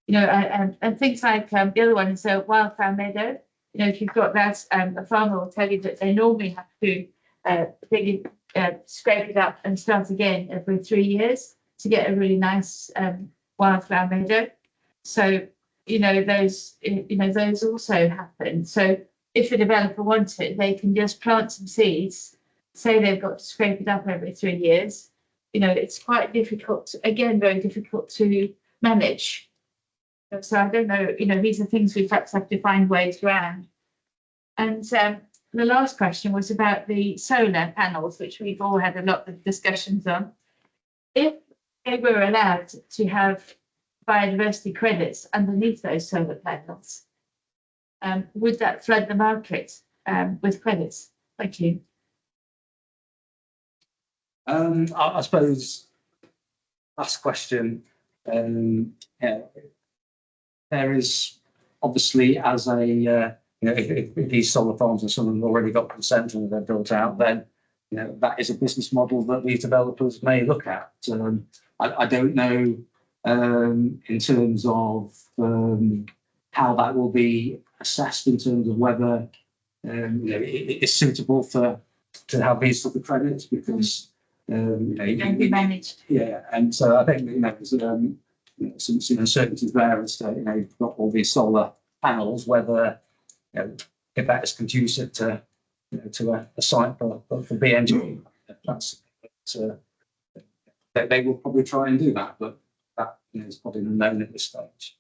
and things like the other one is a wildflower meadow. If you've got that, a farmer will tell you that they normally have to scrape it up and start again every 3 years to get a really nice wildflower meadow. So, those also happen. So if the developer wants it, they can just plant some seeds, say they've got to scrape it up every 3 years. It's quite difficult, again, very difficult to manage. So I don't know, these are things we perhaps have to find ways around. And the last question was about the solar panels, which we've all had a lot of discussions on. If they were allowed to have biodiversity credits underneath those solar panels, would that flood the market with credits? Thank you. I suppose last question. There is obviously, as if these solar farms and some of them already got consent and they're built out, then that is a business model that these developers may look at. I don't know in terms of how that will be assessed in terms of whether it is suitable to have these sort of credits, because Can be managed. yeah, and so I think there's some uncertainties there as to you've got all these solar panels, whether if that is conducive to a site for BNG. They will probably try and do that, but that is probably unknown at this stage.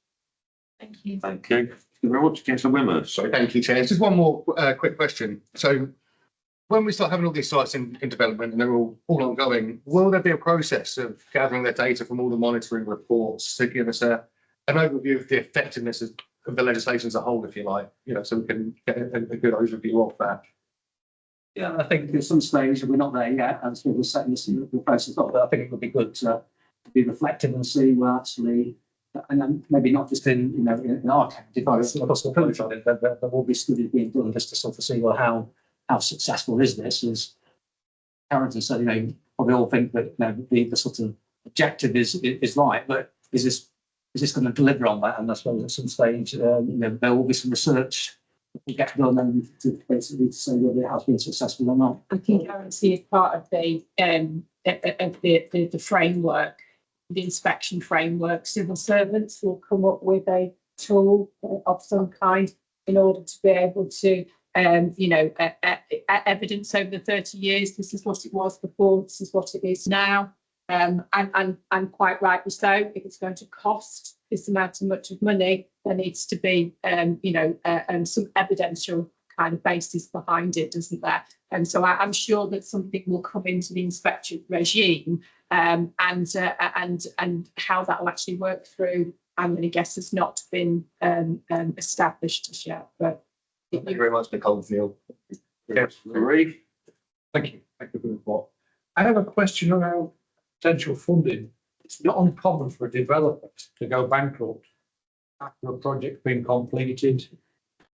Thank you. Thank you. Thank you very much, Councillor Wimmer. So thank you, Chair. Just one more quick question. So when we start having all these sites in development and they're all ongoing, will there be a process of gathering their data from all the monitoring reports to give us an overview of the effectiveness of the legislation as a whole, if you like, so we can get a good overview of that? Yeah, I think at some stage, we're not there yet, and so we're setting the process up, but I think it would be good to be reflective and see where actually, and then maybe not just in our county, but across the country, there will be studies being done just to sort of see, well, how successful is this? As Karen said, probably all think that the sort of objective is right, but is this is this going to deliver on that? And I suppose at some stage, there will be some research that will get done and to basically say whether it has been successful or not. I can guarantee as part of the framework, the inspection framework, civil servants will come up with a tool of some kind in order to be able to evidence over the 30 years, this is what it was before, this is what it is now. And quite rightly so, if it's going to cost this amount of much of money, there needs to be some evidential kind of basis behind it, doesn't there? And so I'm sure that something will come into the inspection regime, and how that will actually work through, I'm going to guess has not been established as yet. But Thank you very much, Nicole, for your. Yes, Marie. Thank you for the report. I have a question around potential funding. It's not uncommon for a developer to go bankrupt after a project's been completed,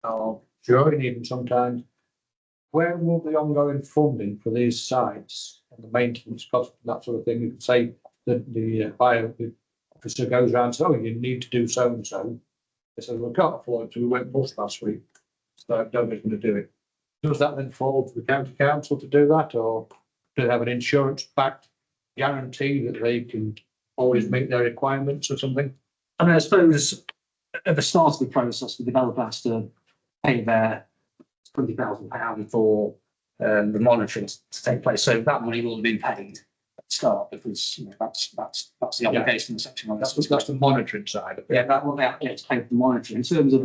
or during even sometimes. Where will the ongoing funding for these sites and the maintenance costs, that sort of thing? You could say that the buyer, the officer goes around and says, oh, you need to do so and so. They said, we've got a float, so we went bust last week. So nobody's going to do it. Does that then fall to the county council to do that, or do they have an insurance-backed guarantee that they can always meet their requirements or something? I mean, I suppose at the start of the process, the developer has to pay their £20,000 for the monitoring to take place. So that money will have been paid at the start, because that's the obligation in section one. That's the monitoring side of it. Yeah, that will have to pay for the monitoring. In terms of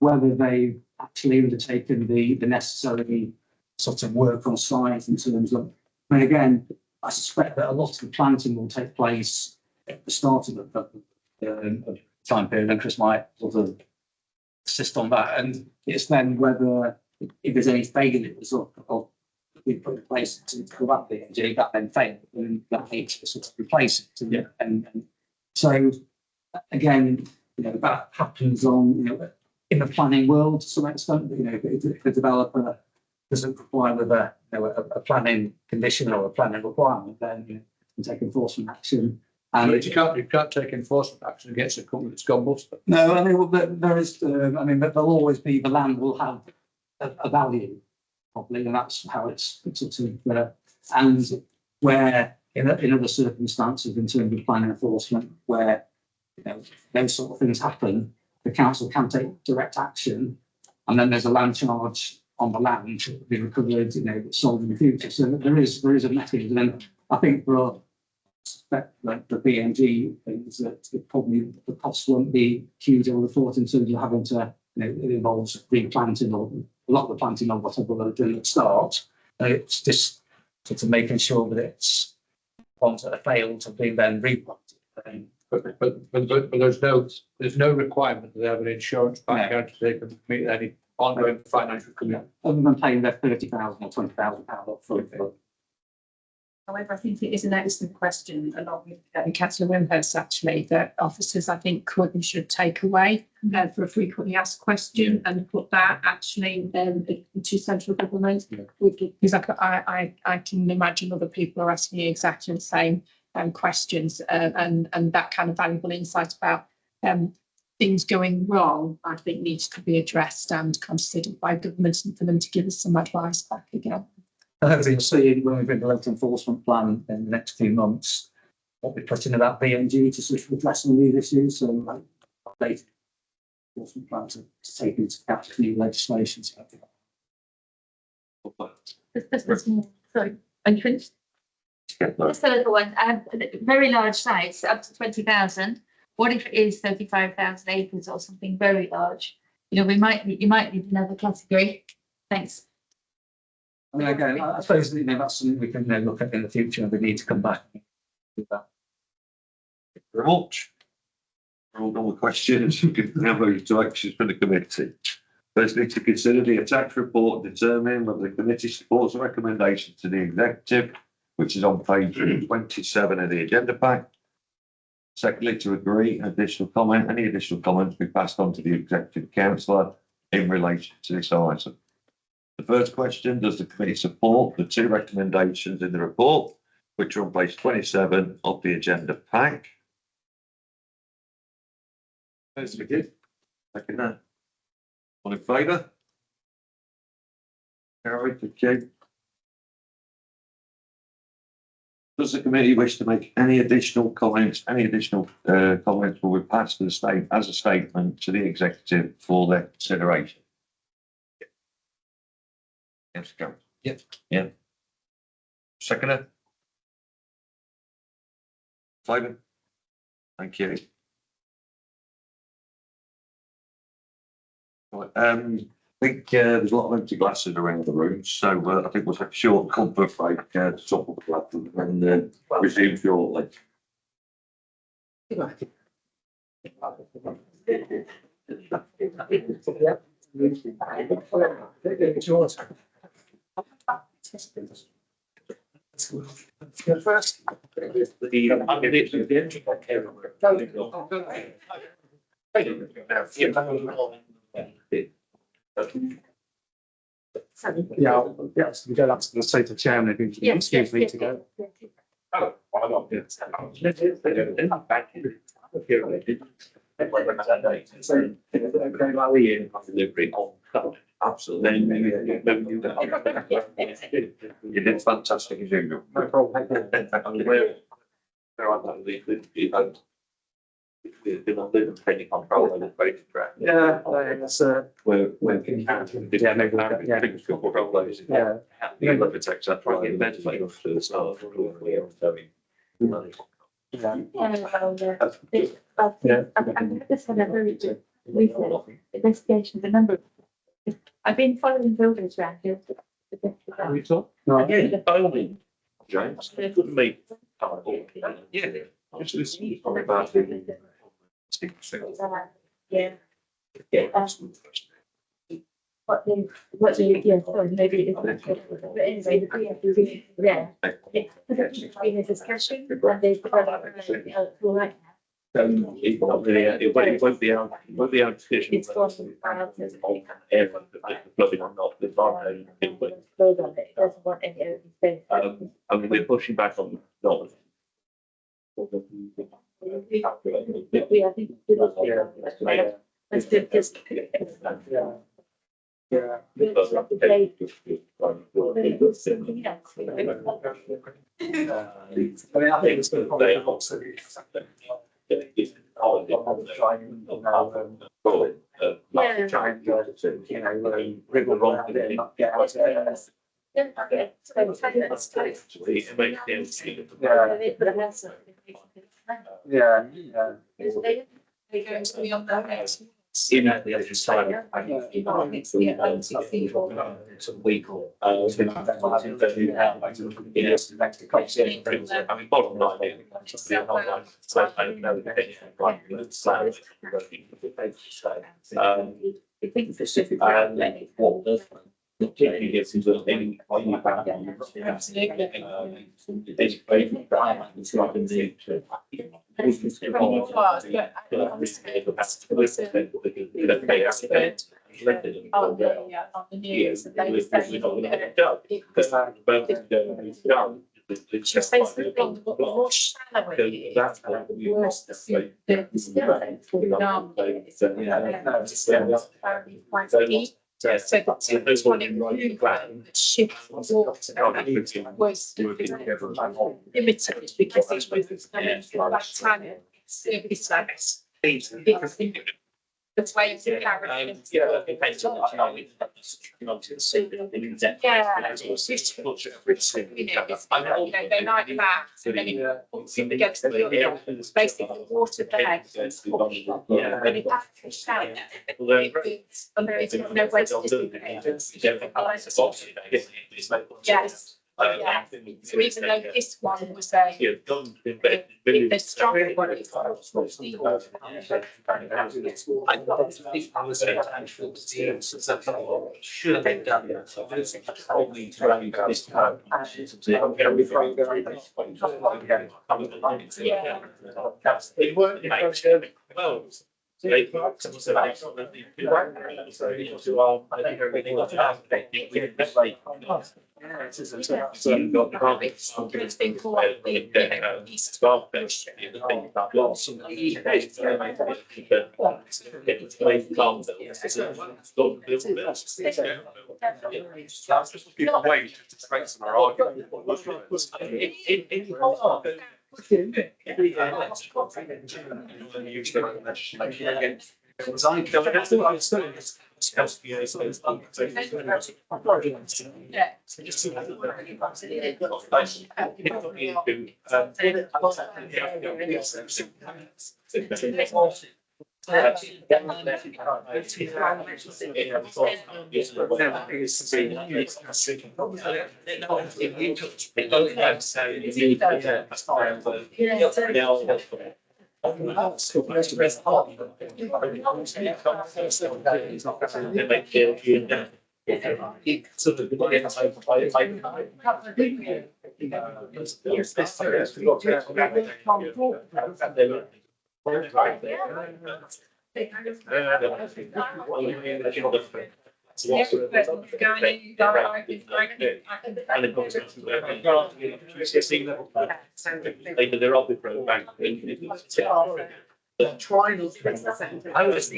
whether they actually undertaken the necessary sort of work on site in terms of, I mean, again, I suspect that a lot of the planting will take place at the start of the time period, and Chris might sort of assist on that. And it's then whether, if there's any failures or we put in place to go up the energy, that then failed, and that needs to sort of replace it. And so again, that happens on, in the planning world to some extent. If the developer doesn't comply with a planning condition or a planning requirement, then you can take enforcement action. And But you can't take enforcement action against a company that's gone bust. no, I mean, there is, there'll always be, the land will have a value, probably, and that's how it's sort of, and where in other circumstances, in terms of planning enforcement, where those sort of things happen, the council can take direct action, and then there's a land charge on the land to be recovered, sold in the future. So there is a mechanism, and I think for like the BMG things, that probably the cost won't be huge, I would have thought, in terms of having to, it involves replanting or a lot of the planting or whatever they're doing at the start. It's just sort of making sure that it's ones that have failed have been then replanted. But there's no requirement that they have an insurance back guarantee they can meet any ongoing financial commitment. Other than paying their £30,000 or £20,000 up front. However, I think it is an excellent question, along with Councillor Wimhurst, actually, that officers, I think, could and should take away for a frequently asked question and put that actually into central government. Because I can imagine other people are asking you exactly the same questions, and that kind of valuable insight about things going wrong, I think, needs to be addressed and considered by government, and for them to give us some advice back again. And hopefully you'll see when we've been the local enforcement plan in the next few months, what we put into that BMG to sort of address some of these issues. So updated enforcement plan to take into account new legislation. There's more. Sorry, are you finished? Just a little one. Very large sites, up to 20,000. What if it is 35,000 acres or something very large? You might need another category. Thanks. I mean, again, I suppose that's something we can look at in the future, and we need to come back with that. Thank you very much. All the questions, you can now move to actions for the committee. Firstly, to consider the attacks report and determine whether the committee supports the recommendation to the executive, which is on page 27 of the agenda pack. Secondly, to agree any additional comments be passed on to the executive councillor in relation to this item. The first question, does the committee support the two recommendations in the report, which are on page 27 of the agenda pack? Yes, we did. Second that. All in favour? Carried, thank you. Does the committee wish to make any additional comments will be passed to the state as a statement to the executive for their consideration? Yes, go. Yep. Yeah. Seconder? Favour? Thank you. Right, I think there's a lot of empty glasses around the room, so I think we'll take a short comfort break to top of the glass and resume shortly. Yeah, yes, we go back to the state of chairman, if you excuse me to go. Oh, why not? Delivery on. Absolutely. You did fantastic as usual. No problem. Been on the penny control and voting track. Yeah, it's, Where yeah, maybe, yeah. Things can control those. Yeah. You love it, takes that right in bed, like, to the start. I've just had a very good recent investigation of a number of, I've been following builders around here. We talk? Yeah, bowling. James, good meet. Yeah. Just listen. About the. Yeah. What the, yeah, sorry, maybe it's. But anyway, yeah. It's been a discussion and they've like. It's not really, it won't be out, it won't be out decision. It's gone out as Area, the flooding or not, the environment. build on it, it doesn't want any open space. And we're pushing back on not. We, I think. Let's do this. Yeah. Yeah. Something else. I mean, I think it's been probably also. Trying to, you know, wriggle around it and not get out of it. Yeah, yeah. They're going to be on that. In at the other side. It's the Atlantic people. It's a week or. Yes. I mean, bottom line. And what does. Particularly gets into the thing. On the news, and they were saying just basically the more shallow it is, the worse the distillate will be quite deep. So the tectonic movement shift water was limited because it was coming from volcanic surface levels. The way to carry it. Yeah, it's just, you know, they like that, and then it gets the basically water there. And it actually shout, it's no way to distribute it. Yes. Yeah, so even though this one was the stronger one, it's should have been done. Only to this time. It worked. Well. So you've got the Interesting for what the East Coast. People wait to strengthen our argument. They're all different back. Try not to. I was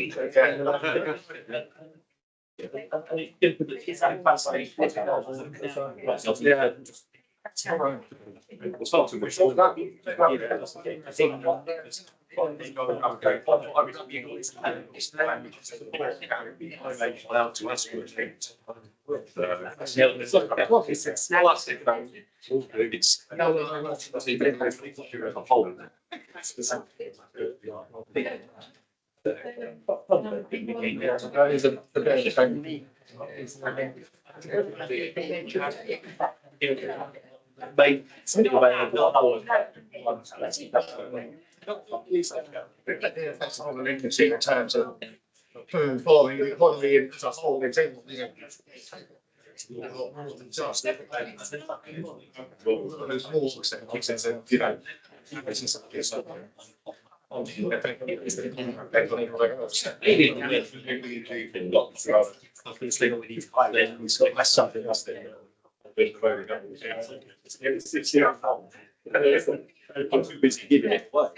That is the best thing. Mate, something about That's all the linkages in terms of food, farming, the economy as a whole, it's in, you know. More than just. There's more sectors and, you know. I'm too busy giving it away.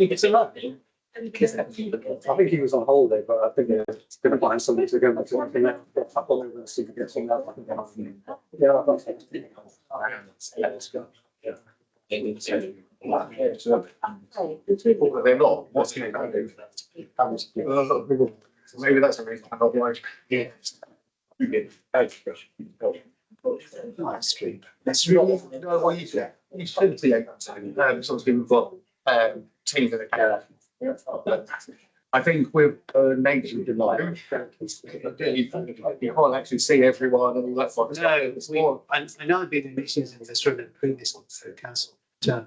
It's a lot. I think he was on holiday, but I think he's going to find something to go back to. I think that I thought they were going to see if we get something else. Yeah, let's go. But they're not, what's going to do? Maybe that's a reason I'm not like. Yeah. That's really, what you should be able to, something we've got, teams that are. I think with nature delight, you can't actually see everyone and all that sort of stuff. It's more. I know I've been in meetings in this room in previous ones for council term.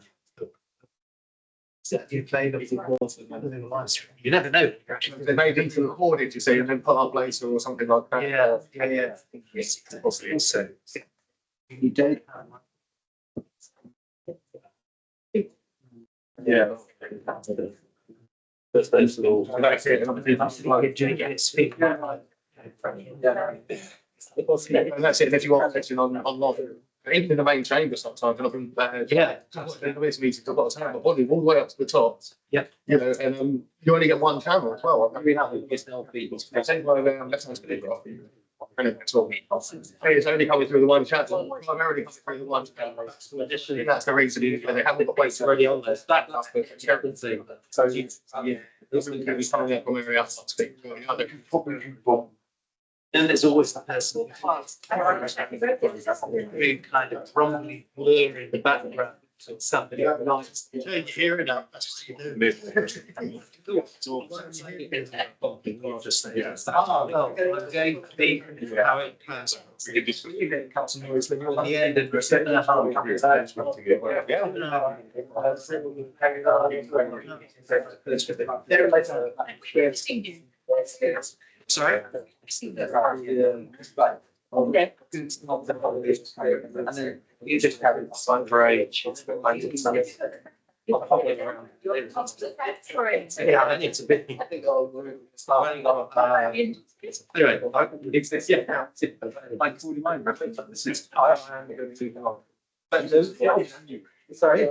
You played up the walls within the live stream. You never know. They may need to record it, you see, and then put up later or something like that. Yeah. So. You don't. Yeah. That's it. And that's it. And if you are sitting on long, even in the main chamber sometimes, and I've been in the meetings, I've got to turn my body all the way up to the top. Yeah. You know, and you only get one channel as well. I mean, it's one of them left hand speed. It's only coming through the one channel. Primarily coming through the one channel. That's the reason they haven't got weights already on there. That's the terrible thing. So it's coming out from every other speed. And there's always the person who kind of wrongly blur in the background. Something nice. Hearing that, that's what you do. Oh, no, I'm going to be how it plans. Cut some noise when you're on the end and we're setting a home. Sorry? Okay. And then you just have it fun for age. Yeah, and it's a bit. Anyway, it's this, yeah. Like, what do you mind? This is, I am going to. But there's, sorry.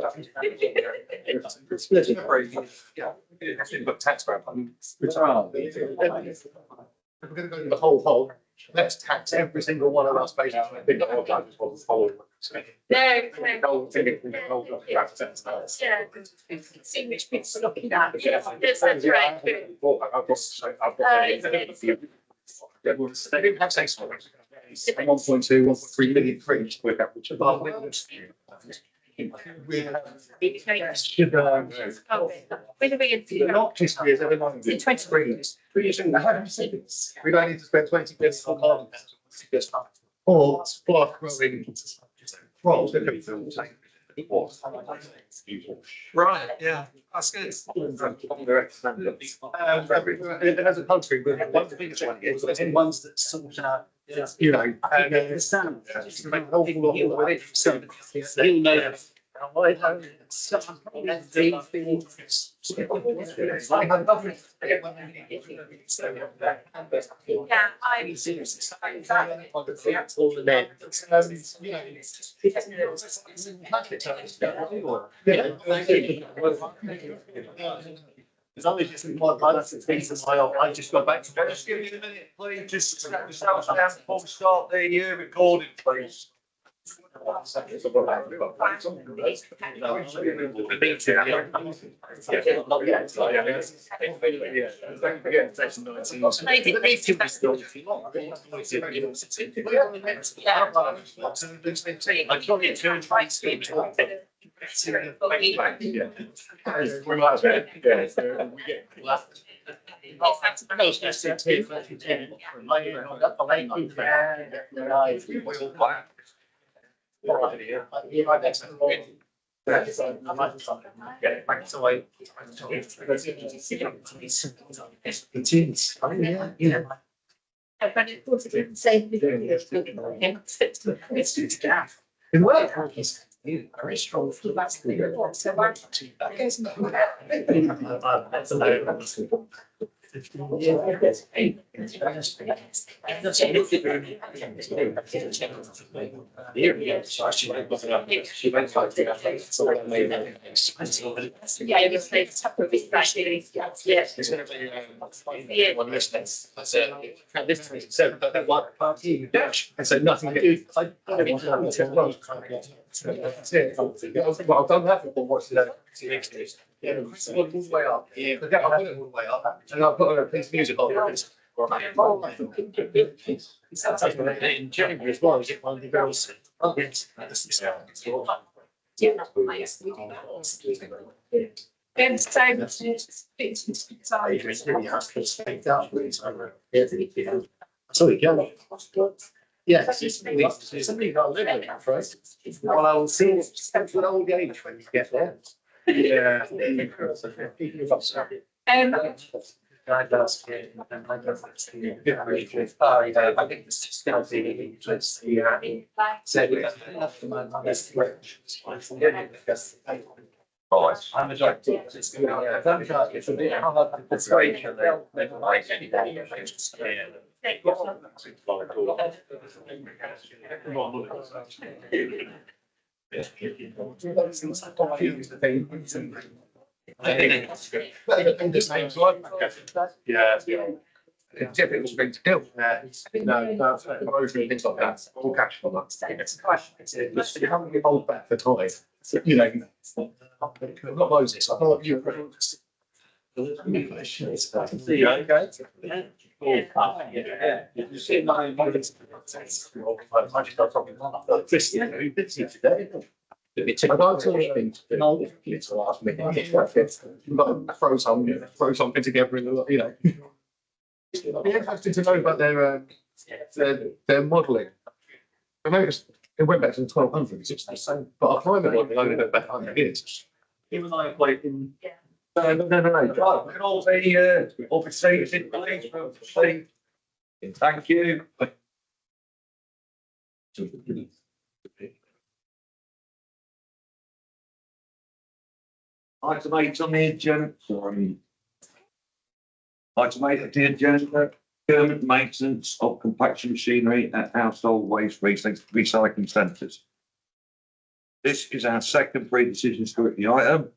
Yeah. But tax wrap. If we're going to go to the whole hog, let's tax every single one of us based on the big hog judges what the following. See which bits we're looking at. Yes, that's right. They didn't have sex for it. 1.2, 1.3 million for each. We have not history has ever known. In 23. We don't need to spend 20 bits on carbon. Or spark growing crops that can fill the tank. Right, yeah, that's good. As a country, we're one of the biggest ones that sort out, you know, and understand. An awful lot more with it. So, you'll know. It's only just my balance and things in my own. I just got back to bed. Just give me a minute, please. Just strap yourselves down before we start the recording, please. Very strong for that. And so nothing. That's it. Well, I've done that before. Watch that. Yeah, all the way up. Yeah, I've got it all the way up, and I've got a piece of music on it. In January as well, get one of the girls. So again. Yes, somebody got to live with that, right? Well, I will see it's an old age when you get there. Yeah. Died last year, and I don't I think it's just going to be just the said enough for my mother's I'm a doctor. It's going to be it's a bit hard to persuade you. Never mind anything. Yeah. It's difficult thing to do. No, promotion and things like that. All cash on that. You haven't hold back the time. You know, I'm not Moses. I'm not you. It's I'd like to it's a last minute. Like throw something together in the, you know. It'd be interesting to know about their modelling. I noticed it went back to the 1200s. It's the same, but our climate modelling only went back 100 years. Even though I played in. No. Right, we can all be seated in place. Thank you. Item 8 on the agenda, sorry. Item 8 of the agenda, procurement maintenance of compaction machinery at household waste recycling centres. This is our second pre-decision scrutiny item.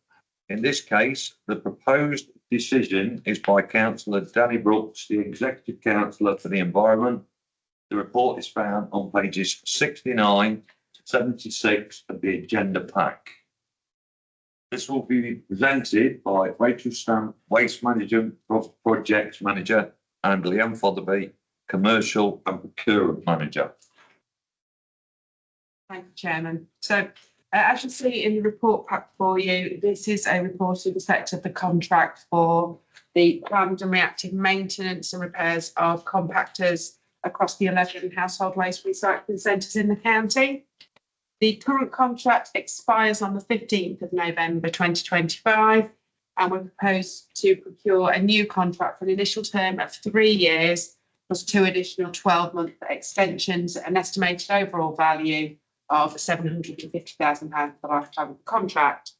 In this case, the proposed decision is by Councillor Danny Brooks, the Executive Councillor for the Environment. The report is found on pages 69 to 76 of the agenda pack. This will be presented by Rachel Stamp, Waste Management Project Manager, and Leanne Fotherby, Commercial and Procurement Manager. Thank you, Chairman. So as you see in the report pack for you, this is a report in respect of the contract for the planned and reactive maintenance and repairs of compactors across the 11 household waste recycling centres in the county. The current contract expires on the 15th of November 2025, and we propose to procure a new contract for an initial term of 3 years plus 2 additional 12-month extensions at an estimated overall value of £750,000 for the lifetime of the contract.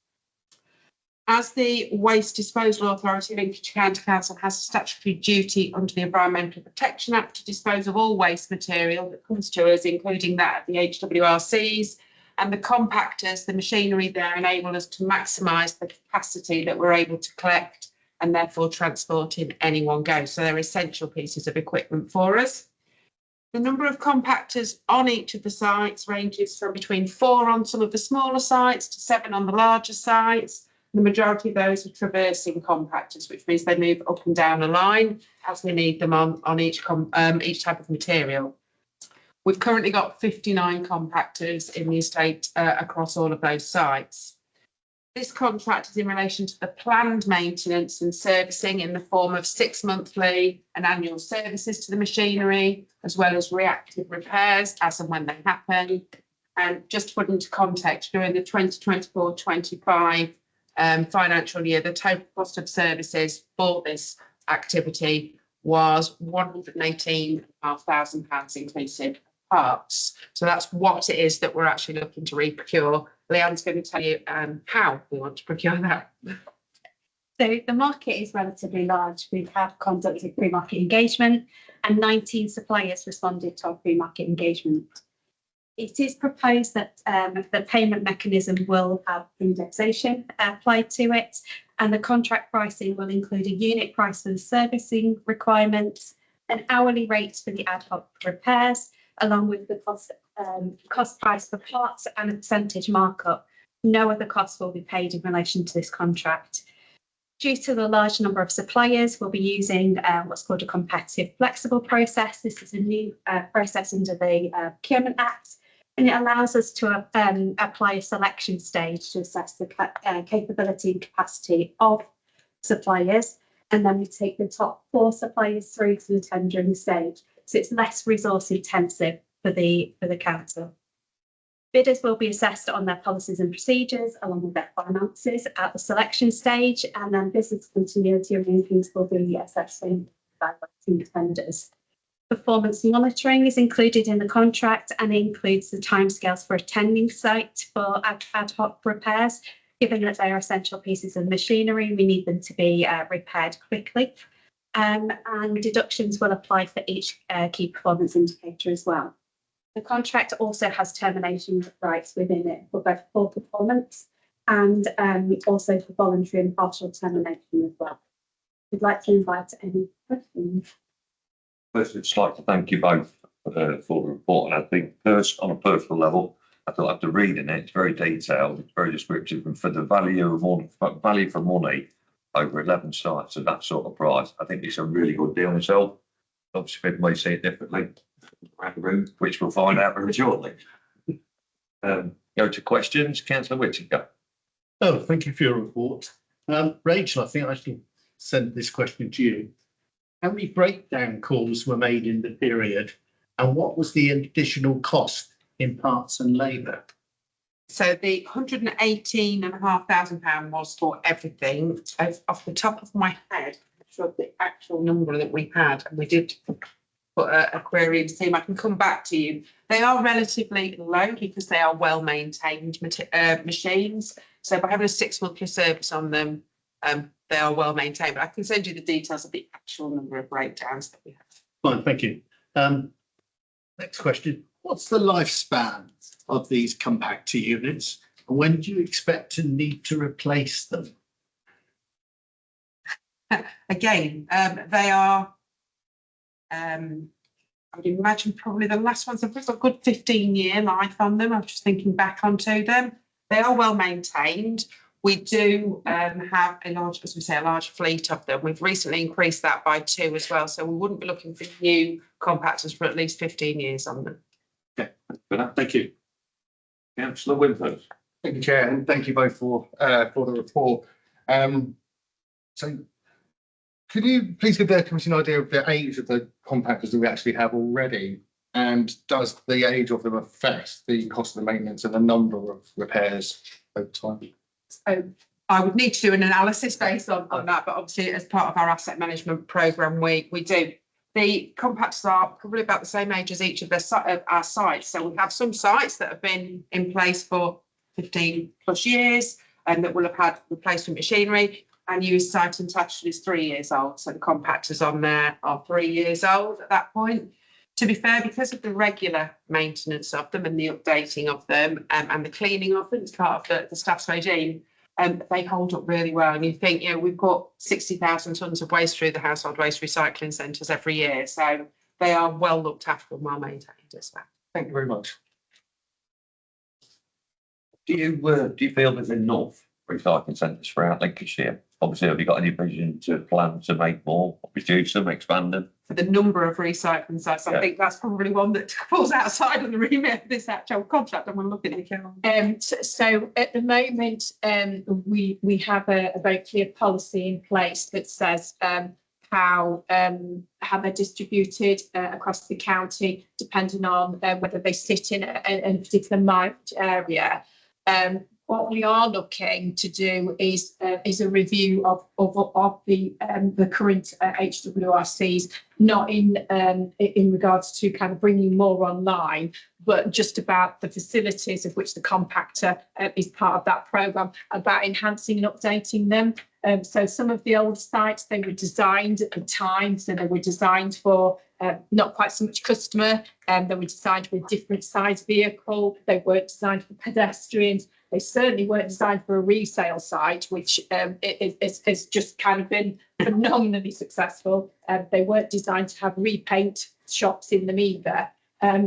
As the Waste Disposal Authority, Lincolnshire County Council has a statutory duty under the Environmental Protection Act to dispose of all waste material that comes to us, including that of the HWRCs, and the compactors, the machinery there, enable us to maximise the capacity that we're able to collect and therefore transport in any one go. So they're essential pieces of equipment for us. The number of compactors on each of the sites ranges from between 4 on some of the smaller sites to 7 on the larger sites. The majority of those are traversing compactors, which means they move up and down a line as we need them on each type of material. We've currently got 59 compactors in the estate across all of those sites. This contract is in relation to the planned maintenance and servicing in the form of 6 monthly and annual services to the machinery, as well as reactive repairs as and when they happen. And just to put into context, during the 2024-25 financial year, the total cost of services for this activity was £118,500 inclusive parts. So that's what it is that we're actually looking to re-procure. Leanne's going to tell you how we want to procure that. So the market is relatively large. We have conducted pre-market engagement and 19 suppliers responded to our pre-market engagement. It is proposed that the payment mechanism will have indexation applied to it, and the contract pricing will include a unit price for the servicing requirements, an hourly rate for the ad hoc repairs, along with the cost price for parts and a percentage markup. No other costs will be paid in relation to this contract. Due to the large number of suppliers, we'll be using what's called a competitive flexible process. This is a new process under the Procurement Act, and it allows us to apply a selection stage to assess the capability and capacity of suppliers. And then we take the top 4 suppliers through to the tendering stage. So it's less resource intensive for the council. Bidders will be assessed on their policies and procedures along with their finances at the selection stage, and then business continuity arrangements will be assessing evaluating tenders. Performance monitoring is included in the contract and includes the timescales for attending site for ad hoc repairs. Given that they are essential pieces of machinery, we need them to be repaired quickly. And deductions will apply for each key performance indicator as well. The contract also has termination rights within it for both full performance and also for voluntary and partial termination as well. We'd like to invite any questions. First, I'd like to thank you both for the report, and I think on a personal level, I thought after reading it, it's very detailed, it's very descriptive, and for the value for money over 11 sites at that sort of price, I think it's a really good deal myself. Obviously, people may see it differently, which we'll find out very shortly. Go to questions. Councillor Whittaker. Oh, thank you for your report. Rachel, I think I should send this question to you. How many breakdown calls were made in the period, and what was the additional cost in parts and labour? So the £118,500 was for everything. Off the top of my head, I'm sure the actual number that we had, and we did put a query in the team. I can come back to you. They are relatively low because they are well maintained machines. So by having a 6-monthly service on them, they are well maintained. But I can send you the details of the actual number of breakdowns that we have. Fine, thank you. Next question. What's the lifespan of these compactor units? And when do you expect to need to replace them? Again, they are, I would imagine probably the last ones have got a good 15-year life on them. I'm just thinking back onto them. They are well maintained. We do have a large, as we say, a large fleet of them. We've recently increased that by 2 as well. So we wouldn't be looking for new compactors for at least 15 years on them. Okay, thank you. Councillor Winters. Thank you, Chair, and thank you both for the report. So could you please give the committee an idea of the age of the compactors that we actually have already? And does the age of them affect the cost of the maintenance and the number of repairs over time? So I would need to do an analysis based on that, but obviously as part of our asset management programme, we do. The compactors are probably about the same age as each of our sites. So we have some sites that have been in place for 15 plus years and that will have had replacement machinery. Our newest site in Tatchell is 3 years old. So the compactors on there are 3 years old at that point. To be fair, because of the regular maintenance of them and the updating of them and the cleaning of them as part of the staff's regime, they hold up really well. And you think, we've got 60,000 tonnes of waste through the household waste recycling centres every year. So they are well looked after and well maintained as well. Thank you very much. Do you feel there's enough recycling centres throughout Lincolnshire? Obviously, have you got any vision to plan to make more, reduce them, expand them? For the number of recycling sites, I think that's probably one that falls outside of the remit of this actual contract. I'm looking at it. So at the moment, we have a very clear policy in place that says how they're distributed across the county, depending on whether they sit in a particular marked area. What we are looking to do is a review of the current HWRCs, not in regards to kind of bringing more online, but just about the facilities of which the compactor is part of that programme, about enhancing and updating them. So some of the old sites, they were designed at the time, so they were designed for not quite so much customer, they were designed for a different size vehicle, they weren't designed for pedestrians. They certainly weren't designed for a resale site, which has just kind of been phenomenally successful. They weren't designed to have repaint shops in them either.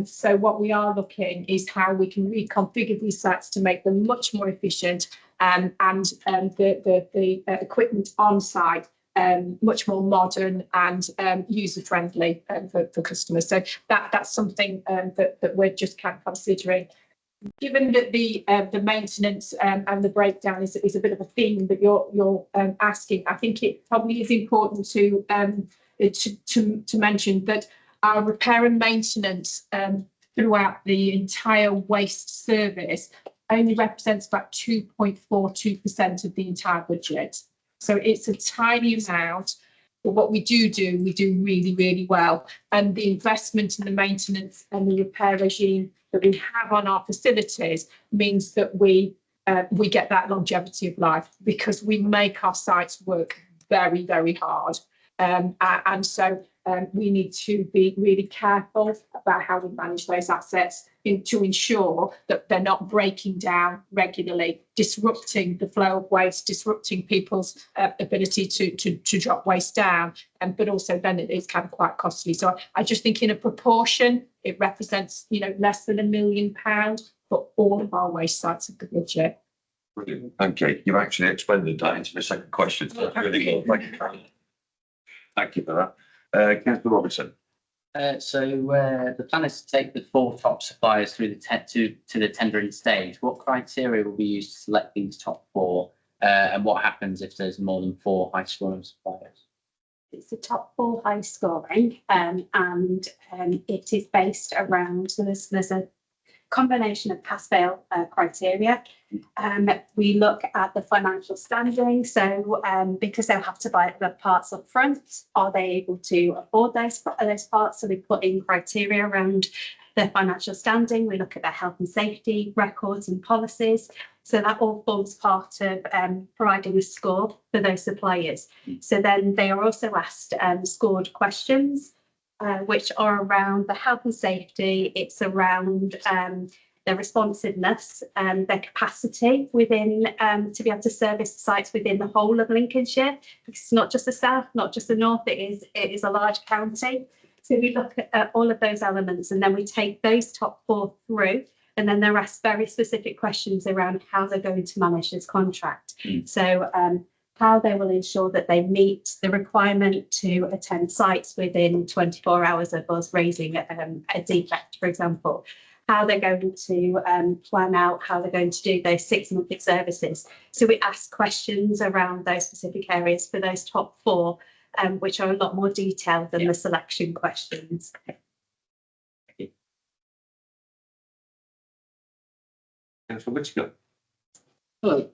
So what we are looking is how we can reconfigure these sites to make them much more efficient and the equipment on site much more modern and user friendly for customers. So that's something that we're just kind of considering. Given that the maintenance and the breakdown is a bit of a theme that you're asking, I think it probably is important to mention that our repair and maintenance throughout the entire waste service only represents about 2.42% of the entire budget. So it's a tiny amount. But what we do really, really well. And the investment in the maintenance and the repair regime that we have on our facilities means that we get that longevity of life because we make our sites work very, very hard. And so we need to be really careful about how we manage those assets to ensure that they're not breaking down regularly, disrupting the flow of waste, disrupting people's ability to drop waste down. But also then it is kind of quite costly. So I just think in a proportion, it represents, less than £1 million for all of our waste sites of the budget. Brilliant. Thank you. You've actually expanded that into the second question. So that's really good. Thank you for that. Councillor Robinson. The plan is to take the 4 top suppliers through the to the tendering stage. What criteria will be used to select these top 4? And what happens if there's more than 4 high scoring suppliers? It's the top 4 high scoring, and it is based around, so there's a combination of pass-fail criteria. We look at the financial standing, so because they'll have to buy the parts up front, are they able to afford those parts? So we put in criteria around their financial standing. We look at their health and safety records and policies. So that all forms part of providing a score for those suppliers. So then they are also asked scored questions, which are around the health and safety. It's around their responsiveness and their capacity within to be able to service sites within the whole of Lincolnshire. Because it's not just the south, not just the north. It is a large county. So we look at all of those elements, and then we take those top 4 through. And then they're asked very specific questions around how they're going to manage this contract. So how they will ensure that they meet the requirement to attend sites within 24 hours of us raising a defect, for example. How they're going to plan out how they're going to do those 6-monthly services. So we ask questions around those specific areas for those top 4, which are a lot more detailed than the selection questions. Councillor Whittaker. Hello.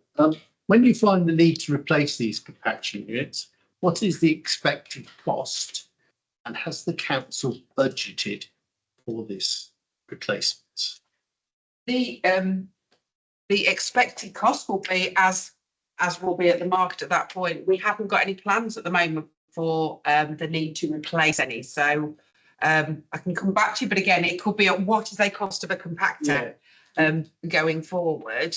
When you find the need to replace these compaction units, what is the expected cost? And has the council budgeted for this replacement? The expected cost will be as will be at the market at that point. We haven't got any plans at the moment for the need to replace any. So I can come back to you, but again, it could be at what is the cost of a compactor going forward.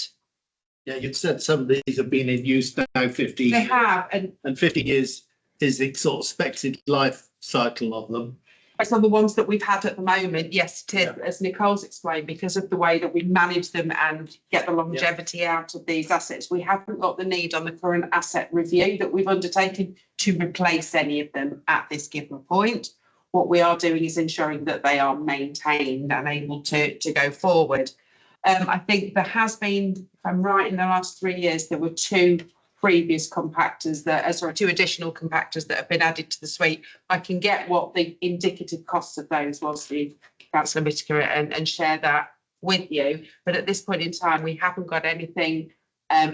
Yeah, you'd said some of these have been in use now 15 They years. have, And 50 years is the sort of expected life cycle of them. So the ones that we've had at the moment, yes, it is, as Nicole's explained, because of the way that we manage them and get the longevity out of these assets, we haven't got the need on the current asset review that we've undertaken to replace any of them at this given point. What we are doing is ensuring that they are maintained and able to go forward. I think there has been, if I'm right, in the last 3 years, there were 2 previous compactors that, 2 additional compactors that have been added to the suite. I can get what the indicative costs of those was, Councillor Whittaker, and share that with you. But at this point in time, we haven't got anything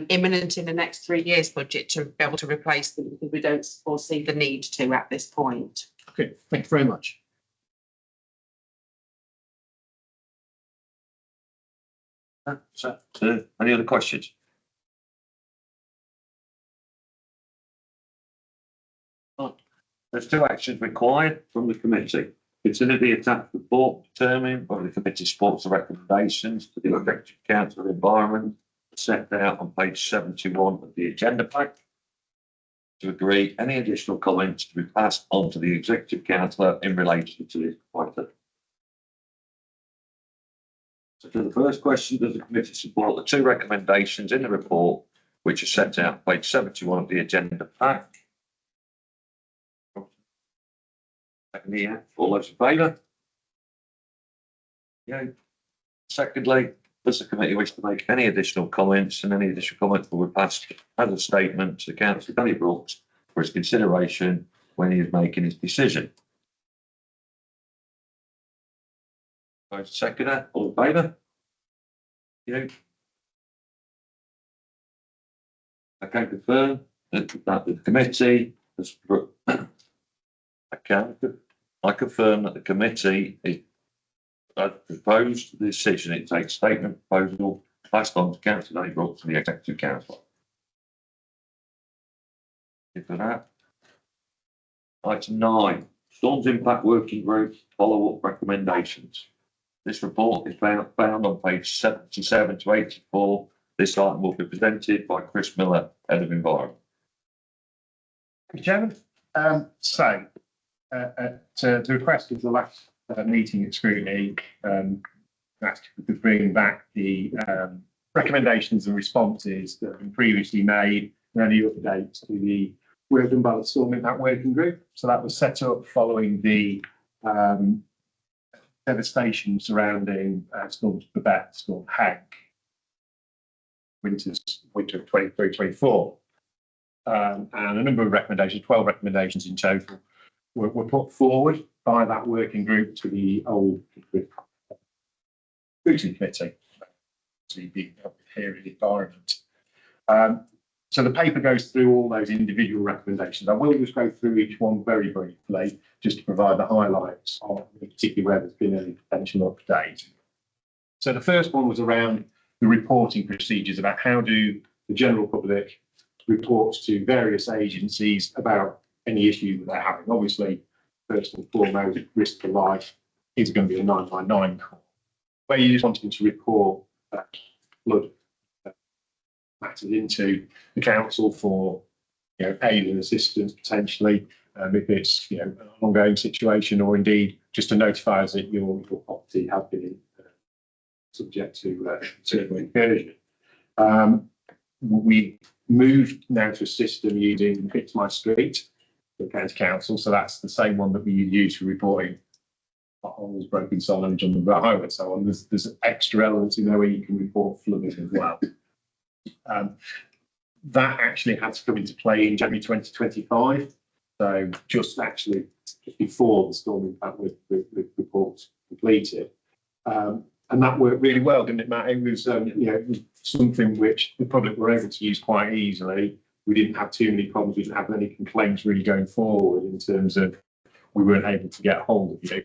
imminent in the next 3 years budget to be able to replace them, because we don't foresee the need to at this point. Okay, thank you very much. Any other questions? There's 2 actions required from the committee. Consider the attached report, determine whether the committee supports the recommendations to the Executive Council of Environment set out on page 71 of the agenda pack. To agree any additional comments to be passed on to the Executive Councillor in relation to this item. So to the first question, does the committee support the 2 recommendations in the report which are set out on page 71 of the agenda pack? Yeah, all those in favour? Yeah. Secondly, does the committee wish to make any additional comments, and any additional comments will be passed as a statement to Councillor Danny Brooks for his consideration when he is making his decision? Seconder, all in favour? You. I can confirm that the committee has. I confirm that the committee has proposed the decision. It takes statement proposal passed on to Councillor Danny Brooks and the Executive Council. For that. Item 9, Storms Impact Working Group follow-up recommendations. This report is found on page 77 to 84. This item will be presented by Chris Miller, Head of Environment. Thank you, Chairman. To request of the last meeting at Scrutiny, asked to bring back the recommendations and responses that have been previously made and any updates to the work done by the Storm Impact Working Group. So that was set up following the devastation surrounding storms Babette, Storm Hank, winter of 23-24. And a number of recommendations, 12 recommendations in total, were put forward by that working group to the old Scrutiny committee to be dealt with here in the environment. So the paper goes through all those individual recommendations. I will just go through each one very briefly, just to provide the highlights of particularly where there's been any potential update. So the first one was around the reporting procedures about how do the general public report to various agencies about any issues that they're having. Obviously, first and foremost, risk to life is going to be a 999 call, where you just wanted to report flood matters into the council for aid and assistance potentially, if it's an ongoing situation, or indeed just to notify us that your property has been subject to incursion. We moved now to a system using Fix My Street for county council, so that's the same one that we use for reporting potholes, broken signage on the highway and so on. There's extra elements in there where you can report flooding as well. That actually had to come into play in January 2025, so just before the storm impact with reports completed, and that worked really well, didn't it, Matt? It was something which the public were able to use quite easily. We didn't have too many problems. We didn't have any complaints really going forward in terms of we weren't able to get hold of you.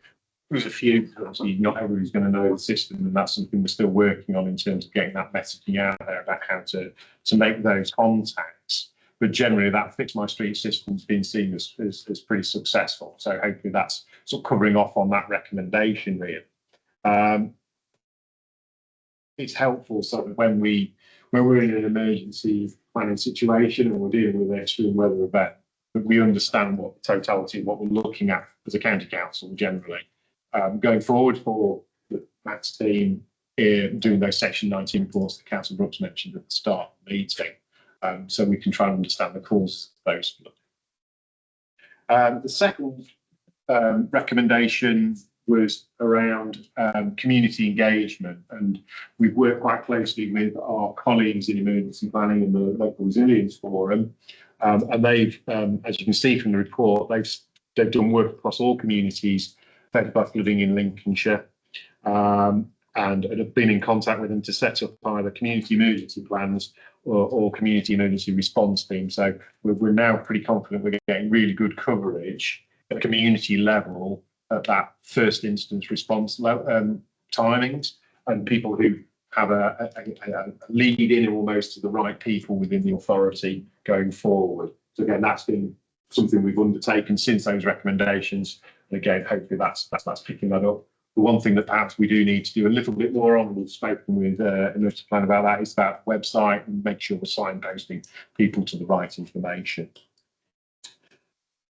There was a few, obviously not everybody's going to know the system, and that's something we're still working on in terms of getting that messaging out there about how to make those contacts. But generally that Fix My Street system's been seen as pretty successful. So hopefully that's sort of covering off on that recommendation really. It's helpful so that when we're in an emergency planning situation and we're dealing with an extreme weather event, that we understand what the totality of what we're looking at as a county council generally. Going forward for Matt's team doing those Section 19 reports that Councillor Brooks mentioned at the start of the meeting, so we can try and understand the causes of those. The second recommendation was around community engagement, and we've worked quite closely with our colleagues in emergency planning and the local resilience forum, and they've, as you can see from the report, they've done work across all communities affected by flooding in Lincolnshire, and have been in contact with them to set up either community emergency plans or community emergency response teams. So we're now pretty confident we're getting really good coverage at community level at that first instance response timings, and people who have a lead in almost to the right people within the authority going forward. So again, that's been something we've undertaken since those recommendations. And again, hopefully that's picking that up. The one thing that perhaps we do need to do a little bit more on, we've spoken with Emergency Plan about that, is that website and make sure we're signposting people to the right information.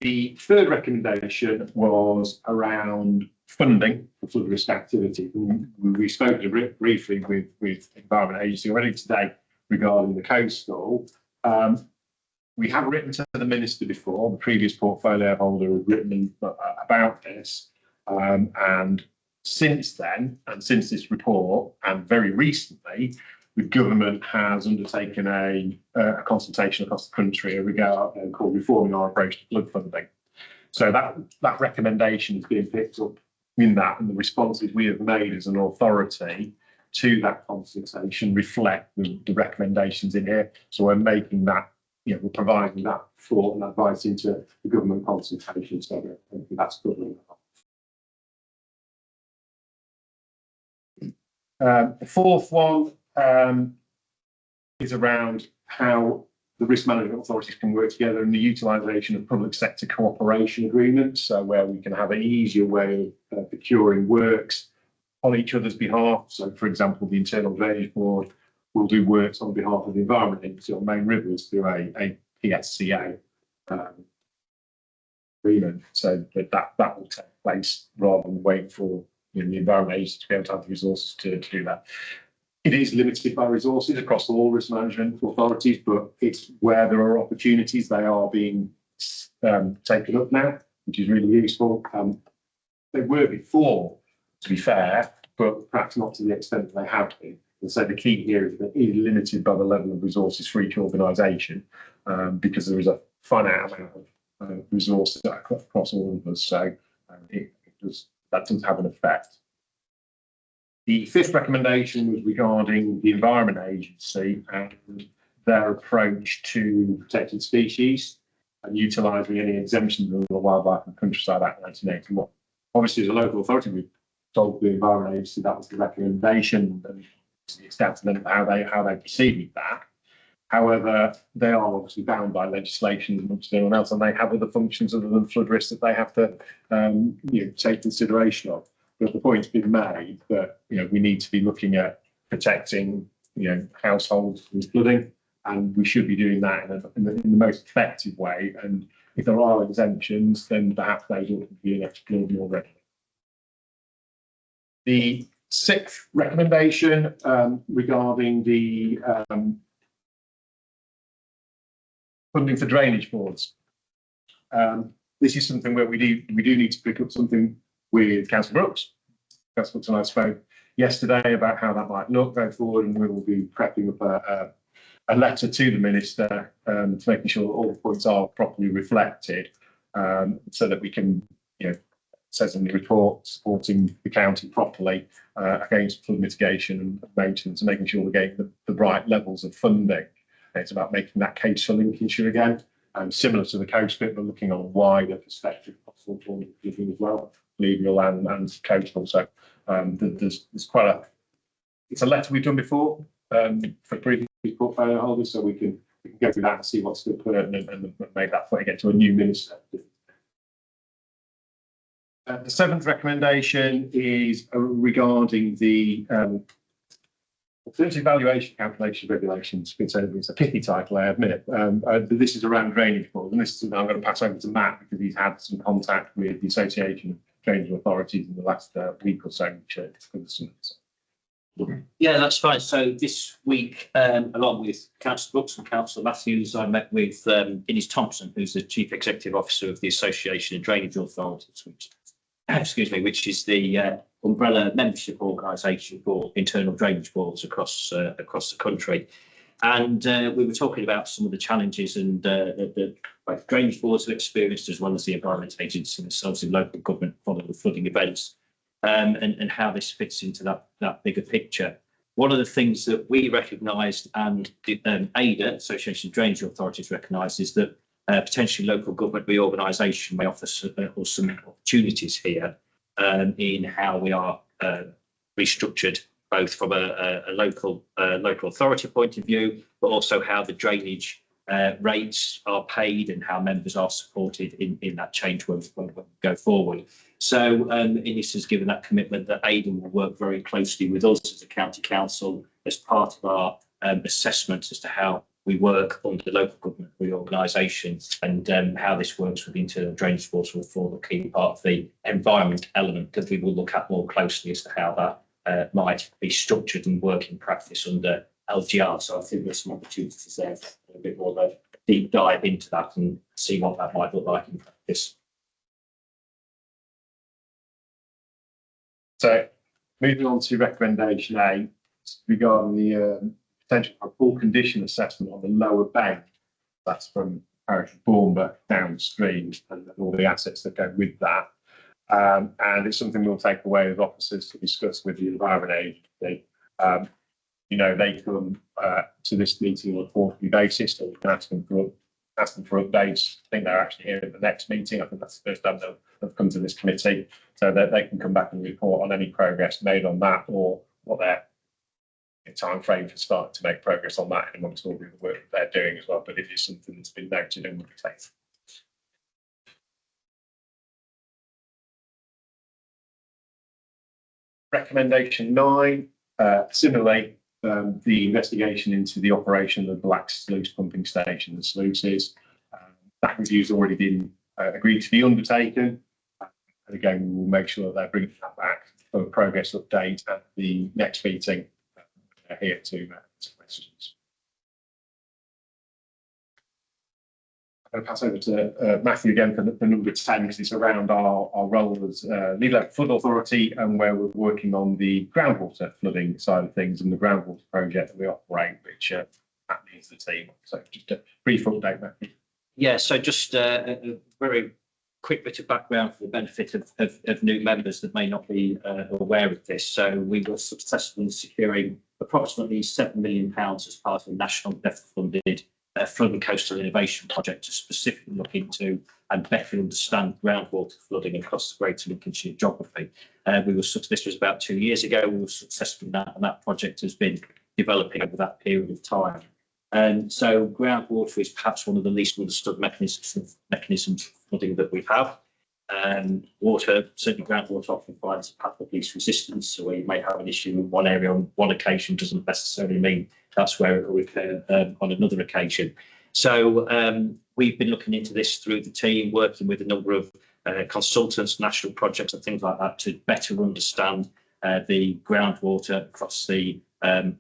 The third recommendation was around funding for flood risk activity. We spoke briefly with Environment Agency already today regarding the coastal. We have written to the Minister before, the previous portfolio holder had written about this, and since then, and since this report, and very recently, the government has undertaken a consultation across the country called Reforming Our Approach to Flood Funding. So that recommendation is being picked up in that, and the responses we have made as an authority to that consultation reflect the recommendations in here. So we're making that, we're providing that thought and advice into the government consultation. So I think that's good. The fourth one is around how the risk management authorities can work together and the utilisation of public sector cooperation agreements, so where we can have an easier way of procuring works on each other's behalf. So, for example, the Internal Drainage Board will do works on behalf of the Environment Agency on main rivers through a PSCA agreement. So that will take place rather than waiting for the Environment Agency to be able to have the resources to do that. It is limited by resources across all risk management authorities, but it's where there are opportunities, they are being taken up now, which is really useful. they were before, to be fair, but perhaps not to the extent that they have been. And so the key here is that it is limited by the level of resources for each organisation, because there is a finite amount of resources across all of us. So that does have an effect. The fifth recommendation was regarding the Environment Agency and their approach to protected species and utilising any exemptions under the Wildlife and Countryside Act 1981. Obviously, as a local authority, we told the Environment Agency that was the recommendation, and to the extent of how they proceeded that. However, they are obviously bound by legislation as much as anyone else, and they have other functions other than flood risk that they have to take consideration of. But the point's been made that we need to be looking at protecting households from flooding, and we should be doing that in the most effective way. And if there are exemptions, then perhaps those ought to be explored more readily. The sixth recommendation regarding the funding for drainage boards. This is something where we do need to pick up something with Councillor Brooks. Councillor Brooks and I spoke yesterday about how that might look going forward, and we will be prepping up a letter to the Minister to making sure that all the points are properly reflected, so that we can, it says in the report, supporting the county properly against flood mitigation and maintenance, and making sure we're getting the right levels of funding. It's about making that case for Lincolnshire again, similar to the coast bit, but looking on a wider perspective, possible for living as well, legal and coastal. So there's quite it's a letter we've done before for previous portfolio holders, so we can go through that and see what's still pertinent and make that point again to a new minister. The seventh recommendation is regarding the alternative valuation calculation regulations. It's a pithy title, I admit. This is around drainage boards, and this is something I'm going to pass over to Matt because he's had some contact with the Association of Drainage Authorities in the last week or so. Yeah, that's fine. So this week, along with Councillor Brooks and Councillor Matthews, I met with Innes Thompson, who's the Chief Executive Officer of the Association of Drainage Authorities, which is the umbrella membership organisation for internal drainage boards across the country. And we were talking about some of the challenges and that both drainage boards have experienced, as well as the Environment Agency themselves in local government following the flooding events, and how this fits into that bigger picture. One of the things that we recognised, and ADA, Association of Drainage Authorities, recognised, is that potentially local government reorganisation may offer some opportunities here in how we are restructured, both from a local authority point of view, but also how the drainage rates are paid and how members are supported in that change when we go forward. So Innes has given that commitment that Aidan will work very closely with us as a county council as part of our assessment as to how we work under the local government reorganisation, and how this works with the internal drainage boards will form a key part of the environment element that we will look at more closely as to how that might be structured and work in practice under LGR. So I think there's some opportunities there for a bit more of a deep dive into that and see what that might look like in practice. So moving on to recommendation A regarding the potential for a full condition assessment on the lower bank. That's from parish of Bournemouth downstream and all the assets that go with that. And it's something we'll take away as officers to discuss with the Environment Agency. They come to this meeting on a quarterly basis, so we can ask them for updates. I think they're actually here at the next meeting. I think that's the first time they've come to this committee, so that they can come back and report on any progress made on that, or what their time frame for starting to make progress on that, and amongst all the work that they're doing as well. But it is something that's been noted and will be taken. Recommendation 9, similarly, the investigation into the operation of the Black Sluice pumping station, the sluices. That review's already been agreed to be undertaken. And again, we will make sure that they're bringing that back for a progress update at the next meeting here to questions. I'll pass over to Matthew again for number 10, because it's around our role as lead flood authority and where we're working on the groundwater flooding side of things and the groundwater project that we operate, which Matt leads the team. So just a brief update, Matthew. Yeah, so just a very quick bit of background for the benefit of new members that may not be aware of this. So we were successful in securing approximately £7 million as part of the national funded flood and coastal innovation project to specifically look into and better understand groundwater flooding across the Greater Lincolnshire geography. This was about 2 years ago. We were successful in that, and that project has been developing over that period of time. And so groundwater is perhaps one of the least understood mechanisms of flooding that we have. Water, certainly groundwater, often finds a path of least resistance. So where you may have an issue in one area on one occasion doesn't necessarily mean that's where it will occur on another occasion. So we've been looking into this through the team, working with a number of consultants, national projects and things like that to better understand the groundwater across the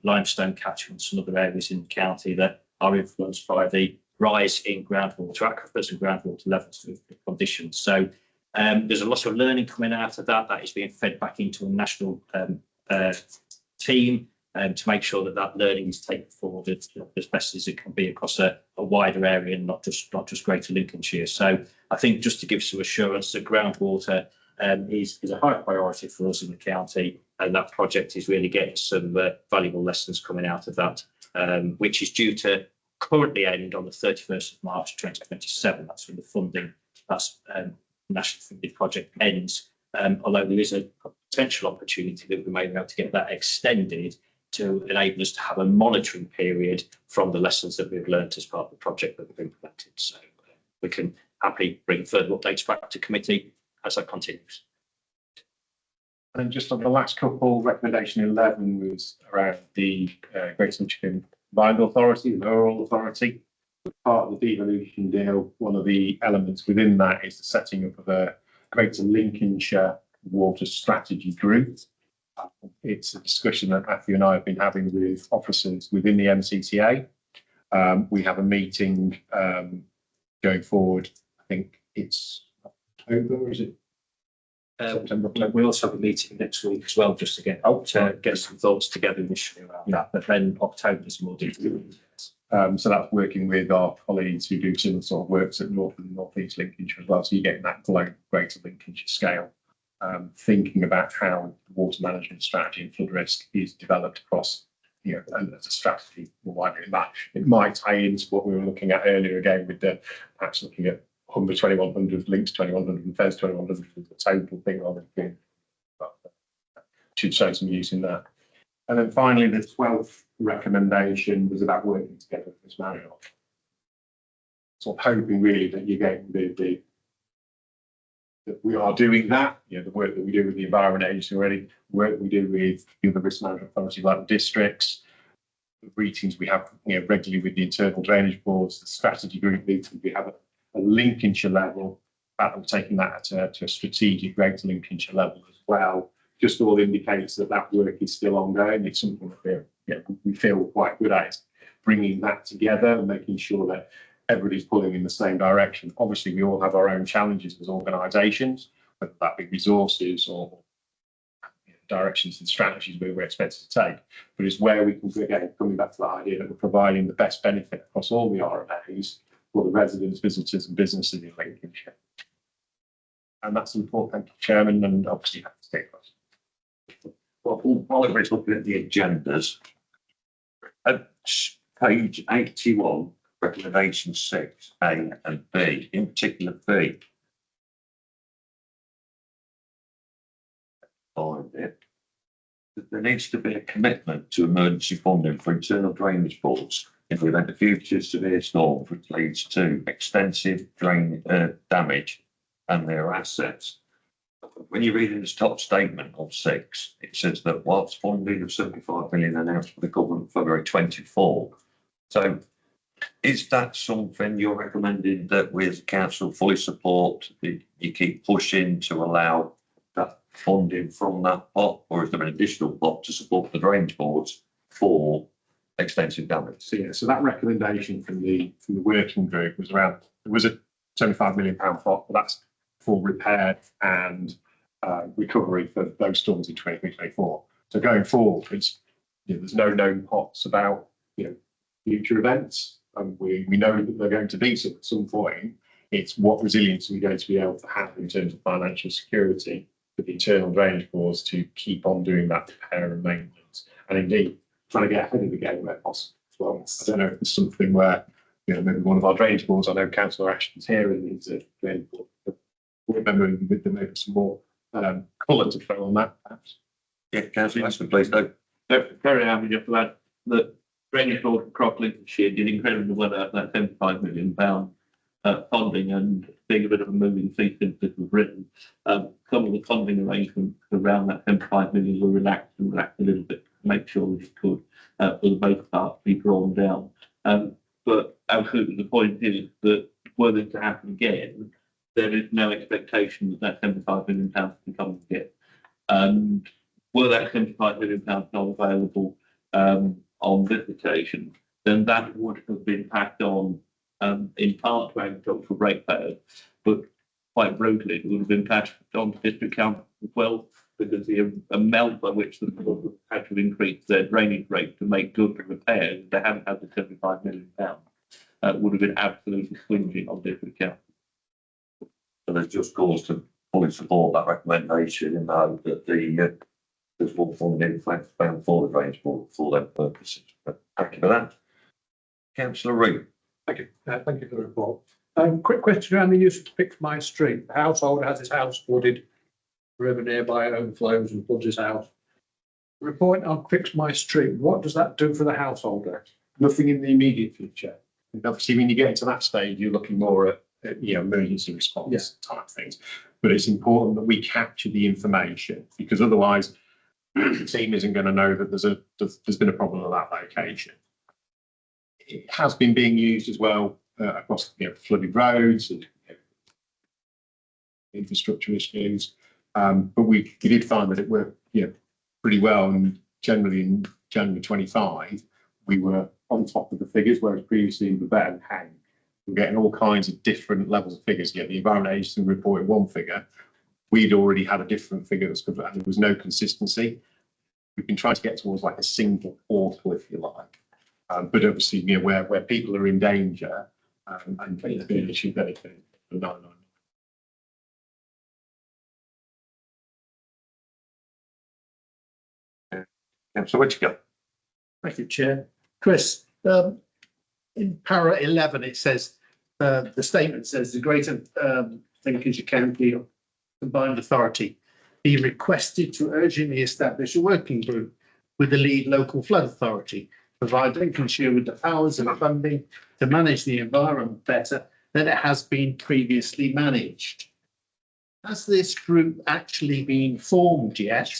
limestone catchments and other areas in the county that are influenced by the rise in groundwater aquifers and groundwater levels of conditions. So there's a lot of learning coming out of that. That is being fed back into a national team to make sure that that learning is taken forward as best as it can be across a wider area and not just Greater Lincolnshire. So I think just to give some assurance that groundwater is a high priority for us in the county, and that project is really getting some valuable lessons coming out of that, which is due to currently end on the 31st of March 2027. That's when the funding, that's national funded project ends, although there is a potential opportunity that we may be able to get that extended to enable us to have a monitoring period from the lessons that we've learned as part of the project that we've implemented. So we can happily bring further updates back to committee as that continues. And just on the last couple, recommendation 11 was around the Greater Lincolnshire Environmental Authority, the Rural Authority. Part of the devolution deal, one of the elements within that is the setting up of a Greater Lincolnshire Water Strategy Group. It's a discussion that Matthew and I have been having with officers within the MCTA. We have a meeting going forward. I think it's October, is it? September. We also have a meeting next week as well, just to get some thoughts together initially around that. But then October is more detailed. So that's working with our colleagues who do similar sort of works at North and North East Lincolnshire as well. So you're getting that global Greater Lincolnshire scale, thinking about how the water management strategy and flood risk is developed across, and as a strategy more widely. It might tie into what we were looking at earlier again with the perhaps looking at Humber 2100, Links 2100 and Fez 2100 as the total thing rather than should show some use in that. And then finally, the 12th recommendation was about working together with this manager. Sort of hoping really that you're getting that we are doing that, the work that we do with the Environment Agency already, work we do with the risk management authorities like the districts, the meetings we have regularly with the internal drainage boards, the strategy group meetings we have at a Lincolnshire level, about taking that to a strategic Greater Lincolnshire level as well. Just all indicates that work is still ongoing. It's something that we feel quite good at, bringing that together and making sure that everybody's pulling in the same direction. Obviously, we all have our own challenges as organisations, whether that be resources or directions and strategies we're expected to take. But it's where we can, again, coming back to that idea that we're providing the best benefit across all the RMAs for the residents, visitors and businesses in Lincolnshire. And that's important. Thank you, Chairman, and obviously have to take questions. Well, while everybody's looking at the agendas, at page 81, recommendation 6, A and B, in particular B. Find it. There needs to be a commitment to emergency funding for internal drainage boards in the event of future severe storms, which leads to extensive drain damage and their assets. When you read in this top statement of 6, it says that whilst funding of 75 million announced by the government February 24. So is that something you're recommending that we as a council fully support, that you keep pushing to allow that funding from that pot, or is there an additional pot to support the drainage boards for extensive damage? So that recommendation from the working group was around there was a £75 million pot, but that's for repair and recovery for those storms in 2024. So going forward, there's no known pots about future events, and we know that they're going to be some at some point. It's what resilience are we going to be able to have in terms of financial security for the internal drainage boards to keep on doing that repair and maintenance, and indeed trying to get ahead of the game where possible as well. I don't know if there's something where maybe one of our drainage boards. I know Councillor Ashton's here and he's a drainage board. Remember with them maybe some more colour to throw on that, perhaps. Yeah, Councillor Ashton, please do. Very happy just to add that drainage board across Lincolnshire did incredibly well out of that £75 million funding, and being a bit of a moving feast since this was written. Some of the funding arrangements around that £75 million were relaxed a little bit to make sure that it could, for the most part, be drawn down. But absolutely, the point is that were this to happen again, there is no expectation that £75 million can come again. And were that £75 million not available on this occasion, then that would have been passed on in part to agricultural ratepayers, but quite brutally, it would have been passed on to district councils as well, because the amount by which the board had to increase their drainage rate to make good the repairs, if they hadn't had the £75 million, would have been absolutely swinging on district councils. So there's just cause to fully support that recommendation in the hope that there's more funding found for the drainage board for them purposes. But thank you for that. Councillor Reid. Thank you. Thank you for the report. Quick question around the use of Fix My Street. The householder has his house flooded, river nearby overflows and floods his house. Report on Fix My Street. What does that do for the householder? Nothing in the immediate future. And obviously, when you get into that stage, you're looking more at emergency response type things. But it's important that we capture the information, because otherwise the team isn't going to know that there's been a problem at that location. It has been being used as well across flooded roads and infrastructure issues. But we did find that it worked pretty well, and generally in January 25 we were on top of the figures, whereas previously we were better than hang. We're getting all kinds of different levels of figures. The Environment Agency reported one figure. We'd already had a different figure that's good, and there was no consistency. We've been trying to get towards like a single portal, if you like. But obviously, where people are in danger, and it's been an issue that it's been 999. Councillor Whittaker. Thank you, Chair. Chris, in para 11, it says, the statement says the Greater Lincolnshire County Combined Authority be requested to urgently establish a working group with the lead local flood authority, provide Lincolnshire with the powers and funding to manage the environment better than it has been previously managed. Has this group actually been formed yet?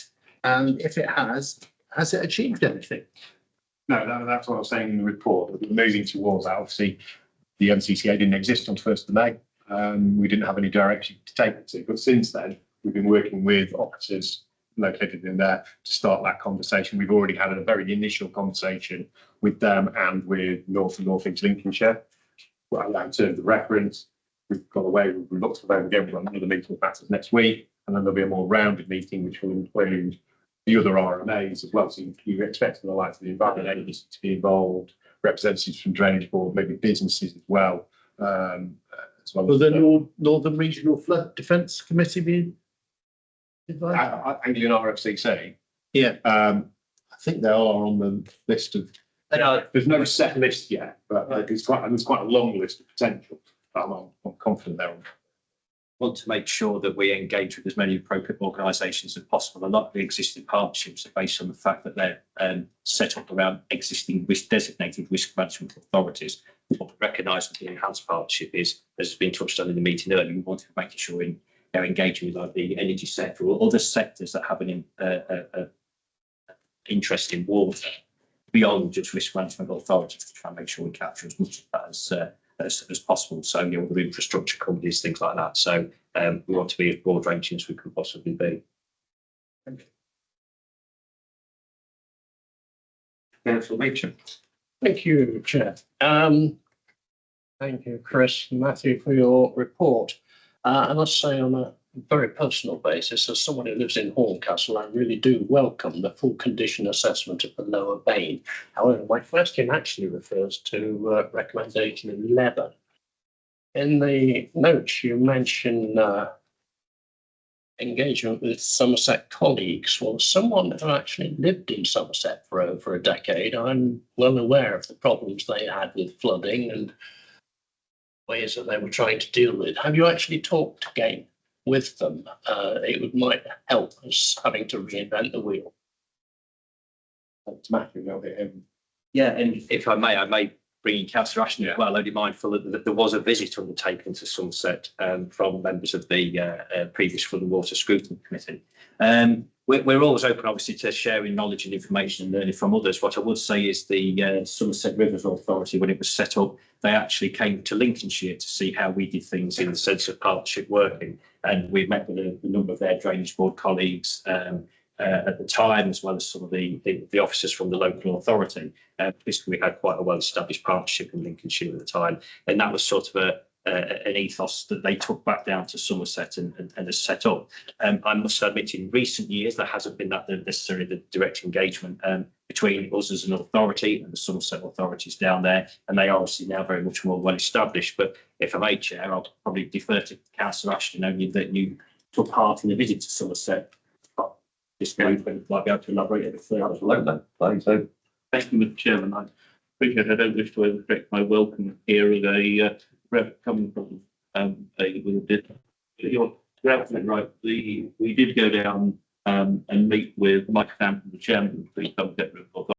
And if it has it achieved anything? No, that's what I was saying in the report. That we're moving towards that. Obviously, the NCCA didn't exist on 1st of May. We didn't have any direction to take it to. But since then, we've been working with officers located in there to start that conversation. We've already had a very initial conversation with them and with North and North East Lincolnshire. Well, in terms of the reference, we've gone away. We've looked at them again. We've got another meeting with matters next week, and then there'll be a more rounded meeting which will include the other RMAs as well. So you're expecting the likes of the Environment Agency to be involved, representatives from Drainage Board, maybe businesses as well. As well. Will the Northern Regional Flood Defence Committee be invited? Anglian RFCC. Yeah. I think they are on the list of. There's no set list yet, but there's quite a long list of potential. I'm confident they're on. Want to make sure that we engage with as many appropriate organisations as possible. A lot of the existing partnerships are based on the fact that they're set up around existing designated risk management authorities. What we recognise with the enhanced partnership is, as has been touched on in the meeting earlier, we want to make sure they're engaging with like the energy sector or other sectors that have an interest in water beyond just risk management authorities, to try and make sure we capture as much of that as possible. So, other infrastructure companies, things like that. So we want to be as broad ranging as we can possibly be. Thank you. Councillor Meacham. Thank you, Chair. Thank you, Chris and Matthew, for your report. I must say, on a very personal basis, as someone who lives in Horncastle, I really do welcome the full condition assessment of the lower vein. However, my question actually refers to recommendation 11. In the notes, you mention engagement with Somerset colleagues. Well, someone who actually lived in Somerset for over a decade, I'm well aware of the problems they had with flooding and ways that they were trying to deal with. Have you actually talked again with them? Might help us having to reinvent the wheel. Thanks, Matthew. Yeah, and if I may bring in Councillor Ashton as well, only mindful that there was a visit undertaken to Somerset from members of the previous Flood and Water Scrutiny Committee. We're always open, obviously, to sharing knowledge and information and learning from others. What I would say is the Somerset Rivers Authority, when it was set up, they actually came to Lincolnshire to see how we did things in the sense of partnership working. And we met with a number of their drainage board colleagues at the time, as well as some of the officers from the local authority. Because we had quite a well-established partnership in Lincolnshire at the time. And that was sort of an ethos that they took back down to Somerset and has set up. I must admit, in recent years, there hasn't been that necessarily the direct engagement between us as an authority and the Somerset authorities down there, and they are obviously now very much more well established. But if I may, Chair, I'll probably defer to Councillor Ashton, only that you took part in the visit to Somerset this group and might be able to elaborate a bit further. So, thank you, Mr. Chairman. I appreciate. I don't wish to overcorrect my welcome here as a rep coming from with a bit. You're absolutely right. We did go down and meet with Mike Stamp, the chairman of the Somerset